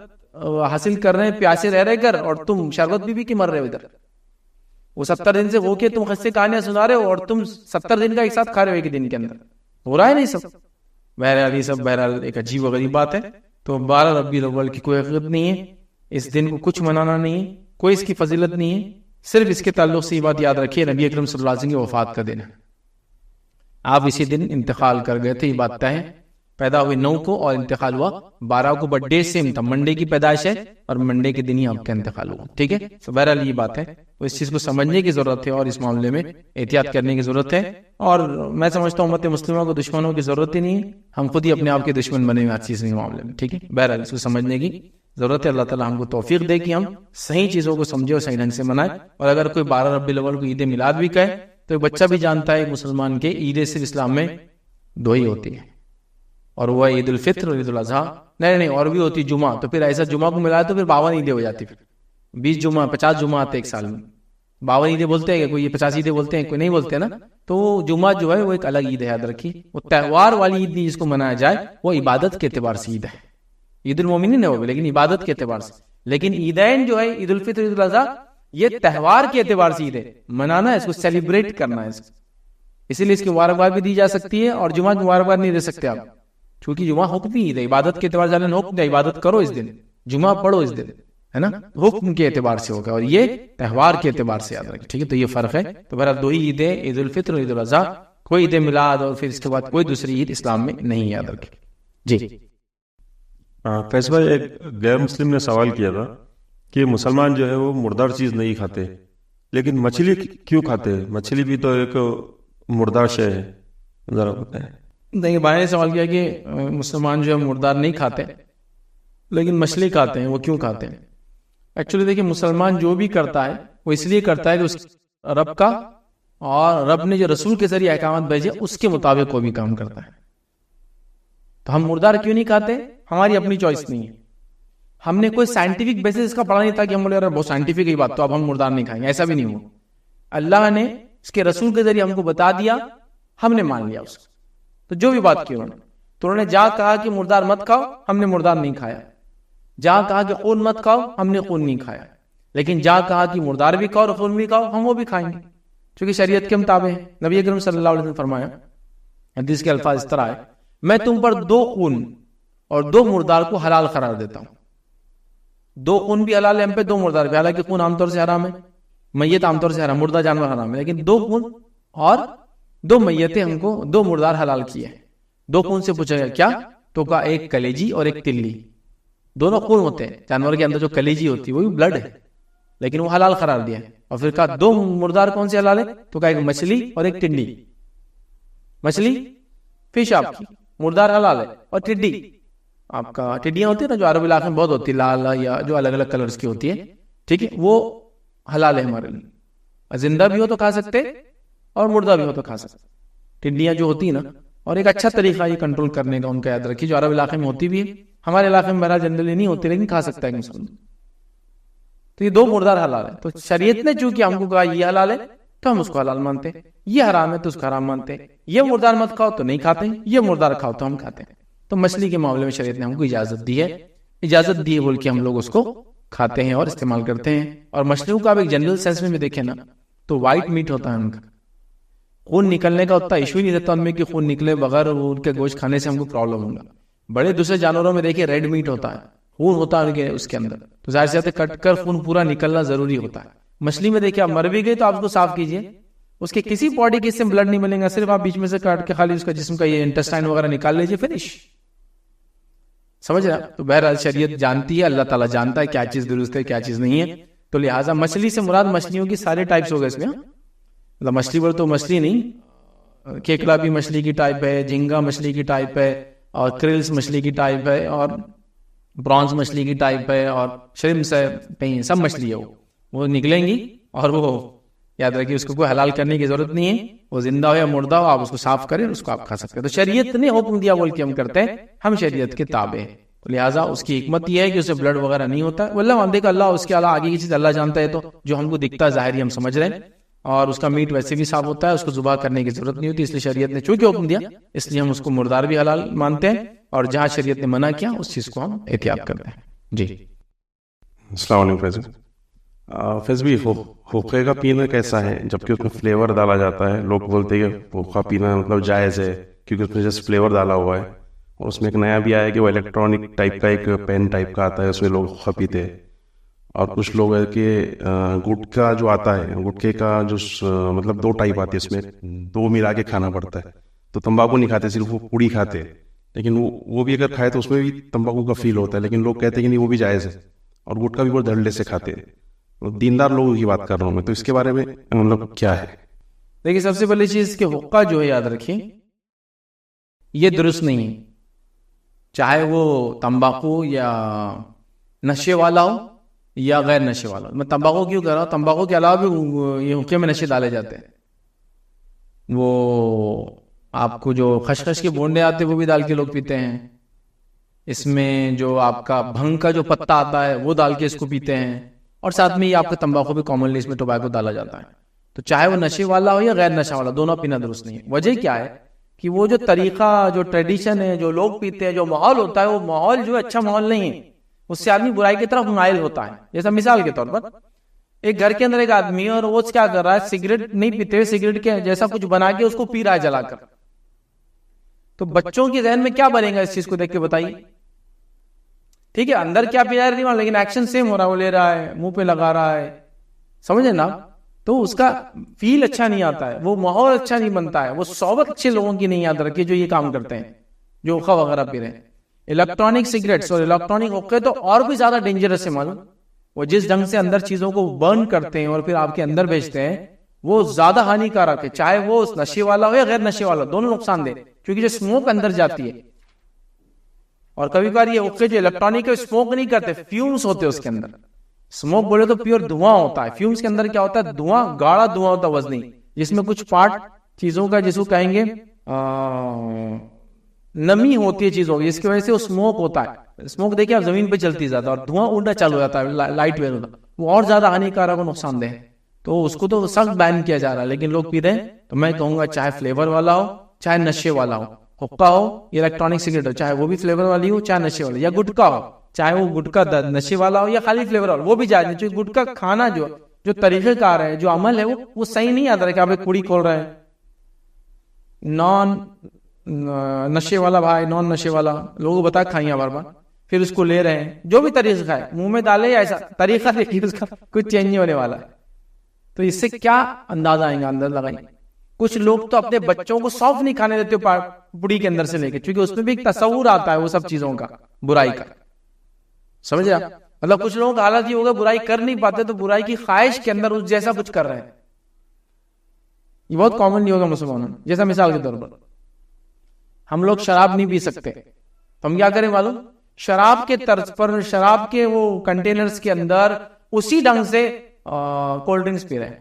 حاصل کر رہے ہیں پیاسے رہ کر, اور تم شربت بھی کے مر رہے ہو ادھر. وہ 70 دن سے ہو کے تم قصے کہانیاں سنا رہے ہو, اور تم 70 دن کا ایک ساتھ کھا رہے ہو ایک دن کے اندر. ہو رہا ہے نہیں سب. بہرحال یہ سب بہرحال ایک عجیب و غریب بات ہے. تو 12 ربیع الاول کی کوئی حقیقت نہیں ہے, اس دن کو کچھ منانا نہیں ہے, کوئی اس کی فضیلت نہیں ہے. صرف اس کے تعلق سے یہ بات یاد رکھیے, نبی اکرم صلی اللہ علیہ وسلم کی وفات کا دن ہے, آپ اسی دن انتقال کر گئے تھے, یہ بات طے ہے. پیدا ہوئے 9 کو اور انتقال ہوا 12 کو, بٹ ڈے سیم تھا, منڈے کی پیدائش ہے اور منڈے کے دن ہی آپ کا انتقال ہوا. ٹھیک ہے, تو بہرحال یہ بات ہے, تو اس چیز کو سمجھنے کی ضرورت ہے اور اس معاملے میں احتیاط کرنے کی ضرورت ہے. اور میں سمجھتا ہوں امت مسلمہ کو دشمنوں کی ضرورت ہی نہیں ہے, ہم خود ہی اپنے آپ کے دشمن بنے ہوئے ہر چیز کے معاملے میں. ٹھیک ہے, بہرحال اس کو سمجھنے کی ضرورت ہے. اللہ تعالیٰ ہم کو توفیق دے کہ ہم صحیح چیزوں کو سمجھے اور صحیح ڈھنگ سے منائے. اور اگر کوئی 12 ربیع الاول کو عید میلاد بھی کہے تو ایک بچہ بھی جانتا ہے مسلمان کے عید صرف اسلام میں 2 ہی ہوتی ہے, اور وہ عید الفطر اور عید الاضحیٰ. نہیں اور بھی ہوتی جمعہ, تو پھر ایسا جمعہ کو ملایا تو پھر 52 عیدیں ہو جاتی, پھر 20 جمعہ 50 جمعہ آتے ایک سال میں. 52 عیدیں بولتے ہیں, کوئی 50 عیدیں بولتے ہیں, کوئی نہیں بولتے نا. تو جمعہ جو ہے وہ ایک الگ عید ہے, یاد رکھیے. وہ تہوار والی عید نہیں جس کو منایا جائے, وہ عبادت کے اعتبار سے عید ہے. عید المومنین ہے وہ, لیکن عبادت کے اعتبار سے. لیکن عیدین جو ہے عید الفطر عید الاضحیٰ, یہ تہوار کے اعتبار سے عید ہے, منانا ہے, اس کو سیلیبریٹ کرنا ہے. اسی لیے اس کی مبارکباد بھی دی جا سکتی ہے, اور جمعہ کی مبارکباد نہیں دے سکتے آپ, کیونکہ جمعہ حکمی عید ہے, عبادت کے اعتبار سے حکم دے عبادت کرو اس دن, جمعہ پڑھو اس دن, ہے نا, حکم کے اعتبار سے ہوگا, اور یہ تہوار کے اعتبار سے یاد رکھیں. ٹھیک ہے, تو یہ فرق ہے. تو بہرحال 2 ہی عیدیں, عید الفطر اور عید الاضحیٰ, کوئی عید میلاد اور پھر اس کے بعد کوئی دوسری عید اسلام میں نہیں, یاد رکھیں. جی فیض بھائی, ایک غیر مسلم نے سوال کیا تھا کہ مسلمان جو ہے وہ مردار چیز نہیں کھاتے, لیکن مچھلی کیوں کھاتے ہیں؟ مچھلی بھی تو ایک مردار شے ہے, ذرا بتائیں. دیکھیے, بھائی نے سوال کیا کہ مسلمان جو ہے مردار نہیں کھاتے لیکن مچھلی کھاتے ہیں, وہ کیوں کھاتے ہیں؟ ایکچولی دیکھیے, مسلمان جو بھی کرتا ہے وہ اس لیے کرتا ہے کہ اس رب کا اور رب نے جو رسول کے ذریعے احکامات بھیجے اس کے مطابق وہ بھی کام کرتا ہے. تو ہم مردار کیوں نہیں کھاتے؟ ہماری اپنی چوائس نہیں ہے. ہم نے کوئی سائنٹیفک بیسس اس کا پڑھا نہیں تھا کہ ہم بولے بہت سائنٹیفک ہی بات, تو اب ہم مردار نہیں کھائیں گے, ایسا بھی نہیں ہوا. اللہ نے اس کے رسول کے ذریعے ہم کو بتا دیا, ہم نے مان لیا اس کو. تو جو بھی بات کی انہوں نے, تو انہوں نے جہاں کہا کہ مردار مت کھاؤ، ہم نے مردار نہیں کھایا، جہاں کہا کہ خون مت کھاؤ، ہم نے خون نہیں کھایا، لیکن جہاں کہا کہ مردار بھی کھاؤ اور خون بھی کھاؤ، ہم وہ بھی کھائیں گے چونکہ شریعت کے مطابق ہے۔ نبی اکرم صلی اللہ علیہ وسلم نے فرمایا، حدیث کے الفاظ اس طرح ہے، میں تم پر 2 خون اور 2 مردار کو حلال قرار دیتا ہوں۔ 2 خون بھی حلال ہے ہم پہ، 2 مردار بھی، حالانکہ خون عام طور سے حرام ہے، میت عام طور سے حرام، مردہ جانور حرام ہے، لیکن 2 خون اور 2 میتیں ہم کو 2 مردار حلال کیے ہیں۔ 2 خون سے پوچھا گیا کیا؟ تو کہا ایک کلیجی اور ایک تلی، دونوں خون ہوتے ہیں، جانور کے اندر جو کلیجی ہوتی ہے وہ بھی بلڈ ہے لیکن وہ حلال قرار دیا ہے۔ اور پھر کہا 2 مردار کون سے حلال ہے؟ تو کہا ایک مچھلی اور ایک ٹڈی۔ مچھلی فش آپ کی، مردار حلال ہے، اور ٹڈی آپ کا، ٹڈیاں ہوتی ہیں نا جو عرب علاقے میں بہت ہوتی ہے، لال یا جو الگ الگ کلرز کی ہوتی ہے، ٹھیک ہے، وہ حلال ہے ہمارے لیے، زندہ بھی ہو تو کھا سکتے اور مردہ بھی ہو تو کھا سکتے۔ ٹڈیاں جو ہوتی ہیں نا، اور ایک اچھا طریقہ یہ کنٹرول کرنے کا ان کا یاد رکھیے، جو عرب علاقے میں ہوتی بھی ہے، ہمارے علاقے میں بہرحال جنرلی نہیں ہوتی لیکن کھا سکتا ہے مسلمان۔ تو یہ 2 مردار حلال ہے، تو شریعت نے چونکہ ہم کو کہا یہ حلال ہے تو ہم اس کو حلال مانتے ہیں، یہ حرام ہے تو اس کو حرام مانتے ہیں، یہ مردار مت کھاؤ تو نہیں کھاتے ہیں، یہ مردار کھاؤ تو ہم کھاتے ہیں۔ تو مچھلی کے معاملے میں شریعت نے ہم کو اجازت دی ہے، اجازت دی ہے بول کے ہم لوگ اس کو کھاتے ہیں اور استعمال کرتے ہیں۔ اور مچھلیوں کا آپ ایک جنرل سینس میں بھی دیکھیں نا تو وائٹ میٹ ہوتا ہے ان کا، خون نکلنے کا اتنا ایشو ہی نہیں رہتا ان میں کہ خون نکلے بغیر ان کے گوشت کھانے سے ہم کو پرابلم ہوگا۔ بڑے دوسرے جانوروں میں دیکھیں ریڈ میٹ ہوتا ہے، خون ہوتا ہے اس کے اندر، تو ظاہر سی بات ہے کٹ کر خون پورا نکلنا ضروری ہوتا ہے۔ مچھلی میں دیکھیں آپ مر بھی گئی تو آپ اس کو صاف کیجئے، اس کے کسی باڈی کے سے بلڈ نہیں ملے گا، صرف آپ بیچ میں سے کاٹ کے خالی اس کا جسم کا یہ انٹسٹائن وغیرہ نکال لیجئے، فنش۔ سمجھ رہے ہیں؟ تو بہرحال شریعت جانتی ہے، اللہ تعالیٰ جانتا ہے کیا چیز درست ہے کیا چیز نہیں ہے، تو لہٰذا مچھلی سے مراد مچھلیوں کی سارے ٹائپس ہو گئے اس میں، مطلب مچھلی بول تو مچھلی نہیں، کیکڑا بھی مچھلی کی ٹائپ ہے، جھینگا مچھلی کی ٹائپ ہے، اور کرلس مچھلی کی ٹائپ ہے، اور برانز مچھلی کی ٹائپ ہے، اور شرمس ہے، سب مچھلی ہے وہ نکلیں گی، اور وہ یاد رکھیے اس کو کوئی حلال کرنے کی ضرورت نہیں ہے، وہ زندہ ہو یا مردہ ہو آپ اس کو صاف کریں اس کو آپ کھا سکتے ہیں۔ تو شریعت نے حکم دیا بول کے ہم کرتے ہیں، ہم شریعت کے تابع ہیں، تو لہٰذا اس کی حکمت یہ ہے کہ اسے بلڈ وغیرہ نہیں ہوتا ہے، واللہ ہم دیکھ اللہ اس کے علاوہ آگے کی چیز اللہ جانتا ہے، تو جو ہم کو دکھتا ہے ظاہری ہم سمجھ رہے ہیں، اور اس کا میٹ ویسے بھی صاف ہوتا ہے، اس کو ذبح کرنے کی ضرورت نہیں ہوتی، اس لیے شریعت نے چونکہ حکم دیا اس لیے ہم اس کو مردار بھی حلال مانتے ہیں، اور جہاں شریعت نے منع کیا اس چیز کو ہم احتیاط کرتے ہیں۔ جی السلام علیکم فیض فیض بھی حقے کا پینا کیسا ہے جبکہ اس میں فلیور ڈالا جاتا ہے؟ لوگ بولتے ہیں کہ حقہ پینا مطلب جائز ہے کیونکہ اس میں جسٹ فلیور ڈالا ہوا ہے، اور اس میں ایک نیا بھی آیا ہے کہ وہ الیکٹرانک ٹائپ کا ایک پین ٹائپ کا آتا ہے، اس میں لوگ حقہ پیتے ہیں، اور کچھ لوگ ہے کہ گٹکا جو آتا ہے، گٹکے کا جو مطلب 2 ٹائپ آتی ہے، اس میں 2 ملا کے کھانا پڑتا ہے، تو تمباکو نہیں کھاتے، صرف وہ پوڑی کھاتے ہیں، لیکن وہ بھی اگر کھائے تو اس میں بھی تمباکو کا فیل ہوتا ہے، لیکن لوگ کہتے ہیں کہ نہیں وہ بھی جائز ہے، اور گٹکا بھی بہت دھڑلے سے کھاتے ہیں، دیندار لوگوں کی بات کر رہا ہوں میں، تو اس کے بارے میں مطلب کیا ہے؟ دیکھیے سب سے پہلی چیز کہ حقہ جو ہے یاد رکھیں یہ درست نہیں ہے، چاہے وہ تمباکو یا نشے والا ہو یا غیر نشے والا ہو۔ میں تمباکو کیوں کہہ رہا ہوں؟ تمباکو کے علاوہ بھی یہ حقے میں نشے ڈالے جاتے ہیں، وہ آپ کو جو خشخش کے بونڈے آتے ہیں وہ بھی ڈال کے لوگ پیتے ہیں، اس میں جو آپ کا بھنگ کا جو پتا آتا ہے وہ ڈال کے اس کو پیتے ہیں، اور ساتھ میں یہ آپ کا تمباکو بھی کامنلی اس میں ٹوبیکو ڈالا جاتا ہے، تو چاہے وہ نشے والا ہو یا غیر نشہ والا دونوں پینا درست نہیں ہے۔ وجہ کیا ہے کہ وہ جو طریقہ جو ٹریڈیشن ہے جو لوگ پیتے ہیں جو ماحول ہوتا ہے وہ ماحول جو اچھا ماحول نہیں ہے، اس سے آدمی برائی کی طرف مائل ہوتا ہے۔ جیسا مثال کے طور پر ایک گھر کے اندر ایک آدمی ہے اور وہ کیا کر رہا ہے، سگریٹ نہیں پیتے، سگریٹ کے جیسا کچھ بنا کے اس کو پی رہا ہے جلا کر، تو بچوں کے ذہن میں کیا بنے گا اس چیز کو دیکھ کے بتائیے؟ ٹھیک ہے اندر کیا پی رہا ہے نہیں معلوم، لیکن ایکشن سیم ہو رہا ہے، وہ لے رہا ہے منہ پہ لگا رہا ہے، سمجھے نا؟ تو اس کا فیل اچھا نہیں آتا ہے، وہ ماحول اچھا نہیں بنتا ہے، وہ صحبت اچھے لوگوں کی نہیں یاد رکھے جو یہ کام کرتے ہیں، جو حقہ وغیرہ پی رہے ہیں۔ الیکٹرانک سگریٹس اور الیکٹرانک حقے تو اور بھی زیادہ ڈینجرس ہے، معلوم؟ وہ جس ڈھنگ سے اندر چیزوں کو برن کرتے ہیں اور پھر آپ کے اندر بھیجتے ہیں وہ زیادہ ہانیکارک ہے، چاہے وہ نشے والا ہو یا غیر نشے والا، دونوں نقصان دہ، کیونکہ جو اسموک اندر جاتی ہے، اور کبھی کبھار یہ حقے جو الیکٹرانک ہے اسموک نہیں کرتے، فیومز ہوتے اس کے اندر۔ اسموک بولے تو پیور دھواں ہوتا ہے، فیومز کے اندر کیا ہوتا ہے؟ دھواں، گاڑا دھواں ہوتا ہے وزنی، جس میں کچھ پارٹ چیزوں کا جس کو کہیں گے نمی ہوتی ہے چیزوں کی، جس کی وجہ سے وہ اسموک ہوتا ہے۔ اسموک دیکھیں آپ زمین پہ چلتی زیادہ اور دھواں اڑنا چالو ہو جاتا ہے، لائٹ ویو ہوتا ہے، وہ اور زیادہ ہانیکارک اور نقصان دہ ہے، تو اس کو تو سخت بین کیا جا رہا ہے، لیکن لوگ پی رہے ہیں۔ تو میں کہوں گا چاہے فلیور والا ہو چاہے نشے والا ہو، حقہ ہو یا الیکٹرانک سگریٹ ہو, چاہے وہ بھی فلیور والی ہو چاہے نشے والی, یا گٹکا ہو چاہے وہ گٹکا نشے والا ہو یا خالی فلیور والا, وہ بھی جائز نہیں. چونکہ گٹکا کھانا جو طریقہ کار ہے, جو عمل ہے, وہ صحیح نہیں آتا ہے کہ آپ ایک پوڑی کھول رہے ہیں, نان نشے والا بھائی, نان نشے والا, لوگوں بتا کھائیے بار بار, پھر اس کو لے رہے ہیں, جو بھی طریقہ ہے منہ میں ڈالے یا ایسا طریقہ دیکھیے اس کا کچھ چینج نہیں ہونے والا ہے. تو اس سے کیا اندازہ آئیں گا, اندر لگائیں. کچھ لوگ تو اپنے بچوں کو صاف نہیں کھانے دیتے پوڑی کے اندر سے لے کے, کیونکہ اس میں بھی ایک تصور آتا ہے وہ سب چیزوں کا, برائی کا, سمجھے آپ. مطلب کچھ لوگوں کا حالت یہ ہوگا برائی کر نہیں پاتے تو برائی کی خواہش کے اندر اس جیسا کچھ کر رہے ہیں. یہ بہت کامن نہیں ہوگا مسلمانوں میں. جیسا مثال کے طور پر ہم لوگ شراب نہیں پی سکتے, تو ہم کیا کریں معلوم, شراب کے طرز پر شراب کے وہ کنٹینرز کے اندر اسی ڈھنگ سے کولڈ ڈرنکس پی رہے ہیں,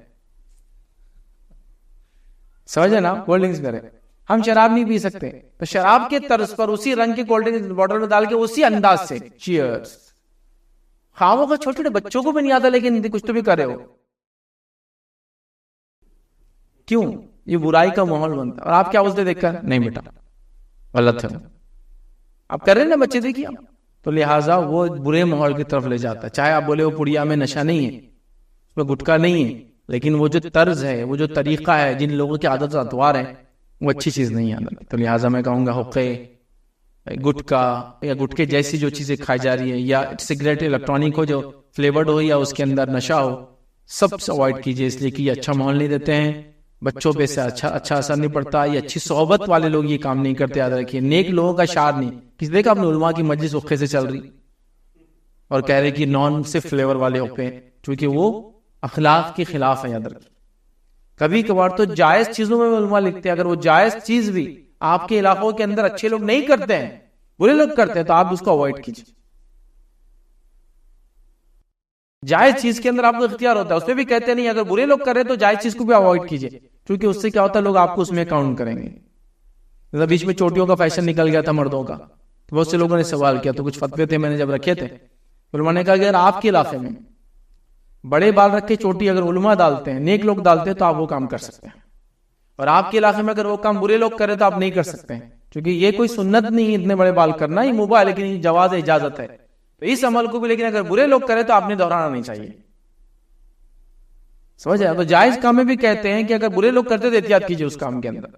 سمجھے نا, کولڈ ڈرنکس پی رہے ہیں. ہم شراب نہیں پی سکتے تو شراب کے طرز پر اسی رنگ کے کولڈ ڈرنکس بوتل میں ڈال کے اسی انداز سے چیئرز. خاموں کا چھوٹے چھوٹے بچوں کو بھی نہیں آتا لیکن کچھ تو بھی کرے ہو. کیوں؟ یہ برائی کا ماحول بنتا ہے. اور آپ کیا بولتے دیکھ کر, نہیں بیٹا غلط ہے, آپ کر رہے ہیں نا بچے, دیکھیے, تو لہٰذا وہ برے ماحول کی طرف لے جاتا ہے. چاہے آپ بولے وہ پڑیا میں نشہ نہیں ہے, اس میں گٹکا نہیں ہے, لیکن وہ جو طرز ہے, وہ جو طریقہ ہے, جن لوگوں کی عادت اتوار ہے, وہ اچھی چیز نہیں ہے. تو لہٰذا میں کہوں گا حقے, گٹکا یا گٹکے جیسی جو چیزیں کھائی جا رہی ہے, یا سگریٹ الیکٹرانک ہو جو فلیورڈ ہو یا اس کے اندر نشہ ہو, سب سے اوائڈ کیجیے, اس لیے کہ یہ اچھا ماحول نہیں دیتے ہیں, بچوں پہ سے اچھا اثر نہیں پڑتا. یہ اچھی صحبت والے لوگ یہ کام نہیں کرتے, یاد رکھیے. نیک لوگوں کا شعار نہیں. کسی دیکھا اپنے علماء کی مجلس حقے سے چل رہی اور کہہ رہے کہ نان سے فلیور والے حقے, چونکہ وہ اخلاق کے خلاف ہے. یاد رکھیے, کبھی کبھار تو جائز چیزوں میں علماء لکھتے ہیں, اگر وہ جائز چیز بھی آپ کے علاقوں کے اندر اچھے لوگ نہیں کرتے ہیں, برے لوگ کرتے ہیں, تو آپ اس کو اوائڈ کیجیے. جائز چیز کے اندر آپ کو اختیار ہوتا ہے, اس میں بھی کہتے نہیں اگر برے لوگ کر رہے تو جائز چیز کو بھی اوائڈ کیجیے, کیونکہ اس سے کیا ہوتا ہے لوگ آپ کو اس میں کاؤنٹ کریں گے. بیچ میں چوٹیوں کا فیشن نکل گیا تھا مردوں کا, تو بہت سے لوگوں نے سوال کیا, تو کچھ فتوے تھے میں نے جب رکھے تھے, علماء نے کہا کہ اگر آپ کے علاقے میں بڑے بال رکھ کے چوٹی اگر علماء ڈالتے ہیں, نیک لوگ ڈالتے ہیں, تو آپ وہ کام کر سکتے ہیں. اور آپ کے علاقے میں اگر وہ کام برے لوگ کرے تو آپ نہیں کر سکتے ہیں, کیونکہ یہ کوئی سنت نہیں ہے اتنے بڑے بال کرنا, یہ مباح ہے, لیکن یہ جواز اجازت ہے. تو اس عمل کو بھی لیکن اگر برے لوگ کرے تو آپ نے دہرانا نہیں چاہیے, سمجھ آیا. تو جائز کام میں بھی کہتے ہیں کہ اگر برے لوگ کرتے تو احتیاط کیجیے اس کام کے اندر.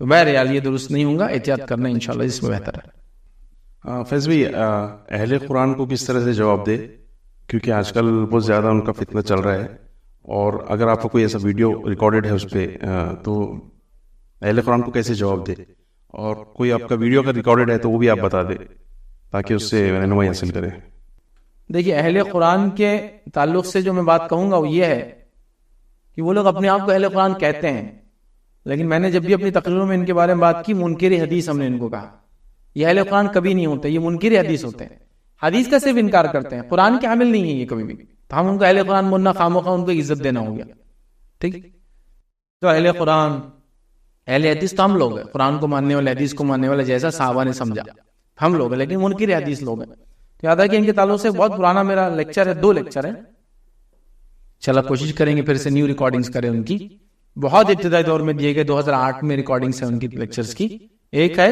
تو بہرحال یہ درست نہیں ہوگا, احتیاط کرنا انشاءاللہ اس میں بہتر ہے. فیض بھائی, اہل قرآن کو کس طرح سے جواب دے, کیونکہ آج کل بہت زیادہ ان کا فتنہ چل رہا ہے, اور اگر آپ کو کوئی ایسا ویڈیو ریکارڈڈ ہے اس پہ, تو اہل قرآن کو کیسے جواب دے, اور کوئی آپ کا ویڈیو اگر ریکارڈڈ ہے تو وہ بھی آپ بتا دیں تاکہ اس سے رہنمائی حاصل کریں. دیکھیے, اہل قرآن کے تعلق سے جو میں بات کہوں گا وہ یہ ہے کہ وہ لوگ اپنے آپ کو اہل قرآن کہتے ہیں, لیکن میں نے جب بھی اپنی تقریروں میں ان کے بارے میں بات کی, منکر حدیث ہم نے ان کو کہا. یہ اہل قرآن کبھی نہیں ہوتے, یہ منکر حدیث ہوتے ہیں, حدیث کا صرف انکار کرتے ہیں, قرآن کے حامل نہیں ہے یہ کبھی بھی. تو ہم ان کو اہل قرآن بولنا خامخواہ ان کو عزت دینا ہو گیا, ٹھیک. تو اہل قرآن, اہل حدیث تو ہم لوگ ہیں, قرآن کو ماننے والے, حدیث کو ماننے والے, جیسا صحابہ نے سمجھا ہم لوگ ہیں, لیکن منکر حدیث لوگ ہیں. تو یاد ہے کہ ان کے تعلق سے بہت پرانا میرا لیکچر ہے, 2 لیکچر ہے, چلا کوشش کریں گے پھر سے نیو ریکارڈنگز کریں ان کی. بہت ابتدائی دور میں دیے گئے, 2008 میں ریکارڈنگز ہیں ان کی لیکچرز کی. ایک ہے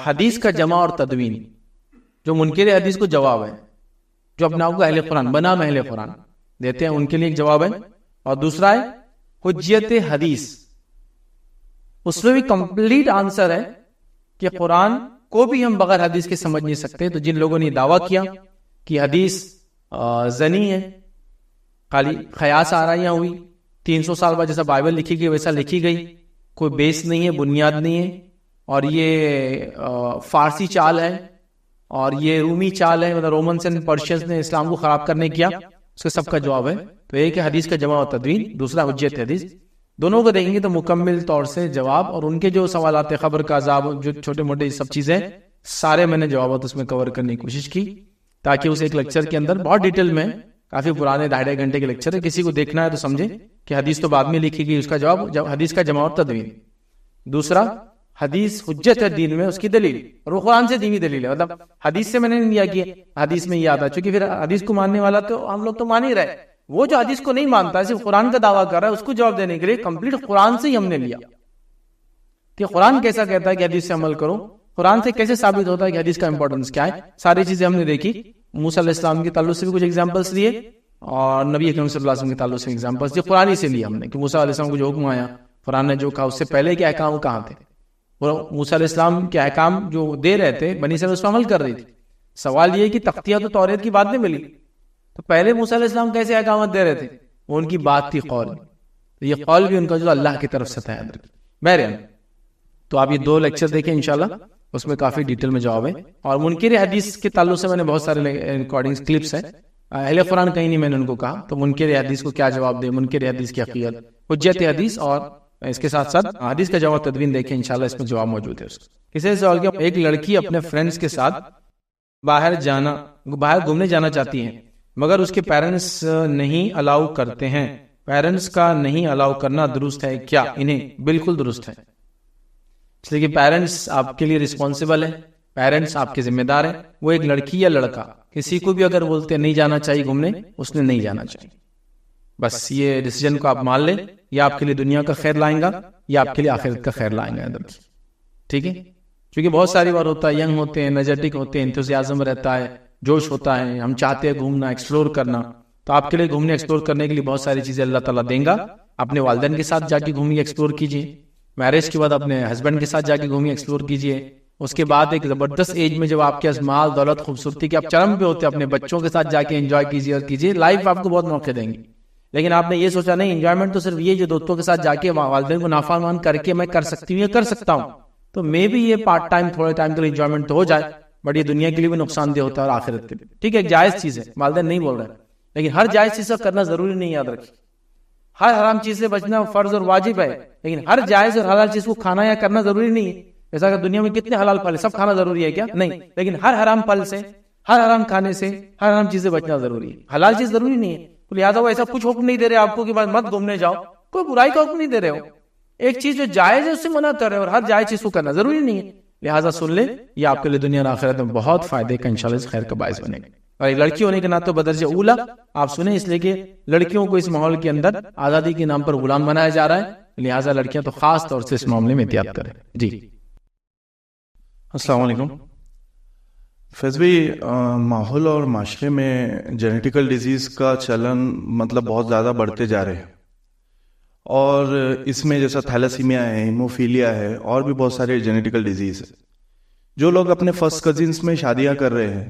حدیث کا جمع اور تدوین, جو منکر حدیث کو جواب ہے, جو اپنے آپ کو اہل قرآن بنا اہل قرآن دیتے ہیں, ان کے لیے ایک جواب ہے. اور دوسرا ہے حجت حدیث, اس میں بھی کمپلیٹ آنسر ہے کہ قرآن کو بھی ہم بغیر حدیث کے سمجھ نہیں سکتے. تو جن لوگوں نے دعویٰ کیا کہ حدیث زنی ہے, خالی خیاس آرائیاں ہوئی, 300 سال بعد جیسا بائبل لکھی گئی ویسا لکھی گئی, کوئی بیس نہیں ہے, بنیاد نہیں ہے, اور یہ فارسی چال ہے اور یہ رومی چال ہے, مطلب رومنس اینڈ پرشینز نے اسلام کو خراب کرنے کیا, اس کا سب کا جواب ہے. تو ایک ہے حدیث کا جمع و تدوین, دوسرا حجت حدیث. دونوں کو دیکھیں گے تو مکمل طور سے جواب, اور ان کے جو سوالات ہیں, خبر کا عذاب, جو چھوٹے موٹے سب چیزیں, سارے میں نے جوابات اس میں کور کرنے کی کوشش کی, تاکہ اس ایک لیکچر کے اندر بہت ڈیٹیل میں, کافی پرانے 2.5 گھنٹے کے لیکچر ہے, کسی کو دیکھنا ہے تو سمجھے کہ حدیث تو بعد میں لکھی گئی, اس کا جواب حدیث کا جمع اور تدوین. دوسرا حدیث حجت ہے دین میں, اس کی دلیل, اور وہ قرآن سے دینی دلیل ہے. مطلب حدیث سے میں نے نہیں لیا کہ حدیث میں یہ آتا, چونکہ پھر حدیث کو ماننے والا تو ہم لوگ تو مان ہی رہے, وہ جو حدیث کو نہیں مانتا, صرف قرآن کا دعویٰ کر رہا ہے, اس کو جواب دینے کے لیے کمپلیٹ قرآن سے ہی ہم نے لیا. کہ قرآن کیسا کہتا ہے کہ حدیث سے عمل کرو, قرآن سے کیسے ثابت ہوتا ہے کہ حدیث کا امپورٹنس کیا ہے. ساری چیزیں ہم نے دیکھی. موسیٰ علیہ السلام کے تعلق سے بھی کچھ ایگزامپلس لیے اور نبی اکرم صلی اللہ علیہ وسلم کے تعلق سے ایگزامپلس دیے. قرآن ہی سے لیا ہم نے کہ موسیٰ علیہ السلام کو جو حکم آیا, قرآن نے جو کہا, اس سے پہلے کے احکام کہاں تھے. موسیٰ علیہ السلام کے احکام جو دے رہے تھے بنی اسرائیل اس پر عمل کر رہی تھی. سوال یہ کہ تختیہ تو توریت کی بات میں ملی, تو پہلے موسیٰ علیہ السلام کیسے احکامات دے رہے تھے؟ وہ ان کی بات تھی قول. تو یہ قول بھی ان کا جو اللہ کی طرف سے تھا. بہرحال تو آپ یہ 2 لیکچر دیکھیں انشاءاللہ, اس میں کافی ڈیٹیل میں جواب ہے. اور منکر حدیث کے تعلق سے میں نے بہت سارے ریکارڈنگز کلپس ہیں. اہل قرآن کہیں نہیں میں نے ان کو کہا, تو منکر حدیث کو کیا جواب دے, منکر حدیث کی حقیقت, حجت حدیث, اور اس کے ساتھ ساتھ حدیث کا جواب تدوین دیکھیں انشاءاللہ, اس میں جواب موجود ہے. کسی نے سوال کیا, ایک لڑکی اپنے فرینڈس کے ساتھ باہر گھومنے جانا چاہتی ہے مگر اس کے پیرنٹس نہیں الاؤ کرتے ہیں. پیرنٹس کا نہیں الاؤ کرنا درست ہے کیا؟ انہیں بالکل درست ہے, اس لیے کہ پیرنٹس آپ کے لیے رسپانسبل ہے, پیرنٹس آپ کے ذمہ دار ہیں. وہ ایک لڑکی یا لڑکا کسی کو بھی اگر بولتے نہیں جانا چاہیے گھومنے, اس نے نہیں جانا چاہیے. بس یہ ڈیسیجن کو آپ مان لیں, یا آپ کے لیے دنیا کا خیر لائیں گا یا آپ کے لیے آخرت کا خیر لائیں گا. ٹھیک ہے, کیونکہ بہت ساری بار ہوتا ہے, ینگ ہوتے ہیں, انرجیٹک ہوتے ہیں, انتھوزیازم رہتا ہے, جوش ہوتا ہے, ہم چاہتے ہیں گھومنا, ایکسپلور کرنا. تو آپ کے لیے گھومنے ایکسپلور کرنے کے لیے بہت ساری چیزیں اللہ تعالیٰ دیں گا. اپنے والدین کے ساتھ جا کے گھومیے, ایکسپلور کیجیے. میرج کے بعد اپنے ہسبینڈ کے ساتھ جا کے گھومیے, ایکسپلور کیجیے. اس کے بعد ایک زبردست ایج میں جب آپ کے مال دولت خوبصورتی کے آپ چرم پہ ہوتے ہیں, اپنے بچوں کے ساتھ جا کے انجوائے کیجیے اور کیجیے. لائف آپ کو بہت موقع دیں گی, لیکن آپ نے یہ سوچا نہیں انجوائمنٹ تو صرف یہ جو دوستوں کے ساتھ جا کے والدین کو نافرمان کر کے میں کر سکتی ہوں یا کر سکتا ہوں, تو میں بھی یہ پارٹ ٹائم تھوڑے ٹائم کے لیے انجوائمنٹ تو ہو جائے, بٹ یہ دنیا کے لیے بھی نقصان دہ ہوتا ہے اور آخرت کے لیے. ٹھیک ہے, ایک جائز چیز ہے, والدین نہیں بول رہے, لیکن ہر جائز چیز کا کرنا ضروری نہیں. یاد رکھیے, ہر حرام چیز سے بچنا فرض اور واجب ہے, لیکن ہر جائز اور حلال چیز کو کھانا یا کرنا ضروری نہیں ہے. ایسا کہ دنیا میں کتنے حلال پھل سب کھانا ضروری ہے کیا؟ نہیں, لیکن ہر حرام پھل سے, ہر حرام کھانے سے, ہر حرام چیز سے بچنا ضروری ہے. حلال چیز ضروری نہیں ہے, تو لہٰذا وہ ایسا کچھ حکم نہیں دے رہے آپ کو کہ مت گھومنے جاؤ, کوئی برائی کا حکم نہیں دے رہے ہو. ایک چیز جو جائز ہے اس سے منع کر رہے ہو, اور ہر جائز چیز کو کرنا ضروری نہیں ہے. لہٰذا سن لیں, یہ آپ کے لیے دنیا اور آخرت میں بہت فائدے کا انشاءاللہ خیر کا باعث بنے گا. اور ایک لڑکی ہونے کے ناطے بدرجہ اولا آپ سنیں, اس لیے کہ لڑکیوں کو اس ماحول کے اندر آزادی کے نام پر غلام بنایا جا رہا ہے, لہٰذا لڑکیاں تو خاص طور سے اس معاملے میں احتیاط کریں. جی السلام علیکم. فیض بھائی, ماحول اور معاشرے میں جینیٹیکل ڈیزیز کا چلن مطلب بہت زیادہ بڑھتے جا رہے ہیں, اور اس میں جیسا تھیلیسیمیا ہے, ہیموفیلیا ہے, اور بھی بہت سارے جینیٹیکل ڈیزیز ہیں. جو لوگ اپنے فرسٹ کزنس میں شادیاں کر رہے ہیں,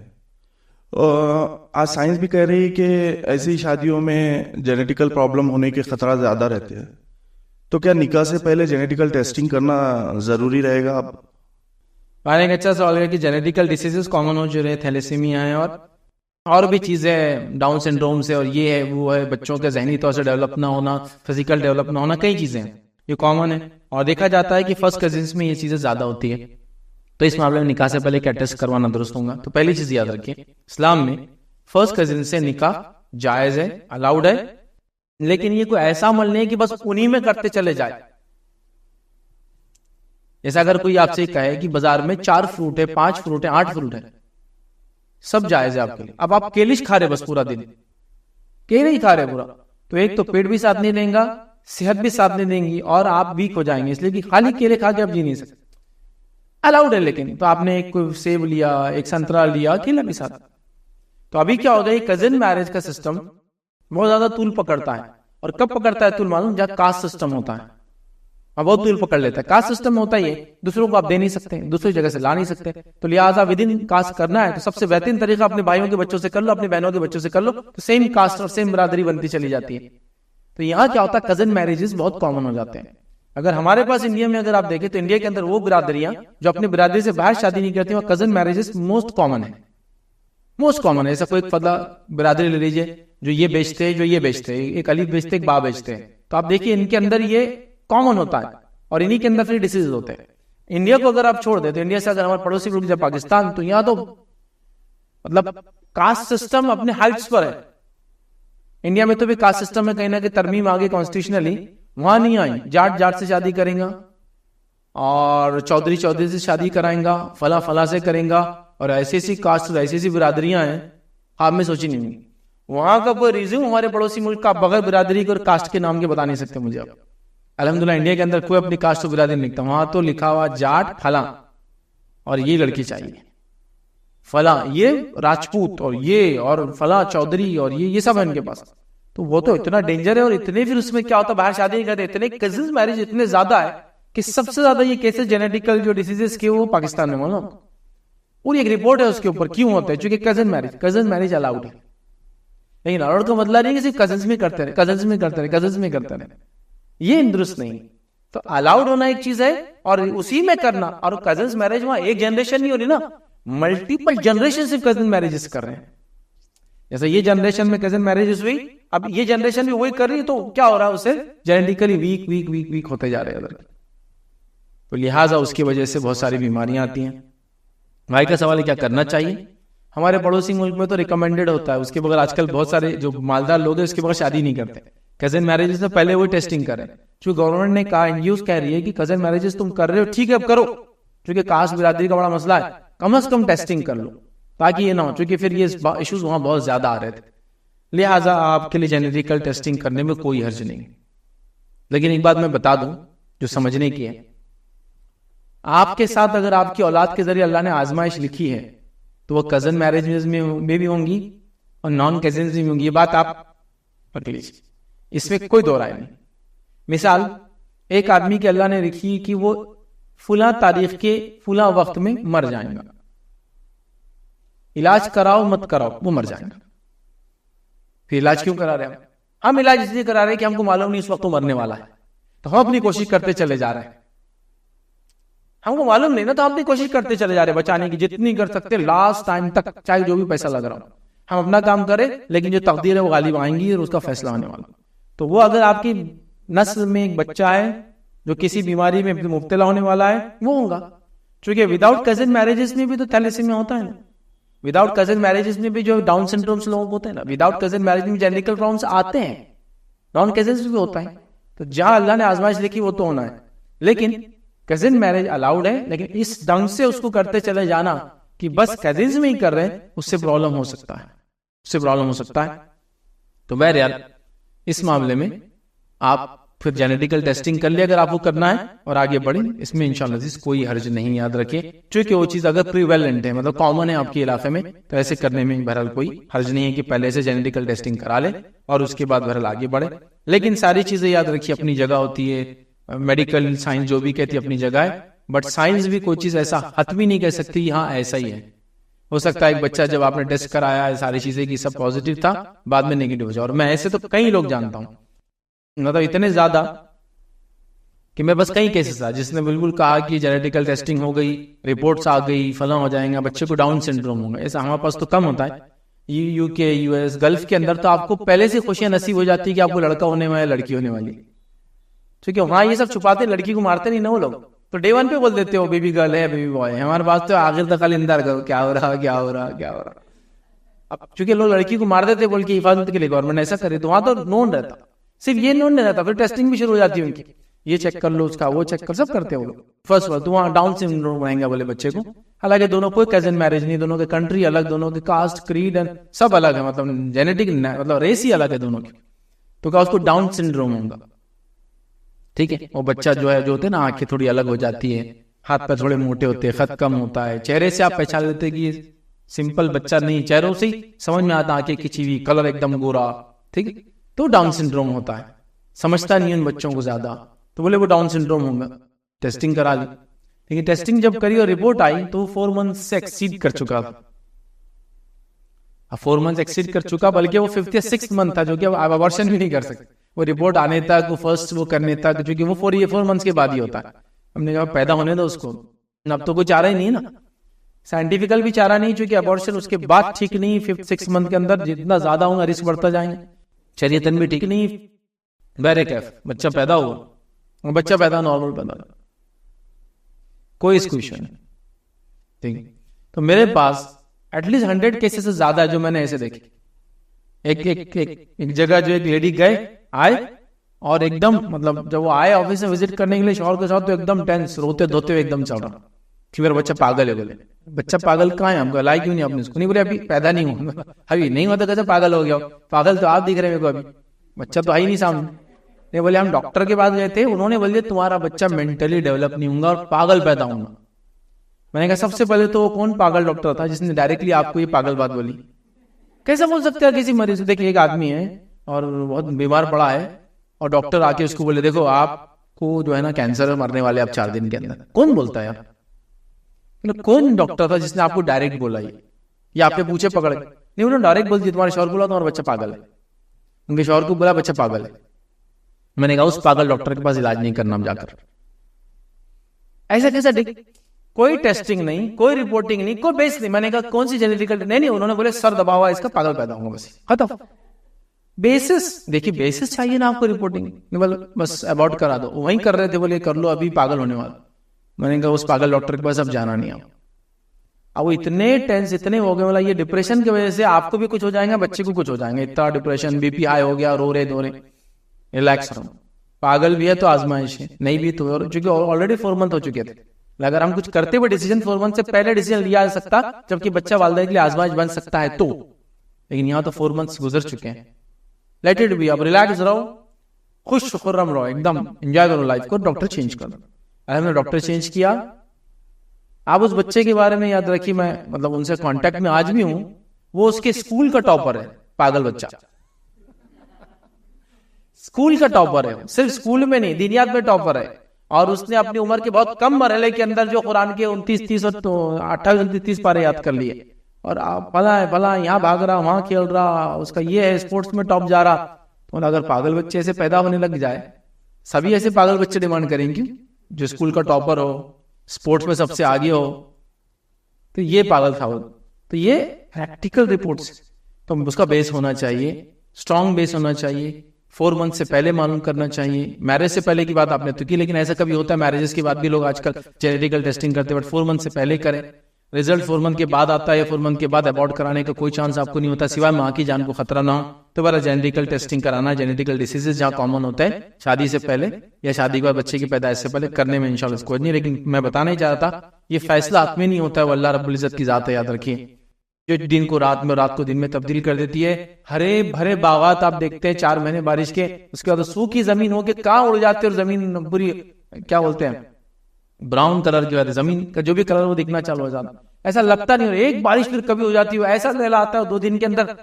آج سائنس بھی کہہ رہی ہے کہ ایسی شادیوں میں جینیٹیکل پرابلم ہونے کے خطرات زیادہ رہتے ہیں, تو کیا نکاح سے پہلے جینیٹیکل ٹیسٹنگ کرنا ضروری رہے گا؟ ایک اچھا سوال ہے کہ جینیٹیکل ڈیسیزز کامن ہو جو رہے, تھیلیسیمیا ہے اور بھی چیزیں, ڈاؤن سنڈروم سے, اور یہ ہے وہ ہے, بچوں کے ذہنی طور سے ڈیولپ نہ ہونا, فزیکل ڈیولپ نہ ہونا, کئی چیزیں یہ کامن ہے. اور دیکھا جاتا ہے کہ فرسٹ کزنس میں یہ چیزیں زیادہ ہوتی ہے. تو اس معاملے میں نکاح سے پہلے کیا ٹیسٹ کروانا درست ہوگا؟ تو پہلی چیز یاد رکھیے, اسلام میں فرسٹ کزن سے نکاح جائز ہے, الاؤڈ ہے, لیکن یہ کوئی ایسا عمل نہیں ہے کہ بس انہی میں کرتے چلے جائے. جیسا اگر کوئی آپ سے کہے کہ بازار میں 4 فروٹ ہے, 5 فروٹ ہے, 8 فروٹ ہے, سب جائز ہے آپ کے لیے, اب آپ کیلش کھا رہے بس پورا دن, کیلے ہی کھا رہے پورا, تو ایک تو پیٹ بھی ساتھ نہیں دیں گا, صحت بھی ساتھ نہیں دیں گی, اور آپ ویک ہو جائیں گے, اس لیے کہ خالی کیلے کھا کے آپ جی نہیں سکتے. الاؤڈ ہے لیکن, تو آپ نے ایک کوئی سیب لیا, ایک سنترا لیا, کیلا بھی ساتھ. تو ابھی کیا ہوگا, یہ کزن میرج کا سسٹم بہت زیادہ طول پکڑتا ہے. اور کب پکڑتا ہے طول معلوم؟ جہاں کاسٹ سسٹم ہوتا ہے, بہت طول پکڑ لیتا ہے. کاسٹ سسٹم ہوتا ہے یہ, دوسروں کو آپ دے نہیں سکتے, دوسری جگہ سے لا نہیں سکتے, تو لہٰذا ود ان کاسٹ کرنا ہے تو سب سے بہترین طریقہ اپنے بھائیوں کے بچوں سے کر لو, اپنی بہنوں کے بچوں سے کر لو, تو سیم کاسٹ اور سیم برادری بنتی چلی جاتی ہے. تو یہاں کیا ہوتا ہے, کزن میرجز بہت کامن ہو جاتے ہیں. اگر ہمارے پاس انڈیا میں اگر آپ دیکھیں تو انڈیا کے اندر وہ برادریاں جو اپنی برادری سے باہر شادی نہیں کرتی, وہ کزن میرجز موسٹ کامن ہے, موسٹ کامن ہے. ایسا کوئی فضا برادری لے لیجیے جو یہ بیچتے ہیں, جو یہ بیچتے ہیں, ایک علی بیچتے ایک با بیچتے ہیں, تو آپ دیکھیے ان کے اندر یہ کامن ہوتا ہے, اور انہی کے اندر پھر ڈیسیز ہوتے ہیں. انڈیا کو اگر آپ چھوڑ دیں تو انڈیا سے اگر ہمارے پڑوسی ملک جب پاکستان, تو یہاں تو مطلب کاسٹ سسٹم اپنے ہائٹس پر ہے. انڈیا میں تو بھی کاسٹ سسٹم میں کہیں نہ کہ ترمیم آگے کانسٹیٹیوشنلی, وہاں نہیں آئی. جاٹ جاٹ سے شادی کریں گا, اور چودھری چودھری سے شادی کرائیں گا, فلاں فلاں سے کریں گا, اور ایسی ایسی کاسٹ ایسی ایسی برادریاں ہیں آپ میں سوچی نہیں. وہاں کا کوئی ریزیوم ہمارے پڑوسی ملک کا بغیر برادری اور کاسٹ کے نام کے بتا نہیں سکتے مجھے آپ. الحمدللہ انڈیا کے اندر کوئی اپنی کاسٹ و برادری نہیں لکھتا, وہاں تو لکھا ہوا جاٹ فلاں اور یہ لڑکی چاہیے, فلاں یہ راجپوت اور یہ اور فلاں چودھری اور یہ سب ہے ان کے پاس. تو وہ تو اتنا ڈینجر ہے, اور اتنے پھر اس میں کیا ہوتا ہے, باہر شادی نہیں کرتے, اتنے کزنز میرج اتنے زیادہ ہے کہ سب سے زیادہ یہ کیسز جینیٹیکل جو ڈیزیزز کے وہ پاکستان میں معلوم. پوری ایک رپورٹ ہے اس کے اوپر کیوں ہوتا ہے, چونکہ کزن میرج الاؤڈ ہے, لیکن الاؤڈ کا مطلب نہیں کہ صرف کزنز میں کرتے رہے, یہ درست نہیں. تو الاؤڈ ہونا ایک چیز ہے اور اسی میں کرنا, اور کزنز میرج وہاں ایک جنریشن نہیں ہو رہی نا, ملٹیپل جنریشن صرف کزن میرجز کر رہے ہیں. جیسے یہ جنریشن میں کزن میرجز ہوئی, اب یہ جنریشن بھی وہی کر رہی ہے, تو کیا ہو رہا ہے, اسے جینیٹیکلی ویک ہوتے جا رہے ہیں. تو لہٰذا اس کی وجہ سے بہت ساری بیماریاں آتی ہیں. بھائی کا سوال ہے کیا کرنا چاہیے. ہمارے پڑوسی ملک میں تو ریکمینڈڈ ہوتا ہے, اس کے بغیر آج کل بہت سارے جو مالدار لوگ ہیں اس کے بغیر شادی نہیں کرتے. کزن میرجز سے پہلے وہی ٹیسٹنگ کریں, چونکہ گورنمنٹ نے کہا, NGOs کہہ رہی ہے کہ کزن میرجز تم کر رہے ہو ٹھیک ہے اب کرو, چونکہ کاسٹ برادری کا بڑا مسئلہ ہے, کم از کم ٹیسٹنگ کر لو تاکہ یہ نہ ہو, چونکہ پھر یہ ایشوز وہاں بہت زیادہ آ رہے تھے. لہٰذا آپ کے لیے جینیٹیکل ٹیسٹنگ کرنے میں کوئی حرج نہیں. لیکن ایک بات میں بتا دوں جو سمجھنے کی ہے, آپ کے ساتھ اگر آپ کی اولاد کے ذریعے اللہ نے آزمائش لکھی ہے تو وہ کزن میرج میں بھی ہوں گی اور نان کزنز میں ہوں گی. یہ بات آپ پکڑ لیجیے, اس میں کوئی دو رائے نہیں. مثال, ایک آدمی کے اللہ نے لکھی کہ وہ فلاں تاریخ کے فلاں وقت میں مر جائیں گا, علاج کراؤ مت کراؤ وہ مر جائیں گا. پھر علاج کیوں کرا رہے ہیں ہم علاج اس لیے کرا رہے ہیں کہ ہم کو معلوم نہیں اس وقت وہ مرنے والا ہے, تو ہم اپنی کوشش کرتے چلے جا رہے ہیں. ہم کو معلوم نہیں نا, تو ہم اپنی کوشش کرتے چلے جا رہے ہیں بچانے کی جتنی کر سکتے لاسٹ ٹائم تک, چاہے جو بھی پیسہ لگ رہا ہو. ہم اپنا کام کریں, لیکن جو تقدیر ہے وہ غالب آئیں گی اور اس کا فیصلہ ہونے والا. تو وہ اگر آپ کی نسل میں ایک بچہ ہے جو کسی بیماری میں مبتلا ہونے والا ہے وہ ہوگا, چونکہ وداؤٹ کزن میرجز میں بھی تو تھیلیسیمیا ہوتا ہے نا, وداؤٹ کزن میرجز میں بھی جو ڈاؤن سنڈرومس لوگ ہوتے ہیں نا, وداؤٹ کزن میرج میں جینیٹیکل پرابلمس آتے ہیں, نان کزنز بھی ہوتا ہے. تو جہاں اللہ نے آزمائش لکھی وہ تو ہونا ہے, لیکن کزن میرج الاؤڈ ہے, لیکن اس ڈھنگ سے اس کو کرتے چلے جانا کہ بس کزنز میں ہی کر رہے ہیں, اس سے پرابلم ہو سکتا ہے. تو بہرحال اس معاملے میں آپ پھر جینیٹیکل ٹیسٹنگ کر لیں اگر آپ کو کرنا ہے, اور آگے بڑھیں. اس میں انشاءاللہ کوئی حرج نہیں, یاد رکھیں, چونکہ وہ چیز اگر پریویلنٹ ہے, مطلب کامن ہے آپ کے علاقے میں, تو ایسے کرنے میں بہرحال کوئی حرج نہیں ہے کہ پہلے سے جینیٹیکل ٹیسٹنگ کرا لیں اور اس کے بعد بہرحال آگے بڑھے. لیکن ساری چیزیں یاد رکھیے اپنی جگہ ہوتی ہے, میڈیکل سائنس جو بھی کہتی ہے اپنی جگہ ہے, بٹ سائنس بھی کوئی چیز ایسا حتمی نہیں کہہ سکتی ہاں ایسا ہی ہے. ہو سکتا ہے ایک بچہ جب آپ نے ٹیسٹ کرایا ہے ساری چیزیں کی سب پازیٹیو تھا, بعد میں نیگیٹو ہو جائے. اور میں ایسے تو کئی لوگ جانتا ہوں, مطلب اتنے زیادہ کہ میں بس کئی کیسز تھا جس نے بالکل کہا کہ جینیٹیکل ٹیسٹنگ ہو گئی, رپورٹس آ گئی, فلاں ہو جائیں گا, بچے کو ڈاؤن سنڈروم ہوگا. ایسا ہمارے پاس تو کم ہوتا ہے. یو کے, یو ایس, گلف کے اندر تو آپ کو پہلے سے خوشیاں نصیب ہو جاتی ہے کہ آپ کو لڑکا ہونے والا ہے, لڑکی ہونے والی. ٹھیک ہے, وہاں یہ سب چھپاتے, لڑکی کو مارتے نہیں نا وہ لوگ, تو ڈے ون پہ بول دیتے ہو بیبی گرل ہے, بیبی بوائے ہے. ہمارے پاس تو آخر تک اندر کیا ہو رہا. اب چونکہ لوگ لڑکی کو مار دیتے بول کے حفاظت کے لیے گورنمنٹ ایسا کرے, تو وہاں تو نون رہتا, صرف یہ نون نہیں رہتا, پھر ٹیسٹنگ بھی شروع ہو جاتی ہے ان کی, یہ چیک کر لو, اس کا وہ چیک کر, سب کرتے ہیں وہ لوگ. فرسٹ تو وہاں ڈاؤن سنڈروم رہیں گا بولے بچے کو, حالانکہ دونوں کوئی کزن میرج نہیں, دونوں کے کنٹری الگ, دونوں کے کاسٹ کریڈ سب الگ ہے, مطلب جینیٹک مطلب ریس ہی الگ ہے دونوں کی, تو کیا اس کو ڈاؤن سنڈروم ہوگا. ٹھیک ہے, وہ بچہ جو ہے جو ہوتے ہیں نا, آنکھیں تھوڑی الگ ہو جاتی ہے, ہاتھ پہ تھوڑے موٹے ہوتے ہیں, خط کم ہوتا ہے, چہرے سے آپ پہچان لیتے کہ یہ سمپل بچہ نہیں, چہروں سے سمجھ میں آتا آنکھیں کھچی ہوئی, کلر ایک دم گورا. ٹھیک ہے, تو ڈاؤن سنڈروم ہوتا ہے. سمجھتا نہیں ان بچوں کو زیادہ, تو بولے وہ ڈاؤن سنڈروم ہوگا. ٹیسٹنگ کرا لی, لیکن ٹیسٹنگ جب کری اور رپورٹ آئی تو 4 months سے ایکسیڈ کر چکا تھا. 4 months ایکسیڈ کر چکا, بلکہ وہ 56th month تھا, جو کہ اب ابارشن بھی نہیں کر سکتے. وہ رپورٹ آنے تک, وہ فرسٹ وہ کرنے تک, جو کہ وہ 4 months کے بعد ہی ہوتا ہے. ہم نے کہا پیدا ہونے دو اس کو, اب تو کوئی چارہ ہی نہیں ہے نا, سائنٹیفیکل بھی چارہ نہیں, چونکہ ابارشن اس کے بعد ٹھیک نہیں. 5-6 month کے اندر جتنا زیادہ ہوگا رسک بڑھتا جائیں گے, شریعتاً بھی ٹھیک نہیں. بہرے کیف بچہ پیدا ہوا, بچہ پیدا نارمل پیدا, کوئی اس کو ایشو نہیں. ٹھیک ہے, تو میرے پاس ایٹ لیسٹ 100 کیسز سے زیادہ ہے جو میں نے ایسے دیکھے. ایک جگہ جو ایک لیڈی گئے آئے, اور ایک دم مطلب جب وہ آئے آفس میں وزٹ کرنے کے لیے شوہر کے ساتھ, تو ایک دم ٹینس, روتے دھوتے ہوئے ایک دم چل رہا کہ میرا بچہ پاگل ہے. بولے بچہ پاگل کہاں ہے, ہم کو لائی کیوں نہیں آپ نے اس کو؟ نہیں بولے ابھی پیدا نہیں ہوا, ابھی نہیں ہوتا کیسے پاگل ہو گیا. پاگل تو آپ دکھ رہے ہیں میرے کو, ابھی بچہ تو آئی نہیں سامنے. یہ بولے ہم ڈاکٹر کے پاس گئے تھے, انہوں نے بولے تمہارا بچہ مینٹلی ڈیولپ نہیں ہوگا اور پاگل پیدا ہوگا. میں نے کہا سب سے پہلے تو وہ کون پاگل ڈاکٹر تھا جس نے ڈائریکٹلی آپ کو یہ پاگل بات بولی؟ کیسے بول سکتے ہیں کسی مریض؟ دیکھیے ایک آدمی ہے اور بہت بیمار پڑا ہے اور ڈاکٹر آ کے اس کو بولے دیکھو آپ کو جو ہے نا کینسر ہے, مرنے والے آپ 4 دن کے اندر. کون بولتا ہے آپ؟ کون ڈاکٹر تھا جس نے آپ کو ڈائریکٹ بولا یہ, یا آپ کے پوچھے پکڑ کے؟ نہیں, انہوں نے ڈائریکٹ بول دیا تمہارے شوہر بولا تمہارا بچہ پاگل ہے. ان کے شوہر کو بولا بچہ پاگل ہے. میں نے کہا اس پاگل ڈاکٹر کے پاس علاج نہیں کرنا ہم جا کر. ایسا کیسا کوئی ٹیسٹنگ نہیں, کوئی رپورٹنگ نہیں, کوئی بیس نہیں. میں نے کہا کون سی جینیٹیکل نہیں, انہوں نے بولے سر دبا ہوا اس کا پاگل پیدا ہوگا, بس ختم. بیسس دیکھیے, بیسس چاہیے نا آپ کو رپورٹنگ, بس اباؤٹ کرا دو. وہیں کر رہے تھے, بولے کر لو ابھی پاگل ہونے والا. میں نے کہا اس پاگل ڈاکٹر کے پاس اب جانا نہیں. اب وہ اتنے ٹینس اتنے ہو گئے, مطلب یہ ڈپریشن کی وجہ سے آپ کو بھی کچھ ہو جائیں گا, بچے کو کچھ ہو جائیں گا. اتنا ڈپریشن, بی پی ہائی ہو گیا, رو رہے دھو رہے. ریلیکس رہو, پاگل بھی ہے تو آزمائش ہے, نہیں بھی تو, چونکہ آلریڈی 4 month ہو چکے تھے. اگر ہم کچھ کرتے ہوئے ڈیسیجن 4 month سے پہلے ڈیسیجن لیا جا سکتا جبکہ بچہ والدین کے لیے آزمائش بن سکتا ہے تو, لیکن یہاں تو 4 months گزر چکے ہیں. لیٹ اٹ بی, اب ریلیکس رہو, خوش خرم رہو, ایک دم انجوائے کرو لائف کو. ڈاکٹر چینج کرو. اگر ہم نے ڈاکٹر چینج کیا, آپ اس بچے کے بارے میں یاد رکھیے, میں مطلب ان سے کانٹیکٹ میں آج بھی ہوں, وہ اس کے اسکول کا ٹاپر ہے, پاگل بچہ. اسکول کا ٹاپر ہے, صرف اسکول میں نہیں دینیات میں ٹاپر ہے. اور اس نے اپنی عمر کے بہت کم مرحلے کے اندر جو قرآن کے 29 اور 28 پارے یاد کر لیے, اور بھلا یہاں بھاگ رہا, وہاں کھیل رہا, اس کا یہ ہے اسپورٹس میں ٹاپ جا رہا. تو اگر پاگل بچے ایسے پیدا ہونے لگ جائے, سبھی ایسے پاگل بچے ڈیمانڈ کریں گے جو اسکول کا ٹاپر ہو, اسپورٹس میں سب سے آگے ہو. تو یہ پاگل تھا وہ. تو یہ پریکٹیکل رپورٹس, تو اس کا بیس ہونا چاہیے, اسٹرانگ بیس ہونا چاہیے. 4 month سے پہلے معلوم کرنا چاہیے. میرج سے پہلے کی بات آپ نے تو کی, لیکن ایسا کبھی ہوتا ہے میرجز کے بعد بھی لوگ آج کل جینیٹیکل ٹیسٹنگ کرتے ہیں, بٹ 4 month سے پہلے کریں. رزلٹ 4 month کے بعد آتا ہے, یا 4 month کے بعد ابورٹ کرانے کا کوئی چانس آپ کو نہیں ہوتا, سوائے ماں کی جان کو خطرہ نہ ہو. تو بڑا جینیٹیکل ٹیسٹنگ کرانا, جینیٹیکل ڈیسیزز جہاں کامن ہوتا ہے شادی سے پہلے یا شادی کے بعد بچے کی پیدائش سے پہلے کرنے میں انشاءاللہ کوئی نہیں. لیکن میں بتانا ہی چاہتا تھا, یہ فیصلہ حق میں نہیں ہوتا ہے, وہ اللہ رب العزت کی ذات ہے, یاد رکھیے. جو دن کو رات میں, رات کو دن میں تبدیل کر دیتی ہے. ہرے بھرے باغات آپ دیکھتے ہیں 4 مہینے بارش کے, اس کے بعد سوکھی زمین ہو کے کہاں اڑ جاتے, اور زمین پوری کیا بولتے ہیں براؤن کلر کی, زمین کا جو بھی کلر وہ دکھنا چالو ہو جاتا. ایسا لگتا نہیں, ایک بارش پھر کبھی ہو جاتی ہے, ایسا لہلا آتا ہے 2 دن کے اندر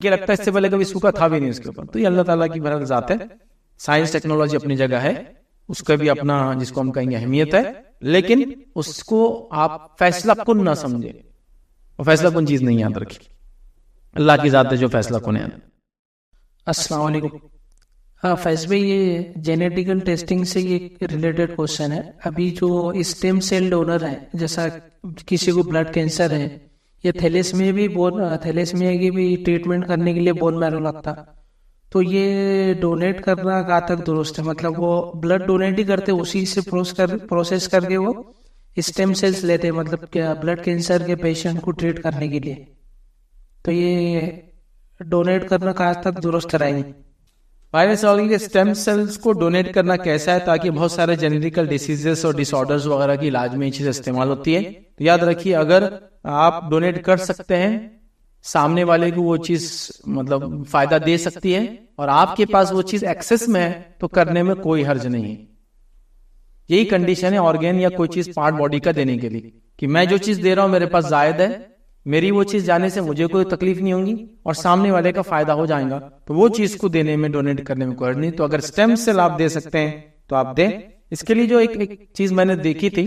کہ لگتا ہے اس سے پہلے کبھی سوکھا تھا بھی نہیں اس کے اوپر. تو یہ اللہ تعالیٰ کی بہرحال ذات ہے. سائنس ٹیکنالوجی اپنی جگہ ہے, اس کا بھی اپنا جس کو ہم کہیں گے اہمیت ہے, لیکن اس کو آپ فیصلہ کن نہ سمجھے. وہ فیصلہ کن چیز نہیں یاد رکھی, اللہ کی ذات ہے جو فیصلہ کن ہے. السلام علیکم. ہاں فیض بھائی, یہ جینیٹیکل ٹیسٹنگ سے یہ ریلیٹڈ کوشچن ہے. ابھی جو اسٹیم سیل ڈونر ہے, جیسا کسی کو بلڈ کینسر ہے یا تھیلیسمیا کی بھی ٹریٹمنٹ کرنے کے لیے بون میرو لگتا, تو یہ ڈونیٹ کرنا کہاں تک درست ہے؟ مطلب وہ بلڈ ڈونیٹ ہی کرتے, اسی سے پروسیس کر کے وہ اسٹیم سیلز لیتے, مطلب کیا بلڈ کینسر کے پیشنٹ کو ٹریٹ کرنے کے لیے. تو یہ ڈونیٹ کرنا کہاں تک درست رہیں گے؟ پہلے سوال کہ سٹیم سیلز کو ڈونیٹ کرنا کیسا ہے, تاکہ بہت سارے جینیٹیکل ڈیسیزز اور ڈس آرڈرز وغیرہ کی علاج میں یہ چیز استعمال ہوتی ہے. تو یاد رکھیے, اگر آپ ڈونیٹ کر سکتے ہیں, سامنے والے کو وہ چیز مطلب فائدہ دے سکتی ہے, اور آپ کے پاس وہ چیز ایکسس میں ہے, تو کرنے میں کوئی حرج نہیں ہے. یہی کنڈیشن ہے آرگین یا کوئی چیز پارٹ باڈی کا دینے کے لیے, کہ میں جو چیز دے رہا ہوں میرے پاس زائد ہے, میری وہ چیز جانے سے مجھے کوئی تکلیف نہیں ہوگی اور سامنے والے کا فائدہ ہو جائے گا, تو وہ چیز کو دینے میں, ڈونیٹ کرنے میں کوئی حرج نہیں. تو اگر سٹیم سیل آپ دے سکتے ہیں تو آپ دیں. اس کے لیے جو ایک چیز میں نے دیکھی تھی,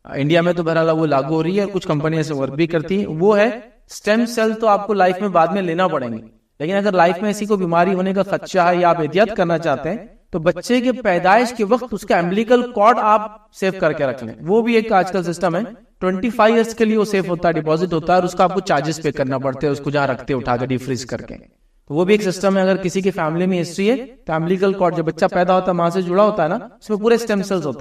انڈیا میں تو بہرحال وہ لاگو ہو رہی ہے, کچھ کمپنیاں سے ورک بھی کرتی ہیں, وہ ہے سٹیم سیل تو آپ کو لائف میں بعد میں لینا پڑیں گے, لیکن اگر لائف میں ایسی کوئی بیماری ہونے کا خدشہ ہے یا آپ احتیاط کرنا چاہتے ہیں, تو بچے کے پیدائش کے وقت اس کا امبلیکل کارڈ آپ سیو کر کے رکھ لیں. وہ بھی ایک آج کل سسٹم ہے, 25 ایئرس کے لیے وہ سیف ہوتا ہے, ڈپوزٹ ہوتا ہے, اور اس کا آپ کو چارجز پے کرنا پڑتے ہیں, اس کو جہاں رکھتے اٹھا کے ڈی فریز کر کے. تو وہ بھی ایک سسٹم ہے. اگر کسی کی فیملی میں ہسٹری ہے تو امبلیکل کارڈ, جب بچہ پیدا ہوتا ہے ماں سے جڑا ہوتا ہے نا, اس میں پورے سٹیم سیلز ہوتے ہیں.